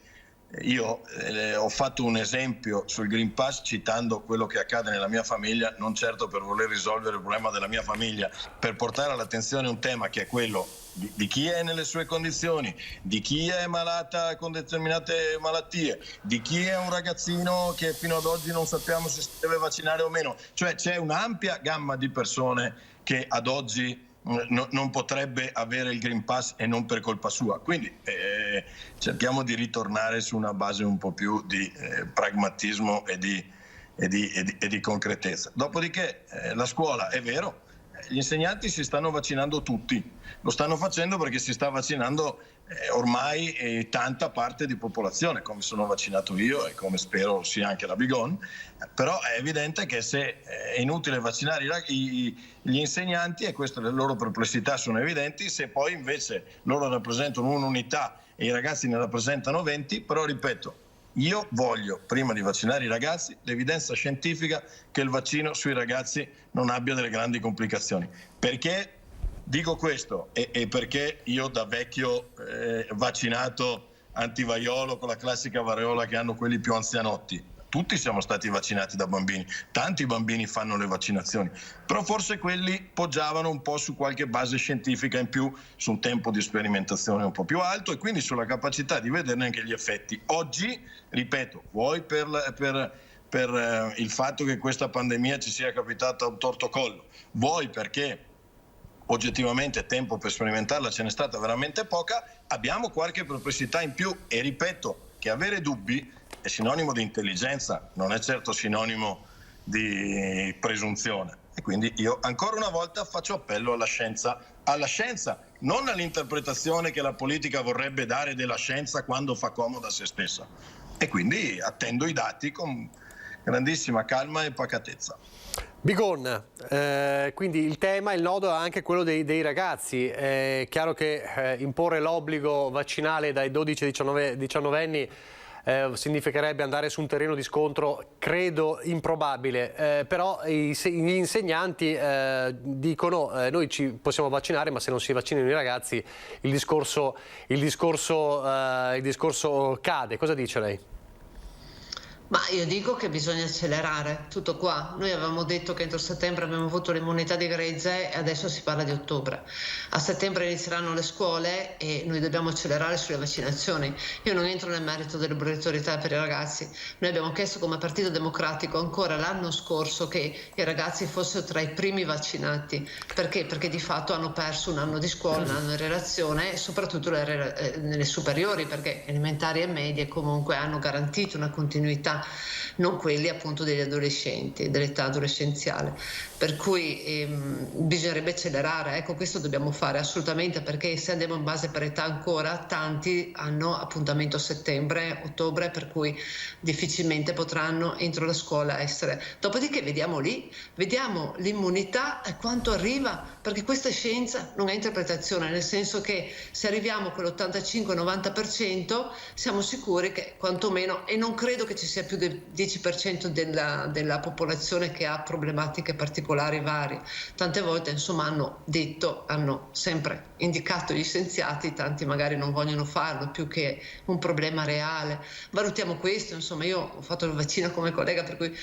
ho fatto un esempio sul Green Pass citando quello che accade nella mia famiglia, non certo per voler risolvere il problema della mia famiglia, per portare all'attenzione un tema che è quello di chi è nelle sue condizioni, di chi è malata con determinate malattie, di chi è un ragazzino che fino ad oggi non sappiamo se si deve vaccinare o meno. Cioè c'è un'ampia gamma di persone che ad oggi non potrebbe avere il Green Pass, e non per colpa sua. Quindi cerchiamo di ritornare su una base un po' più di pragmatismo e di concretezza. Dopodiché la scuola, è vero, gli insegnanti si stanno vaccinando tutti, lo stanno facendo perché si sta vaccinando ormai tanta parte di popolazione, come sono vaccinato io e come spero sia anche la Bigon. Però è evidente che se è inutile vaccinare gli insegnanti, e queste le loro perplessità sono evidenti, se poi invece loro rappresentano un'unità e i ragazzi ne rappresentano 20, però ripeto, io voglio, prima di vaccinare i ragazzi, l'evidenza scientifica che il vaccino sui ragazzi non abbia delle grandi complicazioni. Perché dico questo? E perché io da vecchio vaccinato antivaiolo con la classica variola che hanno quelli più anzianotti, tutti siamo stati vaccinati da bambini, tanti bambini fanno le vaccinazioni, però forse quelli poggiavano un po' su qualche base scientifica in più, su un tempo di sperimentazione un po' più alto e quindi sulla capacità di vederne anche gli effetti. Oggi, ripeto, vuoi per il fatto che questa pandemia ci sia capitata a un tortocollo, vuoi perché oggettivamente tempo per sperimentarla ce n'è stata veramente poca, abbiamo qualche perplessità in più e ripeto che avere dubbi è sinonimo di intelligenza, non è certo sinonimo di presunzione. E quindi io ancora una volta faccio appello alla scienza, non all'interpretazione che la politica vorrebbe dare della scienza quando fa comodo a se stessa. E quindi attendo i dati con grandissima calma e pacatezza. Bigon, quindi il tema, il nodo è anche quello dei ragazzi. È chiaro che imporre l'obbligo vaccinale dai 12 ai 19 anni significherebbe andare su un terreno di scontro, credo, improbabile. Però gli insegnanti dicono noi ci possiamo vaccinare, ma se non si vaccinano i ragazzi il discorso cade. Cosa dice lei? Ma io dico che bisogna accelerare, tutto qua. Noi avevamo detto che entro settembre abbiamo avuto l'immunità di gregge e adesso si parla di ottobre. A settembre inizieranno le scuole e noi dobbiamo accelerare sulle vaccinazioni. Io non entro nel merito dell'obbligatorietà per i ragazzi. Noi abbiamo chiesto come Partito Democratico ancora l'anno scorso che i ragazzi fossero tra i primi vaccinati. Perché? Perché di fatto hanno perso un anno di scuola, un anno di relazione e soprattutto nelle superiori, perché elementari e medie comunque hanno garantito una continuità, non quelli appunto degli adolescenti, dell'età adolescenziale, per cui bisognerebbe accelerare. Ecco, questo dobbiamo fare assolutamente, perché se andiamo in base per età ancora tanti hanno appuntamento a settembre, ottobre, per cui difficilmente potranno entro la scuola essere. Dopodiché vediamo l'immunità e quanto arriva, perché questa è scienza, non è interpretazione, nel senso che se arriviamo a quell'85-90% siamo sicuri che quantomeno, e non credo che ci sia più del 10% della popolazione che ha problematiche particolari varie. Tante volte insomma hanno sempre indicato gli scienziati, tanti magari non vogliono farlo, più che un problema reale. Valutiamo questo, insomma io ho fatto il vaccino come collega, per cui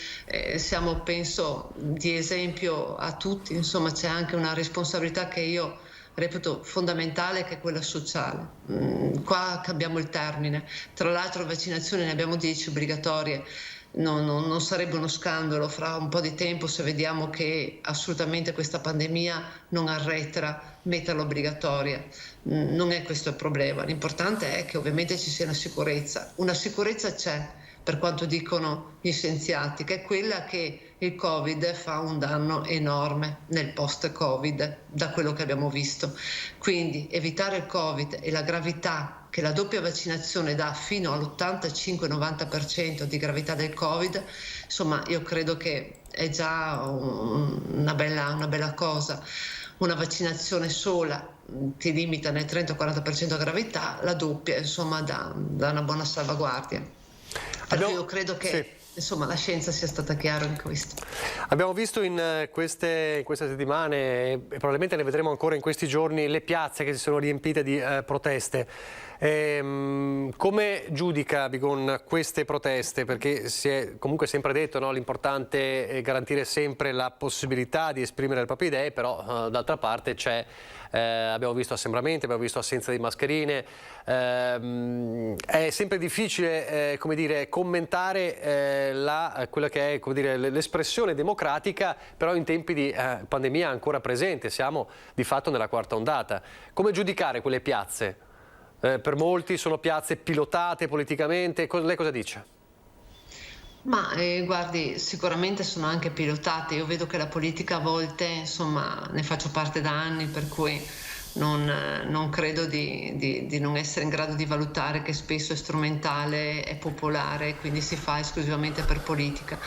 siamo penso di esempio a tutti, insomma c'è anche una responsabilità che io reputo fondamentale, che è quella sociale. Qua cambiamo il termine, tra l'altro vaccinazioni ne abbiamo 10 obbligatorie. Non sarebbe uno scandalo fra un po' di tempo se vediamo che assolutamente questa pandemia non arretra, metterla obbligatoria. Non è questo il problema, l'importante è che ovviamente ci sia una sicurezza c'è, per quanto dicono gli scienziati, che è quella che il Covid fa un danno enorme nel post-Covid, da quello che abbiamo visto. Quindi evitare il Covid e la gravità che la doppia vaccinazione dà fino all'85-90% di gravità del Covid, insomma io credo che è già una bella cosa. Una vaccinazione sola ti limita nel 30-40% la gravità, la doppia insomma dà una buona salvaguardia. Io credo che insomma la scienza sia stata chiara in questo. Abbiamo visto in queste settimane, e probabilmente ne vedremo ancora in questi giorni, le piazze che si sono riempite di proteste. Come giudica Bigon queste proteste? Perché si è comunque sempre detto, no, l'importante è garantire sempre la possibilità di esprimere le proprie idee, però d'altra parte abbiamo visto assembramenti, abbiamo visto assenza di mascherine. È sempre difficile come dire, commentare quella che è come dire, l'espressione democratica, però in tempi di pandemia ancora presente, siamo di fatto nella quarta ondata. Come giudicare quelle piazze? Per molti sono piazze pilotate politicamente, lei cosa dice? Ma guardi, sicuramente sono anche pilotate. Io vedo che la politica a volte, insomma, ne faccio parte da anni, per cui non credo di non essere in grado di valutare che spesso è strumentale, è popolare, quindi si fa esclusivamente per politica.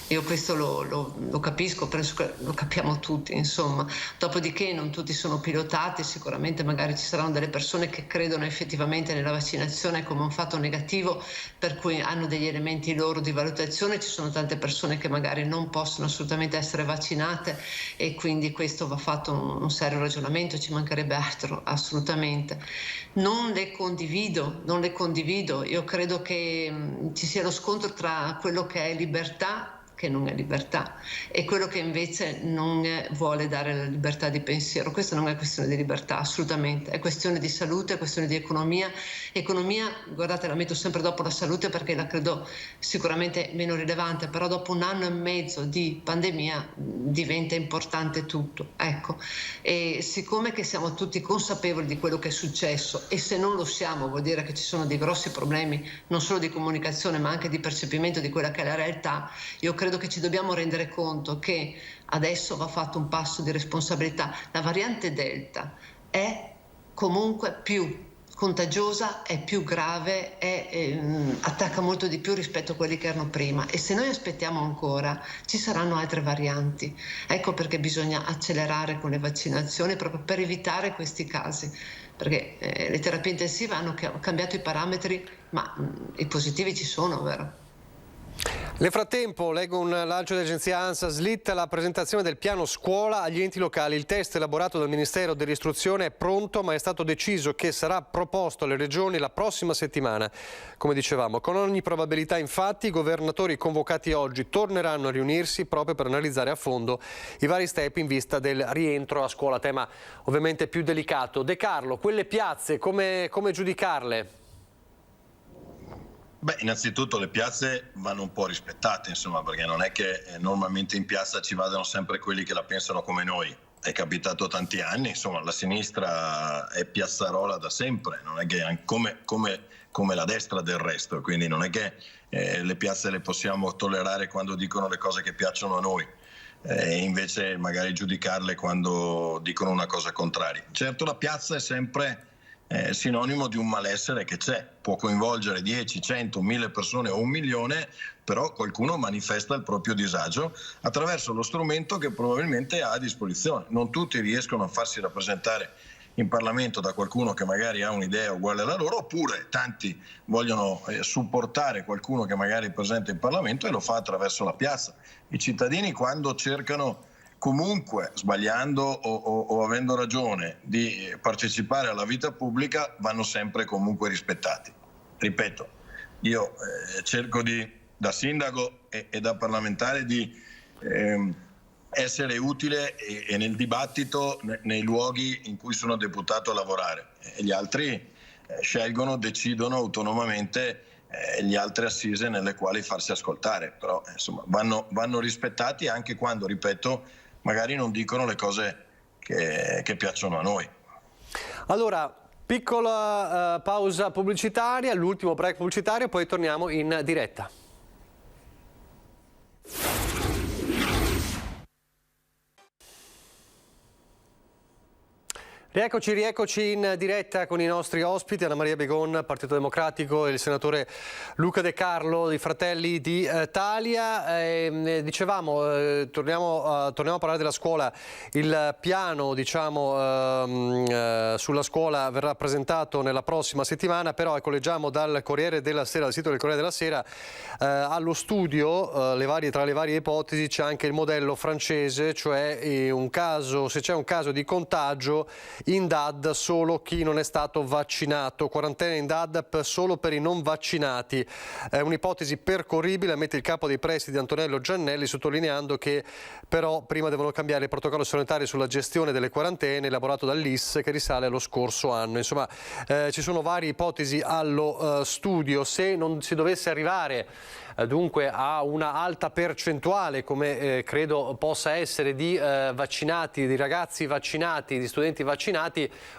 Io questo lo capisco, penso che lo capiamo tutti, insomma. Dopodiché non tutti sono pilotati, sicuramente magari ci saranno delle persone che credono effettivamente nella vaccinazione come un fatto negativo, per cui hanno degli elementi loro di valutazione. Ci sono tante persone che magari non possono assolutamente essere vaccinate e quindi questo va fatto un serio ragionamento, ci mancherebbe altro, assolutamente. Non le condivido. Io credo che ci sia lo scontro tra quello che è libertà, che non è libertà, e quello che invece non vuole dare la libertà di pensiero. Questa non è questione di libertà, assolutamente, è questione di salute, è questione di economia. Economia, guardate, la metto sempre dopo la salute perché la credo sicuramente meno rilevante, però dopo 1 anno e mezzo di pandemia diventa importante tutto, ecco. E siccome che siamo tutti consapevoli di quello che è successo, e se non lo siamo vuol dire che ci sono dei grossi problemi non solo di comunicazione ma anche di percepimento di quella che è la realtà, io credo che ci dobbiamo rendere conto che adesso va fatto un passo di responsabilità. La variante Delta è comunque più contagiosa, è più grave, attacca molto di più rispetto a quelli che erano prima, e se noi aspettiamo ancora ci saranno altre varianti. Ecco perché bisogna accelerare con le vaccinazioni proprio per evitare questi casi, perché le terapie intensive hanno cambiato i parametri, ma i positivi ci sono, vero? Nel frattempo leggo un lancio dell'agenzia ANSA, slitta la presentazione del piano scuola agli enti locali. Il testo elaborato dal Ministero dell'Istruzione è pronto, ma è stato deciso che sarà proposto alle regioni la prossima settimana. Come dicevamo, con ogni probabilità infatti i governatori convocati oggi torneranno a riunirsi proprio per analizzare a fondo i vari step in vista del rientro a scuola, tema ovviamente più delicato. De Carlo, quelle piazze come giudicarle? Beh, innanzitutto le piazze vanno un po' rispettate, insomma, perché non è che normalmente in piazza ci vadano sempre quelli che la pensano come noi. È capitato tanti anni, insomma, la sinistra è piazzarola da sempre, non è che come la destra del resto, quindi non è che le piazze le possiamo tollerare quando dicono le cose che piacciono a noi. E invece magari giudicarle quando dicono una cosa contraria. Certo, la piazza è sempre sinonimo di un malessere che c'è, può coinvolgere 10, 100, 1000 persone o 1 milione, però qualcuno manifesta il proprio disagio attraverso lo strumento che probabilmente ha a disposizione. Non tutti riescono a farsi rappresentare in Parlamento da qualcuno che magari ha un'idea uguale alla loro, oppure tanti vogliono supportare qualcuno che magari è presente in Parlamento e lo fa attraverso la piazza. I cittadini, quando cercano comunque, sbagliando o avendo ragione, di partecipare alla vita pubblica, vanno sempre comunque rispettati. Ripeto, io cerco da sindaco e da parlamentare di essere utile e nel dibattito nei luoghi in cui sono deputato a lavorare, e gli altri decidono autonomamente gli altre assise nelle quali farsi ascoltare, però insomma vanno rispettati anche quando, ripeto, magari non dicono le cose che piacciono a noi. Allora, piccola pausa pubblicitaria, l'ultimo break pubblicitario, poi torniamo in diretta. Rieccoci in diretta con i nostri ospiti, Anna Maria Begon, Partito Democratico, e il senatore Luca De Carlo di Fratelli d'Italia. Dicevamo, torniamo a parlare della scuola. Il piano, sulla scuola verrà presentato nella prossima settimana, però ecco, leggiamo dal Corriere della Sera, dal sito del Corriere della Sera, allo studio, tra le varie ipotesi c'è anche il modello francese, cioè se c'è un caso di contagio in DAD solo chi non è stato vaccinato, quarantena in DAD solo per i non vaccinati. È un'ipotesi percorribile, ammette il capo dei presidi Antonello Giannelli, sottolineando che però prima devono cambiare il protocollo sanitario sulla gestione delle quarantene elaborato dall'IS, che risale allo scorso anno. Insomma, ci sono varie ipotesi allo studio. Se non si dovesse arrivare dunque a una alta percentuale, come credo possa essere, di vaccinati, di ragazzi vaccinati, di studenti vaccinati,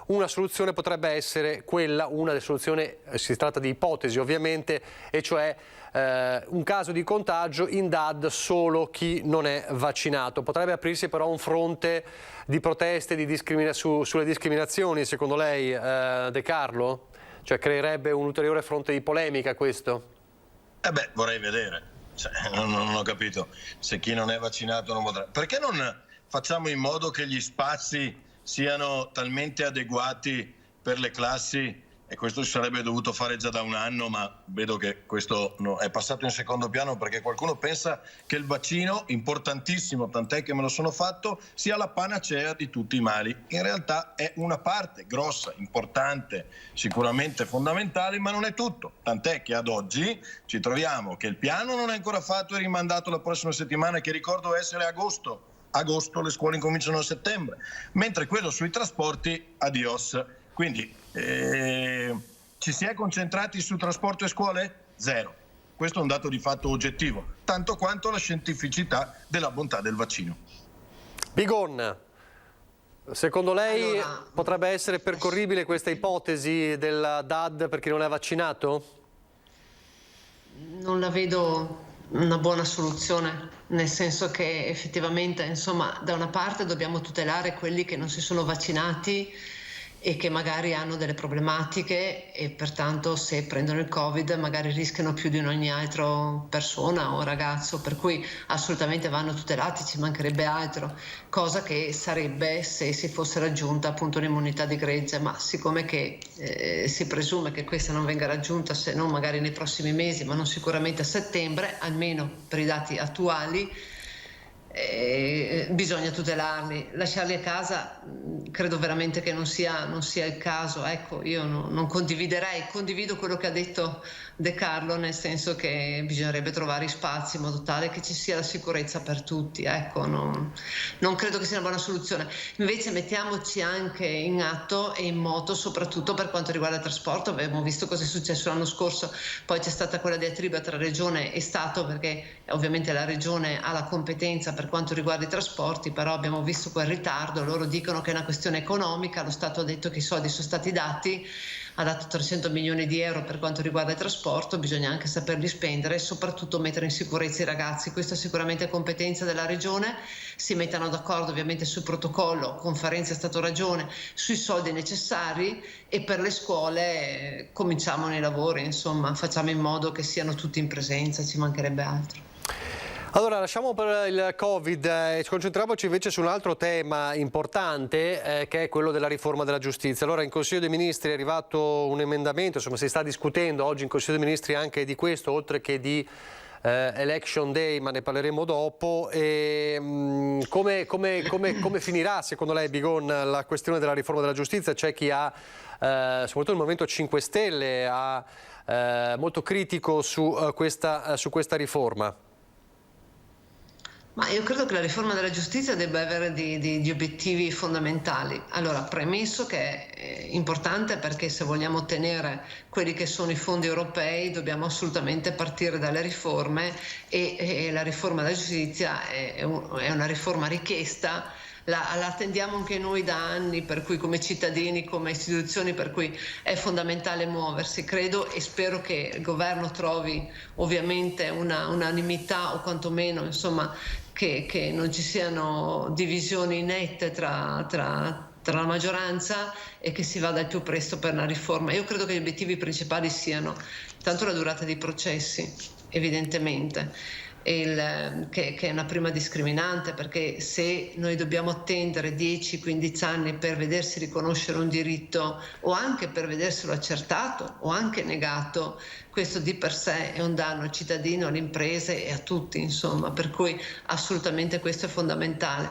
una soluzione potrebbe essere quella, una delle soluzioni, si tratta di ipotesi ovviamente, e cioè un caso di contagio in DAD solo chi non è vaccinato. Potrebbe aprirsi però un fronte di proteste sulle discriminazioni, secondo lei, De Carlo? Cioè creerebbe un ulteriore fronte di polemica questo? Vorrei vedere. Cioè, non ho capito se chi non è vaccinato non potrà. Perché non facciamo in modo che gli spazi siano talmente adeguati per le classi? E questo si sarebbe dovuto fare già da un anno, ma vedo che questo è passato in secondo piano perché qualcuno pensa che il vaccino, importantissimo, tant'è che me lo sono fatto, sia la panacea di tutti i mali. In realtà è una parte grossa, importante, sicuramente fondamentale, ma non è tutto. Tant'è che ad oggi ci troviamo che il piano non è ancora fatto e rimandato la prossima settimana, che ricordo essere agosto. Agosto, le scuole incominciano a settembre. Mentre quello sui trasporti, adios. Quindi ci si è concentrati su trasporto e scuole? Zero. Questo è un dato di fatto oggettivo, tanto quanto la scientificità della bontà del vaccino. Bigon, secondo lei potrebbe essere percorribile questa ipotesi della DAD per chi non è vaccinato? Non la vedo una buona soluzione, nel senso che effettivamente, insomma, da una parte dobbiamo tutelare quelli che non si sono vaccinati e che magari hanno delle problematiche e pertanto se prendono il Covid magari rischiano più di ogni altra persona o ragazzo, per cui assolutamente vanno tutelati, ci mancherebbe altro, cosa che sarebbe se si fosse raggiunta appunto l'immunità di gregge, ma siccome che si presume che questa non venga raggiunta se non magari nei prossimi mesi, ma non sicuramente a settembre, almeno per i dati attuali, bisogna tutelarli. Lasciarli a casa credo veramente che non sia il caso. Ecco, io non condividerei, condivido quello che ha detto De Carlo, nel senso che bisognerebbe trovare spazi in modo tale che ci sia la sicurezza per tutti. Ecco, non credo che sia una buona soluzione. Invece mettiamoci anche in atto e in moto, soprattutto per quanto riguarda il trasporto. Abbiamo visto cosa è successo l'anno scorso, poi c'è stata quella diatriba tra Regione e Stato, perché ovviamente la Regione ha la competenza per quanto riguarda i trasporti, però abbiamo visto quel ritardo. Loro dicono che è una questione economica, lo Stato ha detto che i soldi sono stati dati, ha dato 300 milioni di euro per quanto riguarda il trasporto, bisogna anche saperli spendere e soprattutto mettere in sicurezza i ragazzi. Questa è sicuramente competenza della Regione, si mettano d'accordo ovviamente sul protocollo, Conferenza Stato-Regione, sui soldi necessari, e per le scuole cominciamo nei lavori, insomma facciamo in modo che siano tutti in presenza, ci mancherebbe altro. Allora, lasciamo per il Covid e concentriamoci invece su un altro tema importante che è quello della riforma della giustizia. Allora, in Consiglio dei Ministri è arrivato un emendamento, insomma si sta discutendo oggi in Consiglio dei Ministri anche di questo, oltre che di Election Day, ma ne parleremo dopo. E, come finirà secondo lei, Bigon, la questione della riforma della giustizia? C'è chi ha, soprattutto il Movimento 5 Stelle, molto critico su questa riforma. Ma io credo che la riforma della giustizia debba avere di obiettivi fondamentali. Allora, premesso che è importante perché se vogliamo ottenere quelli che sono i fondi europei dobbiamo assolutamente partire dalle riforme e la riforma della giustizia è una riforma richiesta. La attendiamo anche noi da anni, per cui come cittadini, come istituzioni, per cui è fondamentale muoversi, credo, e spero che il governo trovi ovviamente unanimità o quantomeno insomma che non ci siano divisioni nette tra la maggioranza e che si vada il più presto per una riforma. Io credo che gli obiettivi principali siano tanto la durata dei processi, evidentemente, che è una prima discriminante, perché se noi dobbiamo attendere 10-15 anni per vedersi riconoscere un diritto o anche per vederselo accertato o anche negato, questo di per sé è un danno al cittadino, alle imprese e a tutti, insomma, per cui assolutamente questo è fondamentale.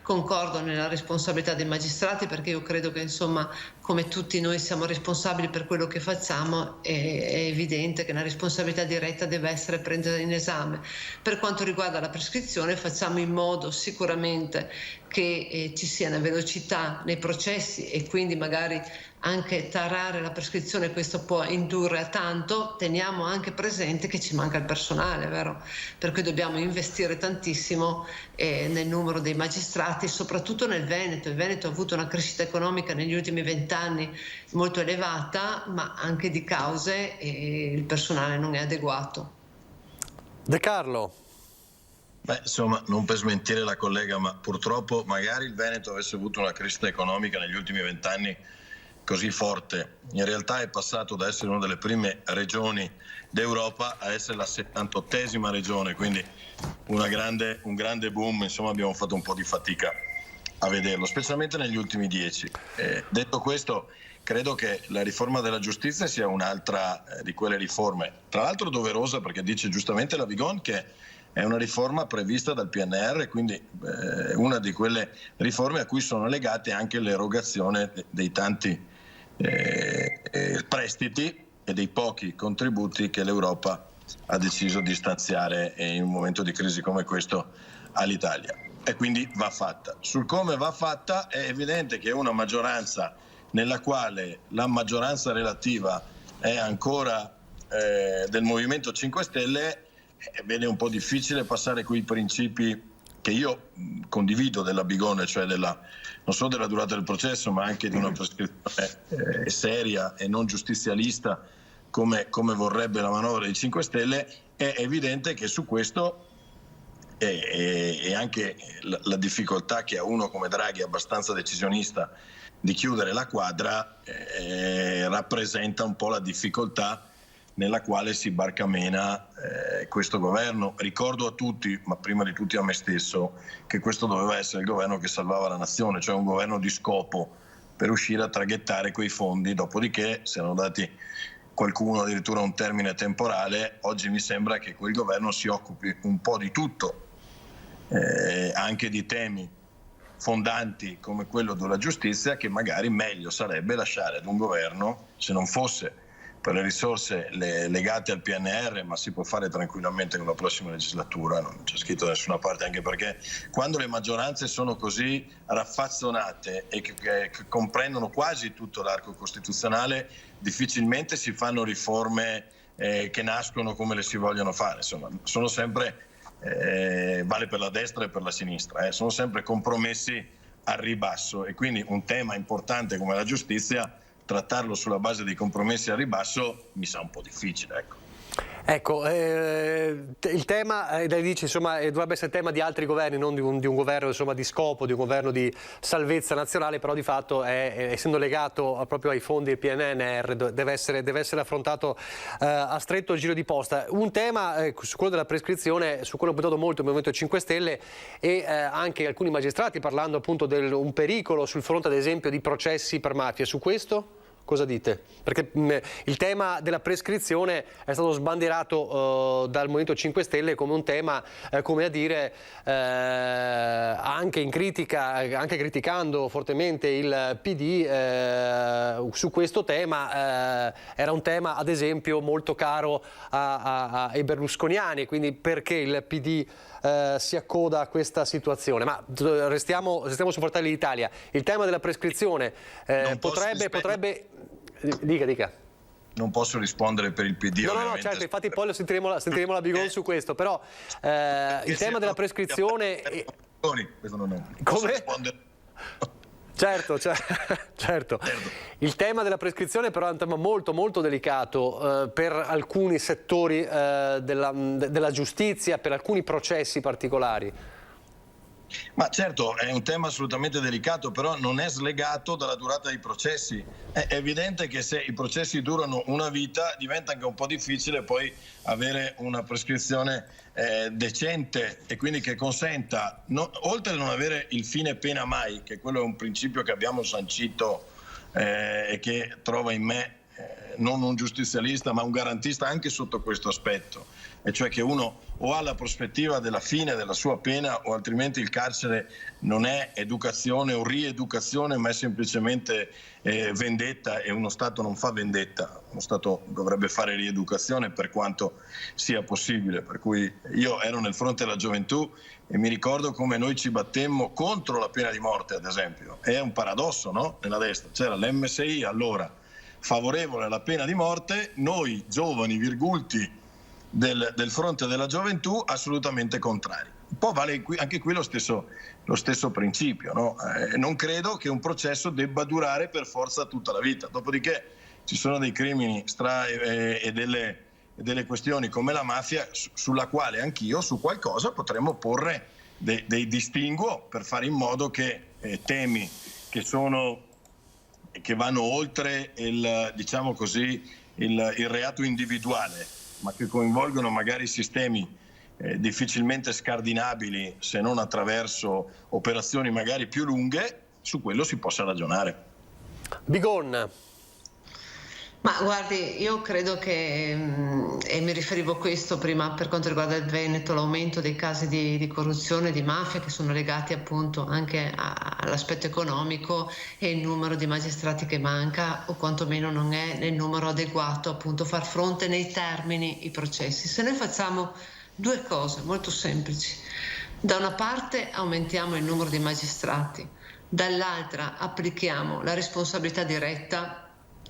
Concordo nella responsabilità dei magistrati, perché io credo che insomma come tutti noi siamo responsabili per quello che facciamo, è evidente che la responsabilità diretta deve essere presa in esame. Per quanto riguarda la prescrizione facciamo in modo sicuramente che ci sia una velocità nei processi e quindi magari anche tarare la prescrizione, questo può indurre a tanto. Teniamo anche presente che ci manca il personale, vero? Per cui dobbiamo investire tantissimo nel numero dei magistrati, soprattutto nel Veneto. Il Veneto ha avuto una crescita economica negli ultimi 20 anni molto elevata, ma anche di cause e il personale non è adeguato. De Carlo. Beh, insomma, non per smentire la collega, ma purtroppo magari il Veneto avesse avuto una crescita economica negli ultimi 20 anni così forte, in realtà è passato da essere una delle prime regioni d'Europa a essere la 78esima regione, quindi un grande boom, insomma abbiamo fatto un po' di fatica a vederlo, specialmente negli ultimi 10. Detto questo, credo che la riforma della giustizia sia un'altra di quelle riforme, tra l'altro doverosa, perché dice giustamente la Vigon che è una riforma prevista dal PNR, quindi una di quelle riforme a cui sono legate anche l'erogazione dei tanti prestiti e dei pochi contributi che l'Europa ha deciso di stanziare in un momento di crisi come questo all'Italia. E quindi va fatta. Sul come va fatta è evidente che una maggioranza nella quale la maggioranza relativa è ancora del Movimento 5 Stelle, vede un po' difficile passare quei principi che io condivido della Bigone, cioè non solo della durata del processo, ma anche di una prescrizione seria e non giustizialista come vorrebbe la manovra dei 5 Stelle. È evidente che su questo e anche la difficoltà che ha uno come Draghi, abbastanza decisionista, di chiudere la quadra, rappresenta un po' la difficoltà nella quale si barcamena questo governo. Ricordo a tutti, ma prima di tutti a me stesso, che questo doveva essere il governo che salvava la nazione, cioè un governo di scopo per riuscire a traghettare quei fondi, dopodiché si erano dati qualcuno addirittura un termine temporale. Oggi mi sembra che quel governo si occupi un po' di tutto, anche di temi fondanti come quello della giustizia, che magari meglio sarebbe lasciare ad un governo, se non fosse per le risorse legate al PNR, ma si può fare tranquillamente con la prossima legislatura, non c'è scritto da nessuna parte, anche perché quando le maggioranze sono così raffazzonate e che comprendono quasi tutto l'arco costituzionale, difficilmente si fanno riforme che nascono come le si vogliono fare. Insomma, sono sempre, vale per la destra e per la sinistra, sono sempre compromessi al ribasso, e quindi un tema importante come la giustizia, trattarlo sulla base dei compromessi al ribasso mi sa un po' difficile, Ecco, il tema, lei dice, insomma, dovrebbe essere tema di altri governi, non di un governo, insomma, di scopo, di un governo di salvezza nazionale, però di fatto essendo legato proprio ai fondi del PNR deve essere affrontato a stretto giro di posta. Un tema, su quello della prescrizione, su quello ha puntato molto il Movimento 5 Stelle e anche alcuni magistrati, parlando appunto di un pericolo sul fronte ad esempio di processi per mafia. Su questo cosa dite? Perché il tema della prescrizione è stato sbandierato dal Movimento 5 Stelle come un tema, come a dire, anche in critica, anche criticando fortemente il PD su questo tema. Era un tema ad esempio molto caro ai berlusconiani, quindi perché il PD si accoda a questa situazione? Ma restiamo su Fratelli d'Italia. Il tema della prescrizione potrebbe... Dica. Non posso rispondere per il PD. No, certo, infatti poi lo sentiremo la Bigon su questo, però il tema della prescrizione... Come? Certo. Il tema della prescrizione però è un tema molto molto delicato per alcuni settori della giustizia, per alcuni processi particolari. Ma certo, è un tema assolutamente delicato, però non è slegato dalla durata dei processi. È evidente che se i processi durano una vita diventa anche un po' difficile poi avere una prescrizione decente e quindi che consenta, oltre a non avere il fine pena mai, che quello è un principio che abbiamo sancito e che trova in me non un giustizialista ma un garantista anche sotto questo aspetto, e cioè che uno o ha la prospettiva della fine della sua pena o altrimenti il carcere non è educazione o rieducazione ma è semplicemente vendetta, e uno Stato non fa vendetta, uno Stato dovrebbe fare rieducazione per quanto sia possibile. Per cui io ero nel Fronte della Gioventù e mi ricordo come noi ci battemmo contro la pena di morte, ad esempio. È un paradosso, no? Nella destra c'era l'MSI allora favorevole alla pena di morte, noi giovani virgulti del Fronte della Gioventù assolutamente contrari. Un po' vale anche qui lo stesso principio, no? Non credo che un processo debba durare per forza tutta la vita, dopodiché ci sono dei crimini e delle questioni come la mafia sulla quale anch'io su qualcosa potremmo porre dei distinguo per fare in modo che temi che sono che vanno oltre il reato individuale, ma che coinvolgono magari sistemi difficilmente scardinabili se non attraverso operazioni magari più lunghe, su quello si possa ragionare. Bigon. Ma guardi, io credo che, e mi riferivo a questo prima per quanto riguarda il Veneto, l'aumento dei casi di corruzione, di mafia che sono legati appunto anche all'aspetto economico, e il numero di magistrati che manca, o quantomeno non è nel numero adeguato appunto a far fronte nei termini i processi. Se noi facciamo due cose molto semplici: da una parte aumentiamo il numero di magistrati, dall'altra applichiamo la responsabilità diretta,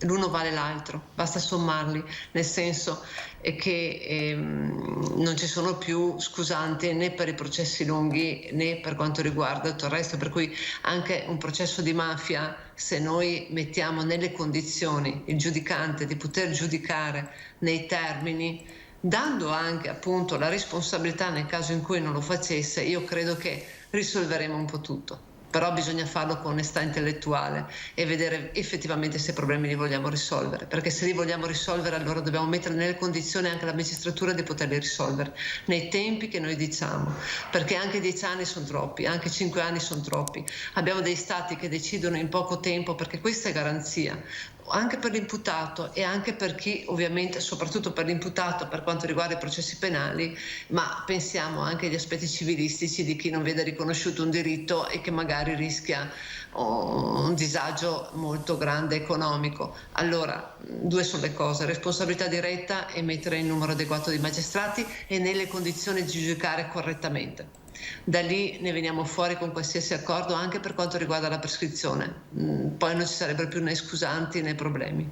l'uno vale l'altro, basta sommarli, nel senso che non ci sono più scusanti né per i processi lunghi né per quanto riguarda tutto il resto, per cui anche un processo di mafia, se noi mettiamo nelle condizioni il giudicante di poter giudicare nei termini, dando anche appunto la responsabilità nel caso in cui non lo facesse, io credo che risolveremo un po' tutto. Però bisogna farlo con onestà intellettuale e vedere effettivamente se i problemi li vogliamo risolvere, perché se li vogliamo risolvere allora dobbiamo mettere nelle condizioni anche la magistratura di poterli risolvere nei tempi che noi diciamo, perché anche 10 anni sono troppi, anche 5 anni sono troppi. Abbiamo dei stati che decidono in poco tempo, perché questa è garanzia anche per l'imputato e anche per chi, ovviamente soprattutto per l'imputato per quanto riguarda i processi penali, ma pensiamo anche agli aspetti civilistici di chi non vede riconosciuto un diritto e che magari rischia un disagio molto grande economico. Allora, due sono le cose: responsabilità diretta e mettere il numero adeguato di magistrati e nelle condizioni di giudicare correttamente. Da lì ne veniamo fuori con qualsiasi accordo, anche per quanto riguarda la prescrizione. Poi non ci sarebbero più né scusanti né problemi.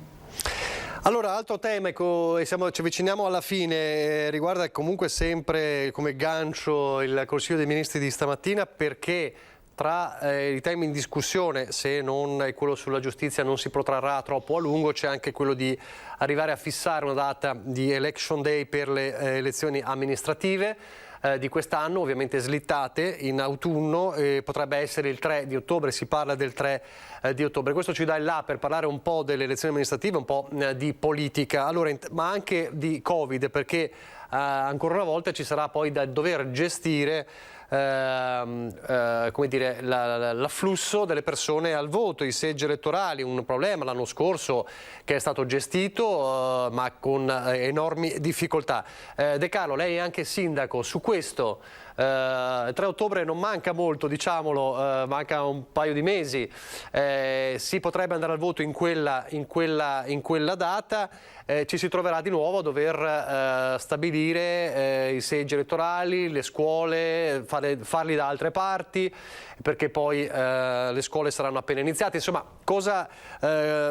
Allora, altro tema, ecco, ci avviciniamo alla fine, riguarda comunque sempre come gancio il Consiglio dei Ministri di stamattina, perché tra i temi in discussione, se non quello sulla giustizia non si protrarrà troppo a lungo, c'è anche quello di arrivare a fissare una data di election day per le elezioni amministrative di quest'anno, ovviamente slittate in autunno, potrebbe essere il 3 di ottobre, si parla del 3 di ottobre. Questo ci dà il là per parlare un po' delle elezioni amministrative, un po' di politica, allora, ma anche di Covid, perché ancora una volta ci sarà poi da dover gestire come dire, l'afflusso delle persone al voto, i seggi elettorali, un problema l'anno scorso che è stato gestito ma con enormi difficoltà. De Carlo, lei è anche sindaco, su questo il 3 ottobre non manca molto, diciamolo, manca un paio di mesi, si potrebbe andare al voto in quella data, ci si troverà di nuovo a dover stabilire i seggi elettorali, le scuole, farli da altre parti, perché poi le scuole saranno appena iniziate. Insomma,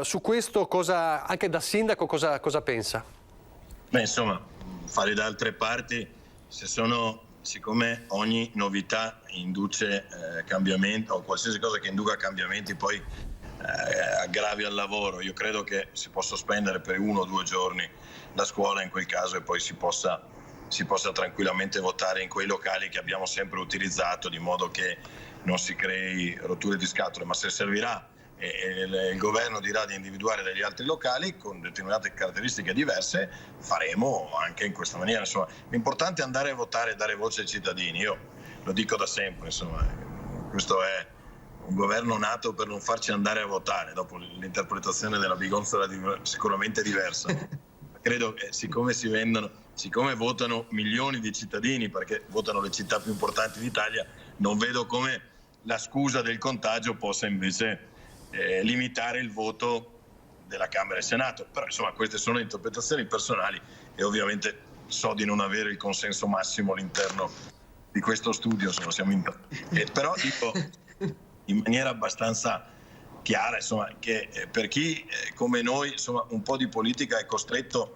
su questo, anche da sindaco, cosa pensa? Beh, insomma, farli da altre parti, siccome ogni novità induce cambiamento, o qualsiasi cosa che induca cambiamenti poi aggravi al lavoro, io credo che si possa sospendere per 1 o 2 giorni la scuola in quel caso e poi si possa tranquillamente votare in quei locali che abbiamo sempre utilizzato, di modo che non si crei rotture di scatole. Ma se servirà e il governo dirà di individuare degli altri locali con determinate caratteristiche diverse, faremo anche in questa maniera. Insomma, l'importante è andare a votare e dare voce ai cittadini. Io lo dico da sempre, insomma, questo è un governo nato per non farci andare a votare. Dopo l'interpretazione della Bigon sarà sicuramente diversa. Credo che siccome votano milioni di cittadini, perché votano le città più importanti d'Italia, non vedo come la scusa del contagio possa invece limitare il voto della Camera e Senato. Però insomma queste sono interpretazioni personali e ovviamente so di non avere il consenso massimo all'interno di questo studio, però dico in maniera abbastanza chiara, insomma, che per chi come noi, insomma, un po' di politica è costretto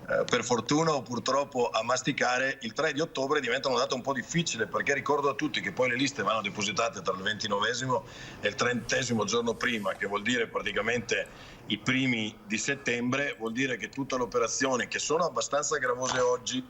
per fortuna o purtroppo a masticare, il 3 di ottobre diventa una data un po' difficile, perché ricordo a tutti che poi le liste vanno depositate tra il 29esimo e il 30esimo giorno prima, che vuol dire praticamente i primi di settembre, vuol dire che tutta l'operazione, che sono abbastanza gravose oggi,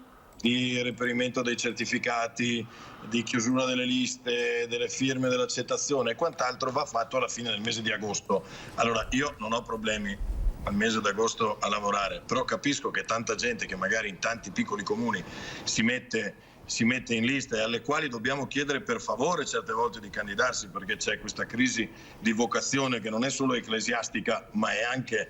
di reperimento dei certificati, di chiusura delle liste, delle firme, dell'accettazione e quant'altro va fatto alla fine del mese di agosto. Allora io non ho problemi al mese d'agosto a lavorare, però capisco che tanta gente che magari in tanti piccoli comuni si mette in lista e alle quali dobbiamo chiedere per favore certe volte di candidarsi, perché c'è questa crisi di vocazione che non è solo ecclesiastica ma è anche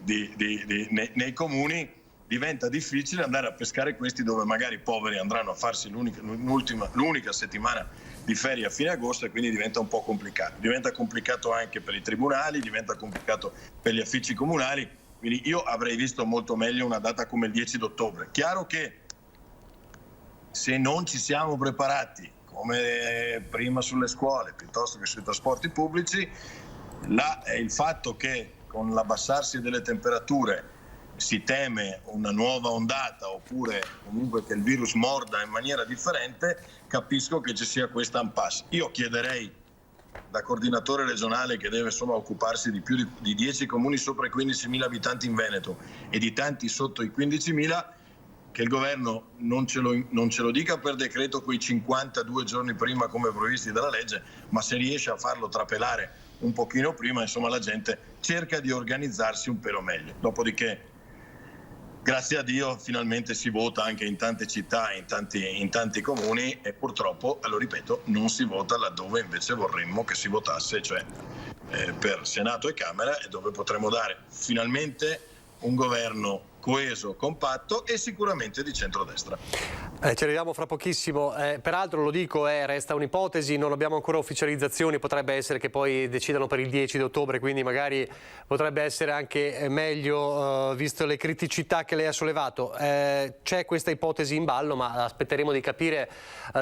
nei comuni, diventa difficile andare a pescare questi dove magari i poveri andranno a farsi l'unica settimana di ferie a fine agosto, e quindi diventa un po' complicato. Diventa complicato anche per i tribunali, diventa complicato per gli uffici comunali, quindi io avrei visto molto meglio una data come il 10 d'ottobre. Chiaro che se non ci siamo preparati come prima sulle scuole piuttosto che sui trasporti pubblici, il fatto che con l'abbassarsi delle temperature si teme una nuova ondata oppure comunque che il virus morda in maniera differente, capisco che ci sia questa impasse. Io chiederei da coordinatore regionale che deve occuparsi di più di 10 comuni sopra i 15.000 abitanti in Veneto e di tanti sotto i 15.000, che il governo non ce lo dica per decreto quei 52 giorni prima come previsti dalla legge, ma se riesce a farlo trapelare un pochino prima, insomma la gente cerca di organizzarsi un pelo meglio. Dopodiché, grazie a Dio, finalmente si vota anche in tante città, in tanti comuni, e purtroppo, lo ripeto, non si vota laddove invece vorremmo che si votasse, cioè per Senato e Camera, e dove potremo dare finalmente un governo coeso, compatto e sicuramente di centrodestra. Ci arriviamo fra pochissimo, peraltro lo dico, resta un'ipotesi, non abbiamo ancora ufficializzazioni, potrebbe essere che poi decidano per il 10 di ottobre, quindi magari potrebbe essere anche meglio, visto le criticità che lei ha sollevato. C'è questa ipotesi in ballo, ma aspetteremo di capire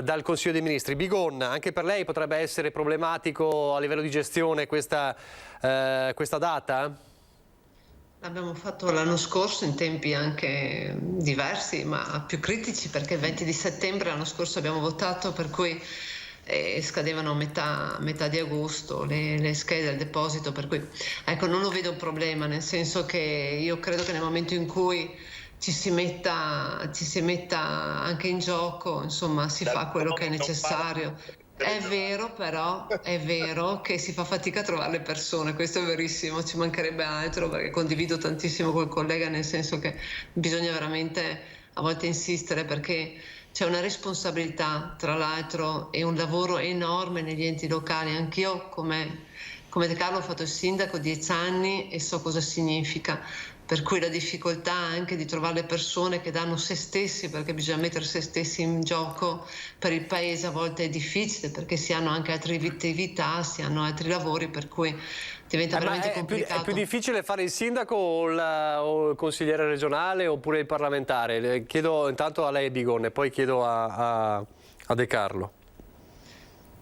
dal Consiglio dei Ministri. Bigon, anche per lei potrebbe essere problematico a livello di gestione questa data? L'abbiamo fatto l'anno scorso in tempi anche diversi, ma più critici, perché il 20 di settembre l'anno scorso abbiamo votato, per cui scadevano metà di agosto le schede del deposito, per cui ecco, non lo vedo un problema, nel senso che io credo che nel momento in cui ci si metta anche in gioco, insomma, si fa quello che è necessario. È vero, però è vero che si fa fatica a trovare le persone, questo è verissimo, ci mancherebbe altro, perché condivido tantissimo col collega, nel senso che bisogna veramente a volte insistere, perché c'è una responsabilità, tra l'altro, e un lavoro enorme negli enti locali. Anch'io come De Carlo ho fatto il sindaco 10 anni e so cosa significa. Per cui la difficoltà anche di trovare le persone che danno se stessi, perché bisogna mettere se stessi in gioco per il paese, a volte è difficile, perché si hanno anche altre attività, si hanno altri lavori, per cui diventa veramente complicato. È più difficile fare il sindaco o il consigliere regionale oppure il parlamentare? Chiedo intanto a lei, Bigon, e poi chiedo a De Carlo.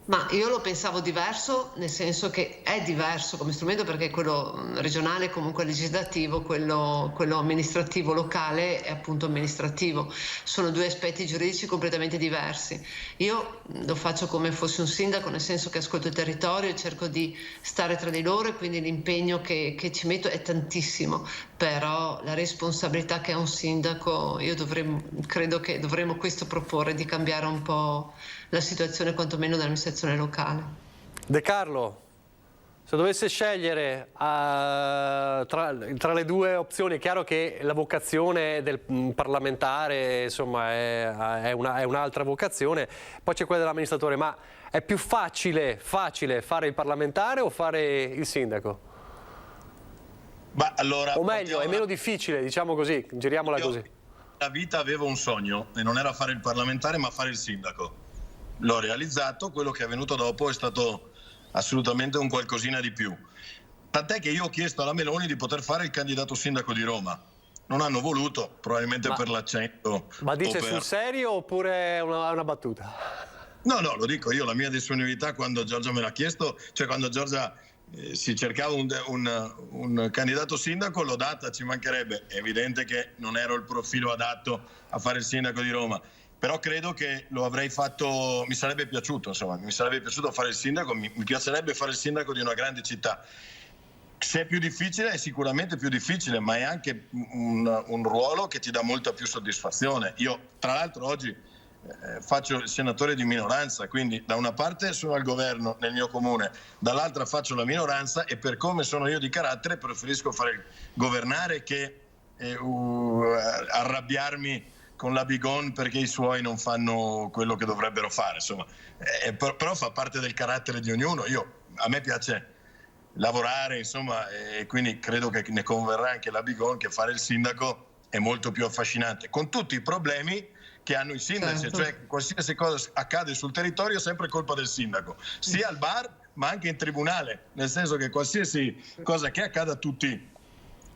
Ma io lo pensavo diverso, nel senso che è diverso come strumento, perché quello regionale comunque è legislativo, quello amministrativo locale è appunto amministrativo. Sono due aspetti giuridici completamente diversi. Io lo faccio come fossi un sindaco, nel senso che ascolto il territorio e cerco di stare tra di loro, e quindi l'impegno che ci metto è tantissimo, però la responsabilità che ha un sindaco, credo che dovremmo questo proporre, di cambiare un po' la situazione quantomeno dell'amministrazione locale. De Carlo, se dovesse scegliere tra le due opzioni, è chiaro che la vocazione del parlamentare, insomma, è un'altra vocazione, poi c'è quella dell'amministratore, ma è più facile fare il parlamentare o fare il sindaco? Ma allora, o meglio, è meno difficile, diciamo così, giriamola così. La vita avevo un sogno, e non era fare il parlamentare ma fare il sindaco. L'ho realizzato, quello che è venuto dopo è stato assolutamente un qualcosina di più. Tant'è che io ho chiesto alla Meloni di poter fare il candidato sindaco di Roma. Non hanno voluto, probabilmente per l'accento. Ma dice sul serio oppure è una battuta? No, lo dico io, la mia disponibilità quando Giorgia me l'ha chiesto, cioè quando Giorgia si cercava un candidato sindaco, l'ho data, ci mancherebbe. È evidente che non ero il profilo adatto a fare il sindaco di Roma. Però credo che lo avrei fatto, mi sarebbe piaciuto fare il sindaco, mi piacerebbe fare il sindaco di una grande città. Se è più difficile, è sicuramente più difficile, ma è anche un ruolo che ti dà molta più soddisfazione. Io, tra l'altro, oggi faccio il senatore di minoranza, quindi da una parte sono al governo nel mio comune, dall'altra faccio la minoranza, e per come sono io di carattere preferisco governare che arrabbiarmi con la Bigon perché i suoi non fanno quello che dovrebbero fare. Insomma, però fa parte del carattere di ognuno. A me piace lavorare, insomma, e quindi credo che ne converrà anche la Bigon che fare il sindaco è molto più affascinante, con tutti i problemi che hanno i sindaci, certo. Cioè qualsiasi cosa accade sul territorio è sempre colpa del sindaco, sia al bar ma anche in tribunale, nel senso che qualsiasi cosa che accada tutti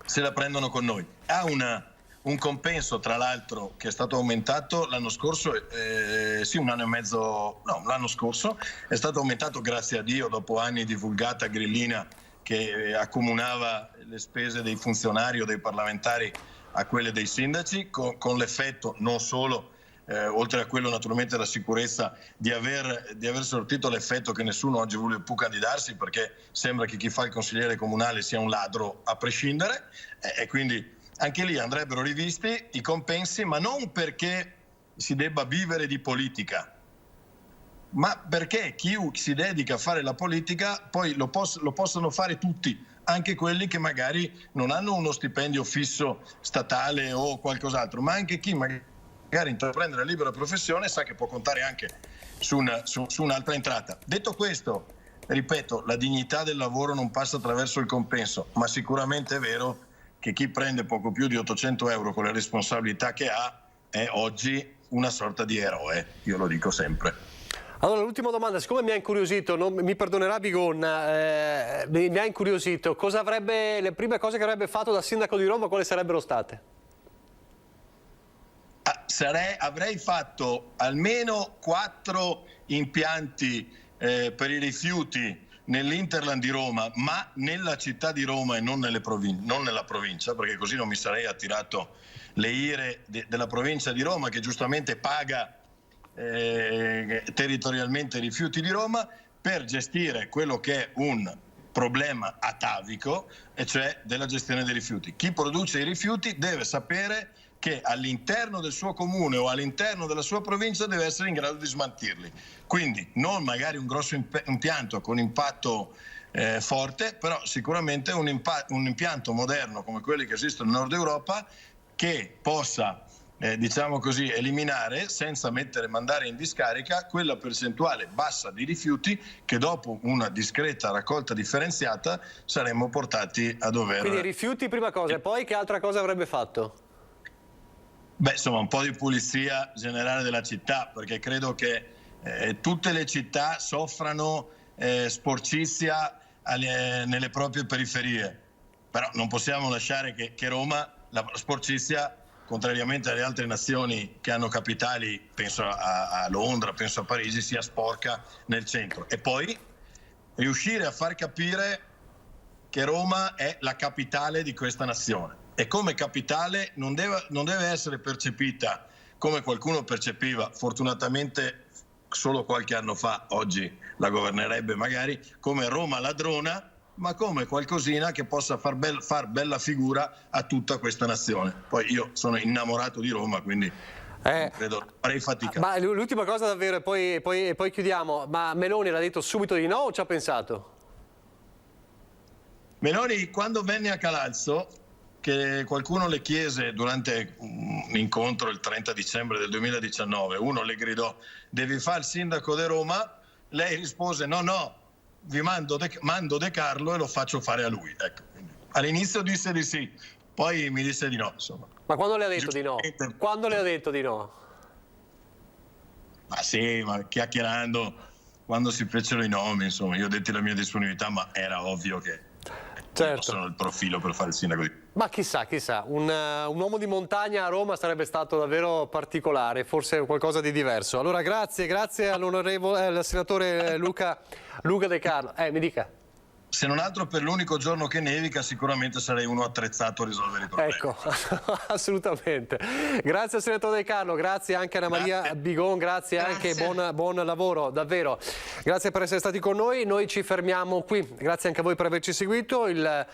se la prendono con noi. Ha un compenso, tra l'altro, che è stato aumentato l'anno scorso, un anno e mezzo, no, l'anno scorso è stato aumentato, grazie a Dio, dopo anni di vulgata grillina che accomunava le spese dei funzionari o dei parlamentari a quelle dei sindaci, con l'effetto non solo, oltre a quello naturalmente della sicurezza, di aver sortito l'effetto che nessuno oggi vuole più candidarsi, perché sembra che chi fa il consigliere comunale sia un ladro a prescindere, e quindi anche lì andrebbero rivisti i compensi, ma non perché si debba vivere di politica, ma perché chi si dedica a fare la politica poi lo possono fare tutti, anche quelli che magari non hanno uno stipendio fisso statale o qualcos'altro, ma anche chi magari intraprende la libera professione sa che può contare anche su un'altra entrata. Detto questo, ripeto, la dignità del lavoro non passa attraverso il compenso, ma sicuramente è vero che chi prende poco più di 800 euro con le responsabilità che ha è oggi una sorta di eroe, io lo dico sempre. Allora, l'ultima domanda, siccome mi ha incuriosito, mi perdonerà Bigon, mi ha incuriosito, le prime cose che avrebbe fatto da sindaco di Roma, quali sarebbero state? Avrei fatto almeno 4 impianti per i rifiuti nell'Interland di Roma, ma nella città di Roma e non nella provincia, perché così non mi sarei attirato le ire della provincia di Roma, che giustamente paga territorialmente i rifiuti di Roma, per gestire quello che è un problema atavico, e cioè della gestione dei rifiuti. Chi produce i rifiuti deve sapere che all'interno del suo comune o all'interno della sua provincia deve essere in grado di smaltirli. Quindi non magari un grosso impianto con impatto forte, però sicuramente un impianto moderno come quelli che esistono in Nord Europa, che possa diciamo così, eliminare senza mandare in discarica quella percentuale bassa di rifiuti che dopo una discreta raccolta differenziata saremmo portati a dover... Quindi rifiuti prima cosa, e poi che altra cosa avrebbe fatto? Beh, insomma, un po' di pulizia generale della città, perché credo che tutte le città soffrano sporcizia nelle proprie periferie, però non possiamo lasciare che Roma, la sporcizia, contrariamente alle altre nazioni che hanno capitali, penso a Londra, penso a Parigi, sia sporca nel centro. E poi riuscire a far capire che Roma è la capitale di questa nazione, e come capitale non deve essere percepita come qualcuno percepiva, fortunatamente solo qualche anno fa, oggi la governerebbe magari, come Roma ladrona, ma come qualcosina che possa far bella figura a tutta questa nazione. Poi io sono innamorato di Roma, quindi credo farei fatica. Ma l'ultima cosa davvero, e poi chiudiamo, ma Meloni l'ha detto subito di no o ci ha pensato? Meloni, quando venne a Calalzo, che qualcuno le chiese durante un incontro il 30 dicembre del 2019, uno le gridò: devi fare il sindaco di Roma, lei rispose no, vi mando De Carlo e lo faccio fare a lui. Ecco. All'inizio disse di sì, poi mi disse di no, insomma. Ma quando le ha detto di no? Quando le ha detto di no? Ma sì, ma chiacchierando, quando si fecero i nomi, insomma, io ho detto la mia disponibilità, ma era ovvio che non sono il profilo per fare il sindaco di... Ma chissà, un uomo di montagna a Roma sarebbe stato davvero particolare, forse qualcosa di diverso. Allora grazie al senatore Luca De Carlo. Mi dica. se non altro per l'unico giorno che nevica sicuramente sarei uno attrezzato a risolvere i problemi. Ecco, assolutamente. Grazie al senatore De Carlo, grazie anche a Anna Maria Bigon, grazie anche, buon lavoro, davvero. Grazie per essere stati con noi, noi ci fermiamo qui. Grazie anche a voi per averci seguito. Il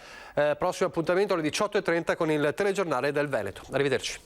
prossimo appuntamento alle 18:30 con il telegiornale del Veneto. Arrivederci.